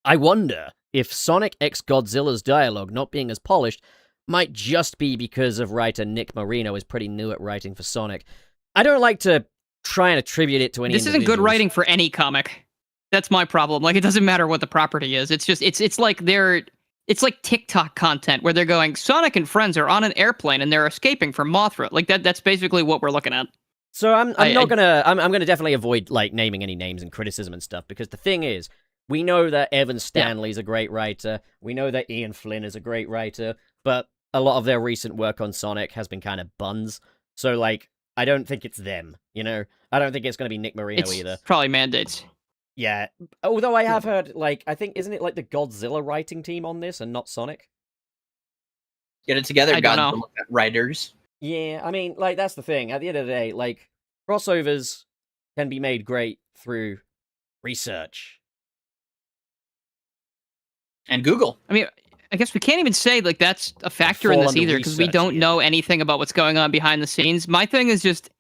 I wonder if Sonic X Godzilla's dialogue not being as polished might just be because of writer Nick Marino is pretty new at writing for Sonic. I don't like to try and attribute it to any This isn't good individuals. writing for any comic. That's my problem. Like, it doesn't matter what the property is. It's just it's like it's like TikTok content where they're going, Sonic and friends are on an airplane and they're escaping from Mothra. Like that's basically what we're looking at. So I'm gonna definitely avoid like naming any names and criticism and stuff, because the thing is, we know that Evan Stanley's a great writer. We know that Ian Flynn is a great writer, but a lot of their recent work on Sonic has been kind of buns. So like, I don't think it's them. You know, I don't think it's gonna be Nick Marino It's either. probably mandates. Yeah. Although I have heard, like, I think, isn't it like the Godzilla writing team on this and not Sonic? Get it together, I don't know. Godzilla writers. Yeah, I mean, like, that's the thing. At the end of the day, like, crossovers can be made great through research. And Google. I mean, I guess we can't even say like that's a factor in fall this under either, because we research don't again. know anything about what's going on behind the scenes. My thing is just,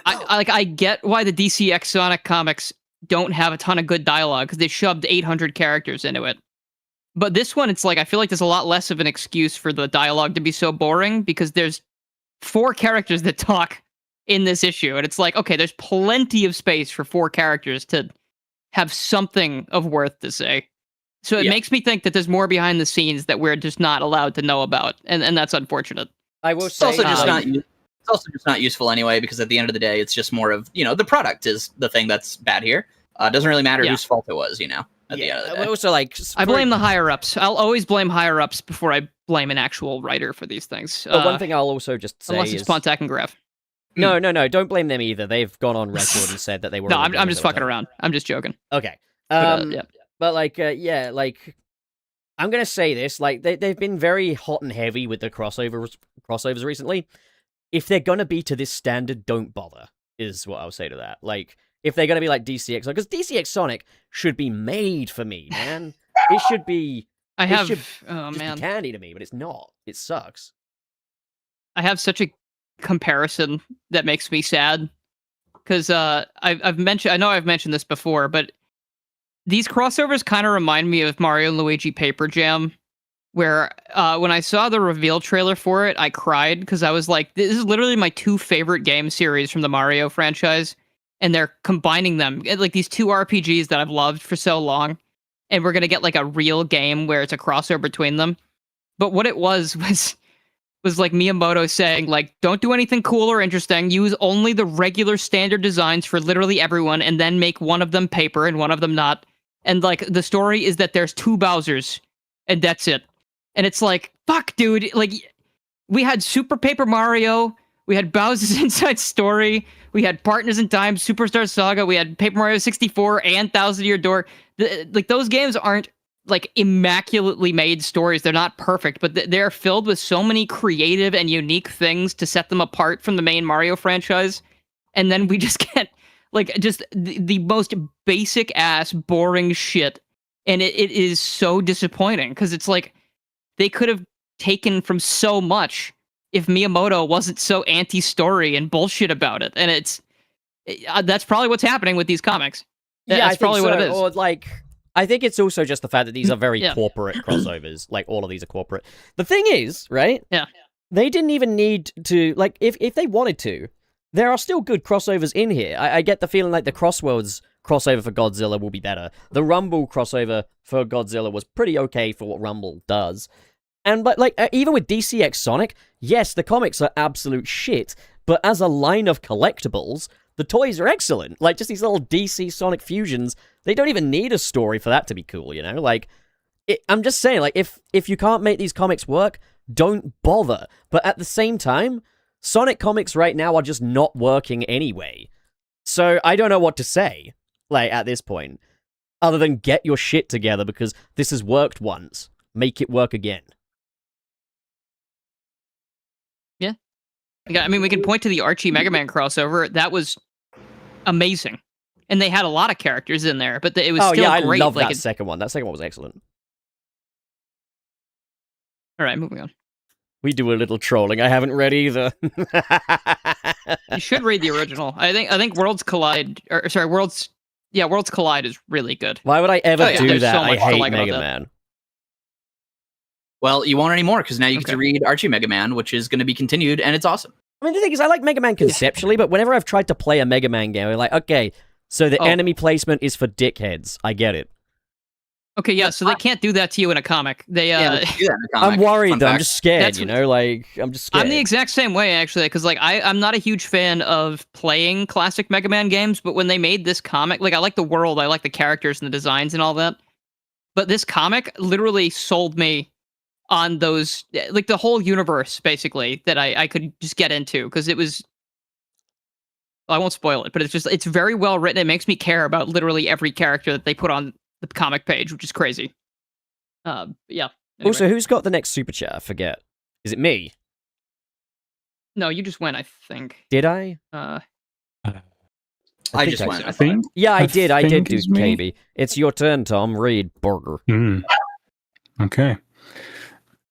I get why the DCX Sonic comics don't have a ton of good dialogue because they shoved 800 characters into it. But this one, it's like I feel like there's a lot less of an excuse for the dialogue to be so boring because there's 4 characters that talk in this issue, and it's like, okay, there's plenty of space for 4 characters to have something of worth to say. So it Yeah. makes me think that there's more behind the scenes that we're just not allowed to know about, and that's unfortunate. I will It's say, also just like, not. It's also just not useful anyway, because at the end of the day, it's just more of, the product is the thing that's bad here. It doesn't really matter Yeah. whose fault it was, at the end of the day. also, like, I blame the higher ups. I'll always blame higher ups before I blame an actual writer for these things. But one thing I'll also just say unless it's is... Pontac and Graf. No, don't blame them either. They've gone on record and said that they were... No, all I'm doing just what they were fucking told. around. I'm just joking. Okay. But, yeah. But like, yeah, like, I'm gonna say this, like, they've been very hot and heavy with the crossovers recently. If they're gonna be to this standard, don't bother, is what I'll say to that. Like, if they're gonna be like DCX, because DCX Sonic should be made for me, man. It should be... I it have. should Oh just man, be candy to me, but it's not. It sucks. I have such a comparison that makes me sad because I've mentioned. I know I've mentioned this before, but these crossovers kind of remind me of Mario and Luigi Paper Jam, where when I saw the reveal trailer for it, I cried because I was like, this is literally my 2 favorite game series from the Mario franchise, and they're combining them, like these 2 RPGs that I've loved for so long, and we're gonna get like a real game where it's a crossover between them. But what it was like Miyamoto saying, like, don't do anything cool or interesting. Use only the regular standard designs for literally everyone, and then make one of them paper and one of them not. And like the story is that there's 2 Bowsers, and that's it. And it's like, fuck, dude. Like, we had Super Paper Mario, we had Bowser's Inside Story, we had Partners in Time, Superstar Saga, we had Paper Mario 64 and Thousand Year Door. Like, those games aren't like immaculately made stories. They're not perfect, but they're filled with so many creative and unique things to set them apart from the main Mario franchise. And then we just get like just the most basic ass boring shit. And it is so disappointing because it's like they could have taken from so much if Miyamoto wasn't so anti-story and bullshit about it. And that's probably what's happening with these comics. Yeah, That's I think probably what so. it is. Or like, I think it's also just the fact that these are very Yeah. corporate crossovers. Like, all of these are corporate. The thing is, right? Yeah. They didn't even need to, like, if they wanted to, there are still good crossovers in here. I get the feeling like the Crossworlds crossover for Godzilla will be better. The Rumble crossover for Godzilla was pretty okay for what Rumble does. And, but, like, even with DCX Sonic, yes, the comics are absolute shit, but as a line of collectibles, the toys are excellent. Like, just these little DC Sonic fusions, they don't even need a story for that to be cool, you know? Like, I'm just saying, like, if you can't make these comics work, don't bother. But at the same time, Sonic comics right now are just not working anyway. So I don't know what to say, like, at this point, other than get your shit together because this has worked once. Make it work again. Yeah, I mean, we can point to the Archie Mega Man crossover. That was amazing. And they had a lot of characters in there, but it was still I great. love like that second one. That second one was excellent. All right, moving on. We do a little trolling. I haven't read either. You should read the original. I think Worlds Collide, or sorry, Worlds Collide is really good. Why would I ever Oh, yeah, do there's that? so I much to hate like about Mega that. Man. Well, you won't anymore because now you get Okay. to read Archie Mega Man, which is going to be continued, and it's awesome. I mean, the thing is, I like Mega Man conceptually, but whenever I've tried to play a Mega Man game, I'm like, okay, so the Oh. enemy placement is for dickheads. I get it. Okay, yeah, so they can't do that to you in a comic. They Yeah, we can do that in a comic. I'm worried Fun though. I'm fact. just scared, That's- you know? Like, I'm just scared. I'm the exact same way actually, because like I'm not a huge fan of playing classic Mega Man games, but when they made this comic, like I like the world, I like the characters and the designs and all that. But this comic literally sold me on those, like the whole universe basically that I could just get into because it was. I won't spoil it, but it's very well written. It makes me care about literally every character that they put on the comic page, which is crazy. Yeah. Anyway. Also, who's got the next super chat? I forget. Is it me? No, you just went, I think. Did I? I think just went. I think. Yeah, I did. I did think do it's me. KB. It's your turn, Tom. Read Burger. Okay.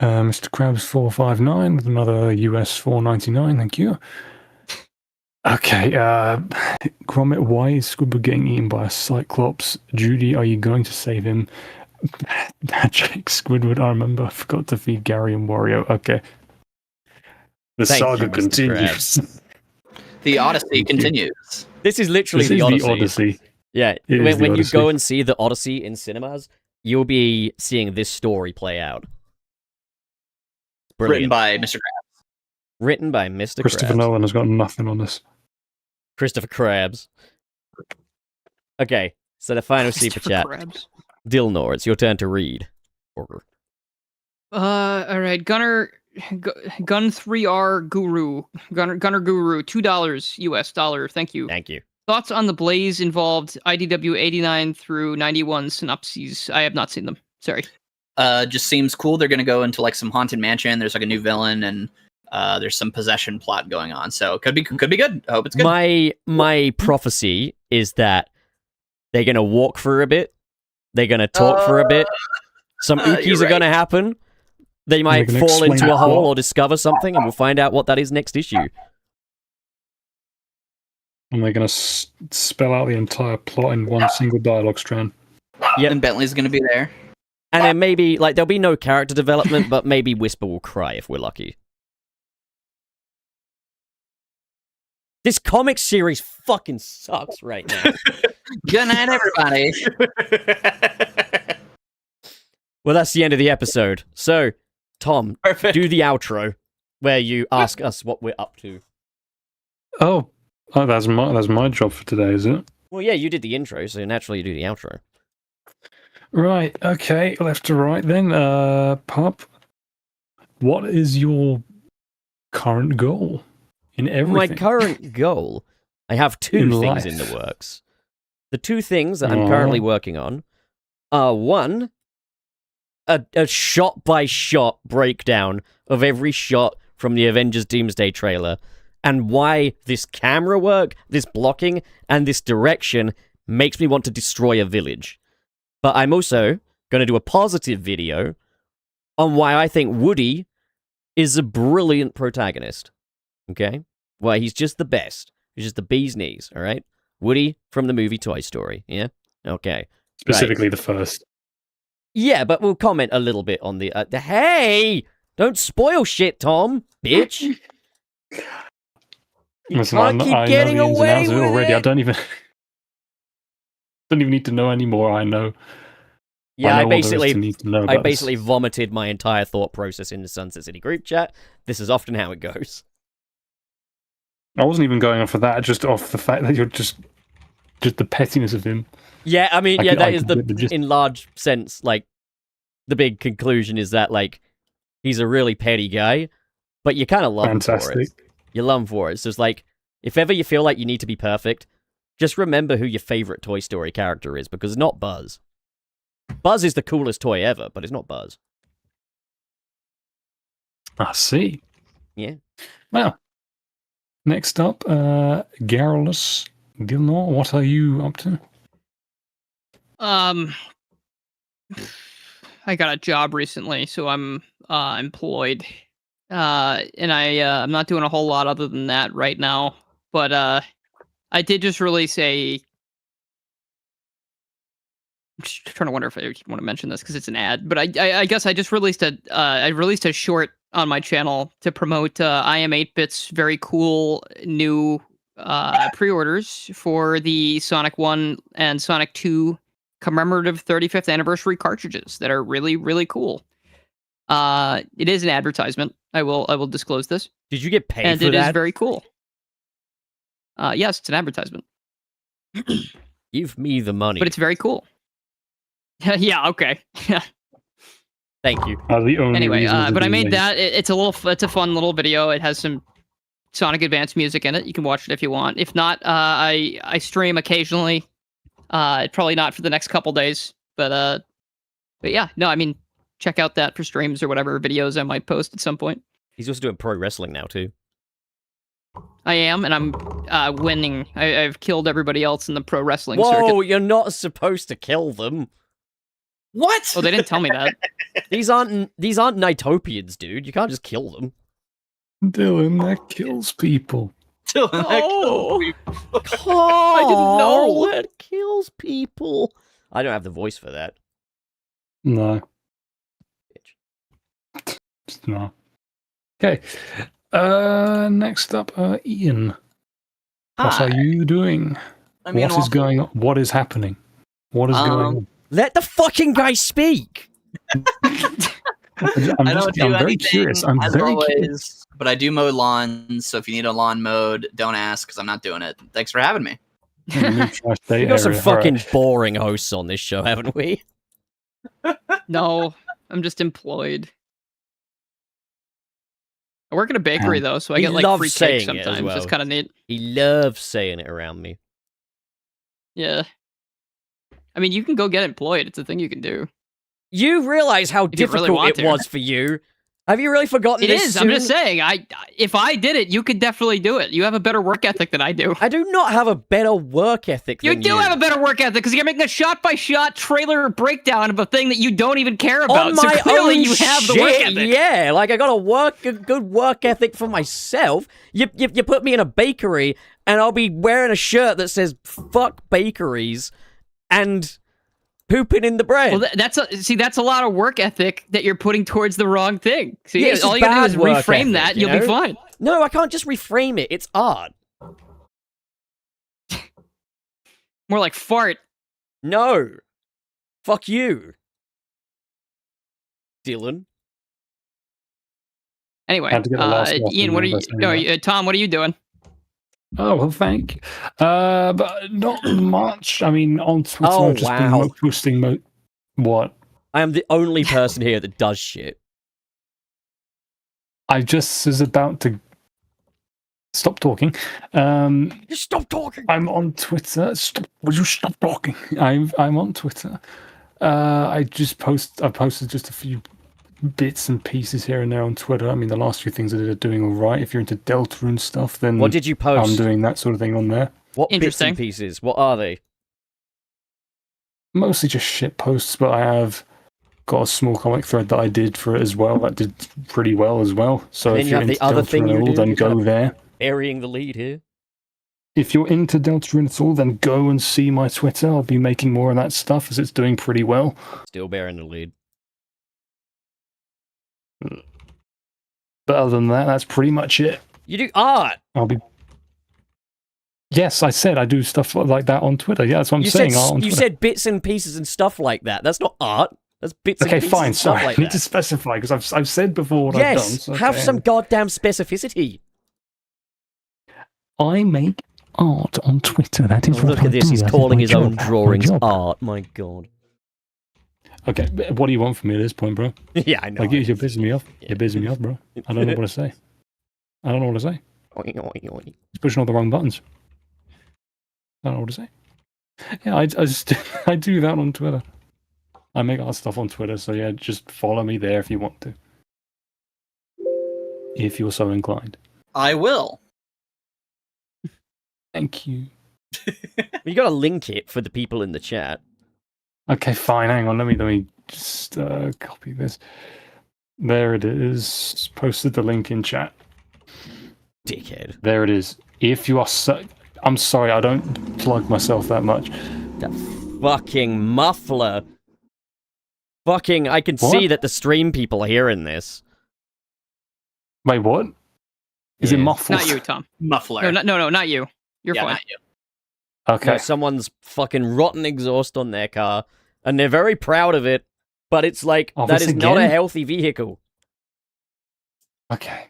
Mr. Krabs 459 with another US 4.99. Thank you. Okay. Gromit, why is Squidward getting eaten by a Cyclops? Judy, are you going to save him? Magic Squidward, I remember. I forgot to feed Gary and Wario. Okay. The Thank saga you, Mr. continues. The Odyssey Thank you. continues. This is literally This the is Odyssey. the Odyssey. Yeah, It is when the you Odyssey. go and see the Odyssey in cinemas, you'll be seeing this story play out. Written Brilliant. by Mr. Krabs. Written by Mr. Christopher Krabs. Nolan has got nothing on this. Christopher Krabs. Okay, so the final super Christopher chat. Krabs. Dilnor, it's your turn to read. Burger. All right, Gun 3R Guru, Gunner Guru, $2 US dollar. Thank you. Thank you. Thoughts on the Blaze involved IDW 89 through 91 synopses? I have not seen them. Sorry. Just seems cool. They're going to go into like some haunted mansion. There's like a new villain, and there's some possession plot going on. So could be good. I hope it's good. My prophecy is that they're gonna walk for a bit. They're gonna talk for a bit. Some you're ookies are right. gonna happen. They might gonna fall explain into the a hole plot. or discover something, and we'll find out what that is next issue. And they're going to spell out the entire plot in one single dialogue strand. Yep. And Bentley's going to be there. And then maybe, like, there'll be no character development, but maybe Whisper will cry if we're lucky. This comic series fucking sucks right now. Good night, everybody. Well, that's the end of the episode. So, Tom, Perfect. do the outro where you ask us what we're up to. Oh, that's my job for today, is it? Well, yeah, you did the intro, so naturally you do the outro. Right. Okay. Left to right then. Pup, what is your current goal in everything? My current goal, I have two In things life. in the works. The two things that I'm currently working on are one, a shot-by-shot breakdown of every shot from the Avengers Doomsday trailer and why this camera work, this blocking, and this direction makes me want to destroy a village. But I'm also going to do a positive video on why I think Woody is a brilliant protagonist. Okay? Why he's just the best. He's just the bee's knees, all right? Woody from the movie Toy Story, yeah? Okay. Specifically the first. Yeah, but we'll comment a little bit on the hey! Don't spoil shit, Tom, bitch. You Listen, can't keep I getting know the ins and away outs of with it already. it. I don't even need to know anymore. I know. Yeah, I know all there is to need to know I about basically this. vomited my entire thought process in the Sunset City group chat. This is often how it goes. I wasn't even going off for that. Just off the fact that you're just the pettiness of him. Yeah, I mean, I that is could get the gist. in large sense, like, the big conclusion is that, like, he's a really petty guy, but you kind of love him for it. Fantastic. You love him for it. So it's like, if ever you feel like you need to be perfect, just remember who your favorite Toy Story character is, because it's not Buzz. Buzz is the coolest toy ever, but it's not Buzz. I see. Yeah. Well, next up, Garrulus Gilnor, what are you up to? I got a job recently, so I'm employed. And I'm not doing a whole lot other than that right now. But I did just release a. I'm just trying to wonder if I want to mention this because it's an ad. But I guess I just released a short on my channel to promote I Am 8-Bit's very cool new pre-orders for the Sonic 1 and Sonic 2 commemorative 35th anniversary cartridges that are really, really cool. It is an advertisement. I will disclose this. Did you get paid And for it that? is very cool. Yes, it's an advertisement. Give me the money. But it's very cool. Yeah, okay. Thank you. The only Anyway, reason to but I do made these. that. It's a fun little video. It has some Sonic Advance music in it. You can watch it if you want. If not, I stream occasionally. Probably not for the next couple days, but yeah, no, I mean, check out that for streams or whatever videos I might post at some point. He's also doing pro wrestling now, too. I am, and I'm winning. I've killed everybody else in the pro wrestling Whoa, circuit. you're not supposed to kill them. What? Oh, they didn't tell me that. These aren't Nitopians, dude. You can't just kill them. Dylan, that kills people. Dylan, that killed me. I didn't know. It kills people. I don't have the voice for that. No. Bitch. Just no. Okay. Next up, Ian. What Hi. are you doing? What is going on? What is happening? What is going on? Let the fucking guy speak. I'm I don't do very anything, curious. I'm as very always, curious. but I do mow lawns, so if you need a lawn mowed, don't ask, because I'm not doing it. Thanks for having me. We've got some fucking boring hosts on this show, haven't we? No, I'm just employed. I work at a bakery though, so I He get like loves free saying cake it as sometimes. well. It's kind of neat. He loves saying it around me. Yeah. I mean, you can go get employed. It's a thing you can do. You realize how If you really difficult want it to. was for you? Have you really forgotten It this is. I'm just soon? saying. If I did it, you could definitely do it. You have a better work ethic than I do. I do not have a better work ethic You than do have a better work ethic because you're making a shot-by-shot trailer breakdown of a thing that you don't even care about. On So my clearly, own you have the work shit, ethic. yeah. Like, I got a good work ethic for myself. You put me in a bakery, and I'll be wearing a shirt that says, fuck bakeries, and pooping in the bread. Well, that's a lot of work ethic that you're putting towards the wrong thing. See, Yeah, it's all just you gotta do is bad work reframe ethic, that. you You'll be know? fine. No, I can't just reframe it. It's art. More like fart. No. Fuck you. Dylan. Anyway, Had to get the last laugh Ian, in what are there, you? but No, anyway. Tom, what are you doing? Oh, well, thank you. But not much. I mean, on Twitter, Oh, I've just wow. been posting... What? I am the only person here that does shit. I just was about to stop talking. Just stop talking. I'm on Twitter. Would you stop talking? I'm on Twitter. I posted just a few bits and pieces here and there on Twitter. I mean, the last few things I did are doing all right. If you're into Deltarune stuff, then What did you post? I'm doing that sort of thing on there. What bits Interesting. and pieces? What are they? Mostly just shit posts, but I have got a small comic thread that I did for it as well. That did pretty well as well. So And then if you you're have the into other thing Deltarune you at all, do, then you go kind of- there. Burying the lead here. if you're into Deltarune at all, then go and see my Twitter. I'll be making more of that stuff as it's doing pretty well. Still bearing the lead. But other than that, that's pretty much it. You do art. Yes, I said I do stuff like that on Twitter. Yeah, that's what I'm saying. Art on You Twitter. said bits and pieces and stuff like that. That's not art. That's bits and Okay, pieces fine. and stuff Sorry, like I need that. to specify because I've said before what I've done. Yes, So, have okay. some goddamn specificity. I make art on Twitter. That is what Look I at this. do. He's That is calling my his own job. My drawings job. art. My god. Okay, what do you want from me at this point, bro? Yeah, I know. Like, you're pissing me off. Yeah. You're pissing me off, bro. I don't know what to say. I don't know what to say. Oing, oing, oing. He's pushing all the wrong buttons. I don't know what to say. Yeah, I just I do that on Twitter. I make art stuff on Twitter, so yeah, just follow me there if you want to. If you're so inclined. I will. Thank you. You gotta link it for the people in the chat. Okay, fine. Hang on. Let me just copy this. There it is. Posted the link in chat. Dickhead. There it is. If you are I'm sorry, I don't plug myself that much. That fucking muffler. Fucking, I can see What? that the stream people are hearing this. Wait, what? Is it Yeah. muffled? Not you, Tom. Muffler. No, not you. You're yeah, fine. not you. Okay. No, someone's fucking rotten exhaust on their car, and they're very proud of it, but it's like, Oh, that this is not a again? healthy vehicle. Okay.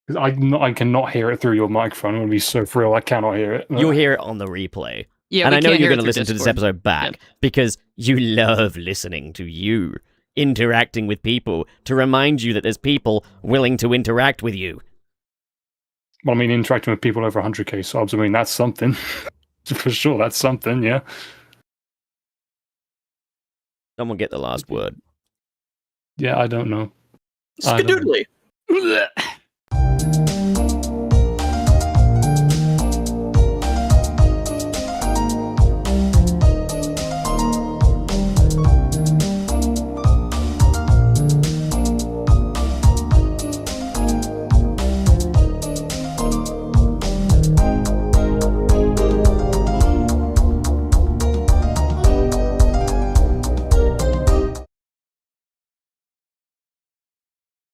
'Cause I cannot hear it through your microphone. I'm going to be so real. I cannot hear it. You'll hear it on the replay. Yeah, and we I know can't you're hear it going to through listen to this Discord. episode back because you love listening to you, interacting with people, to remind you that there's people willing to interact with you. Well, I mean, interacting with people over 100k subs, I mean, that's something. For sure, that's something, yeah. Someone get the last word. Yeah, I don't know. I don't know. Skadoodly.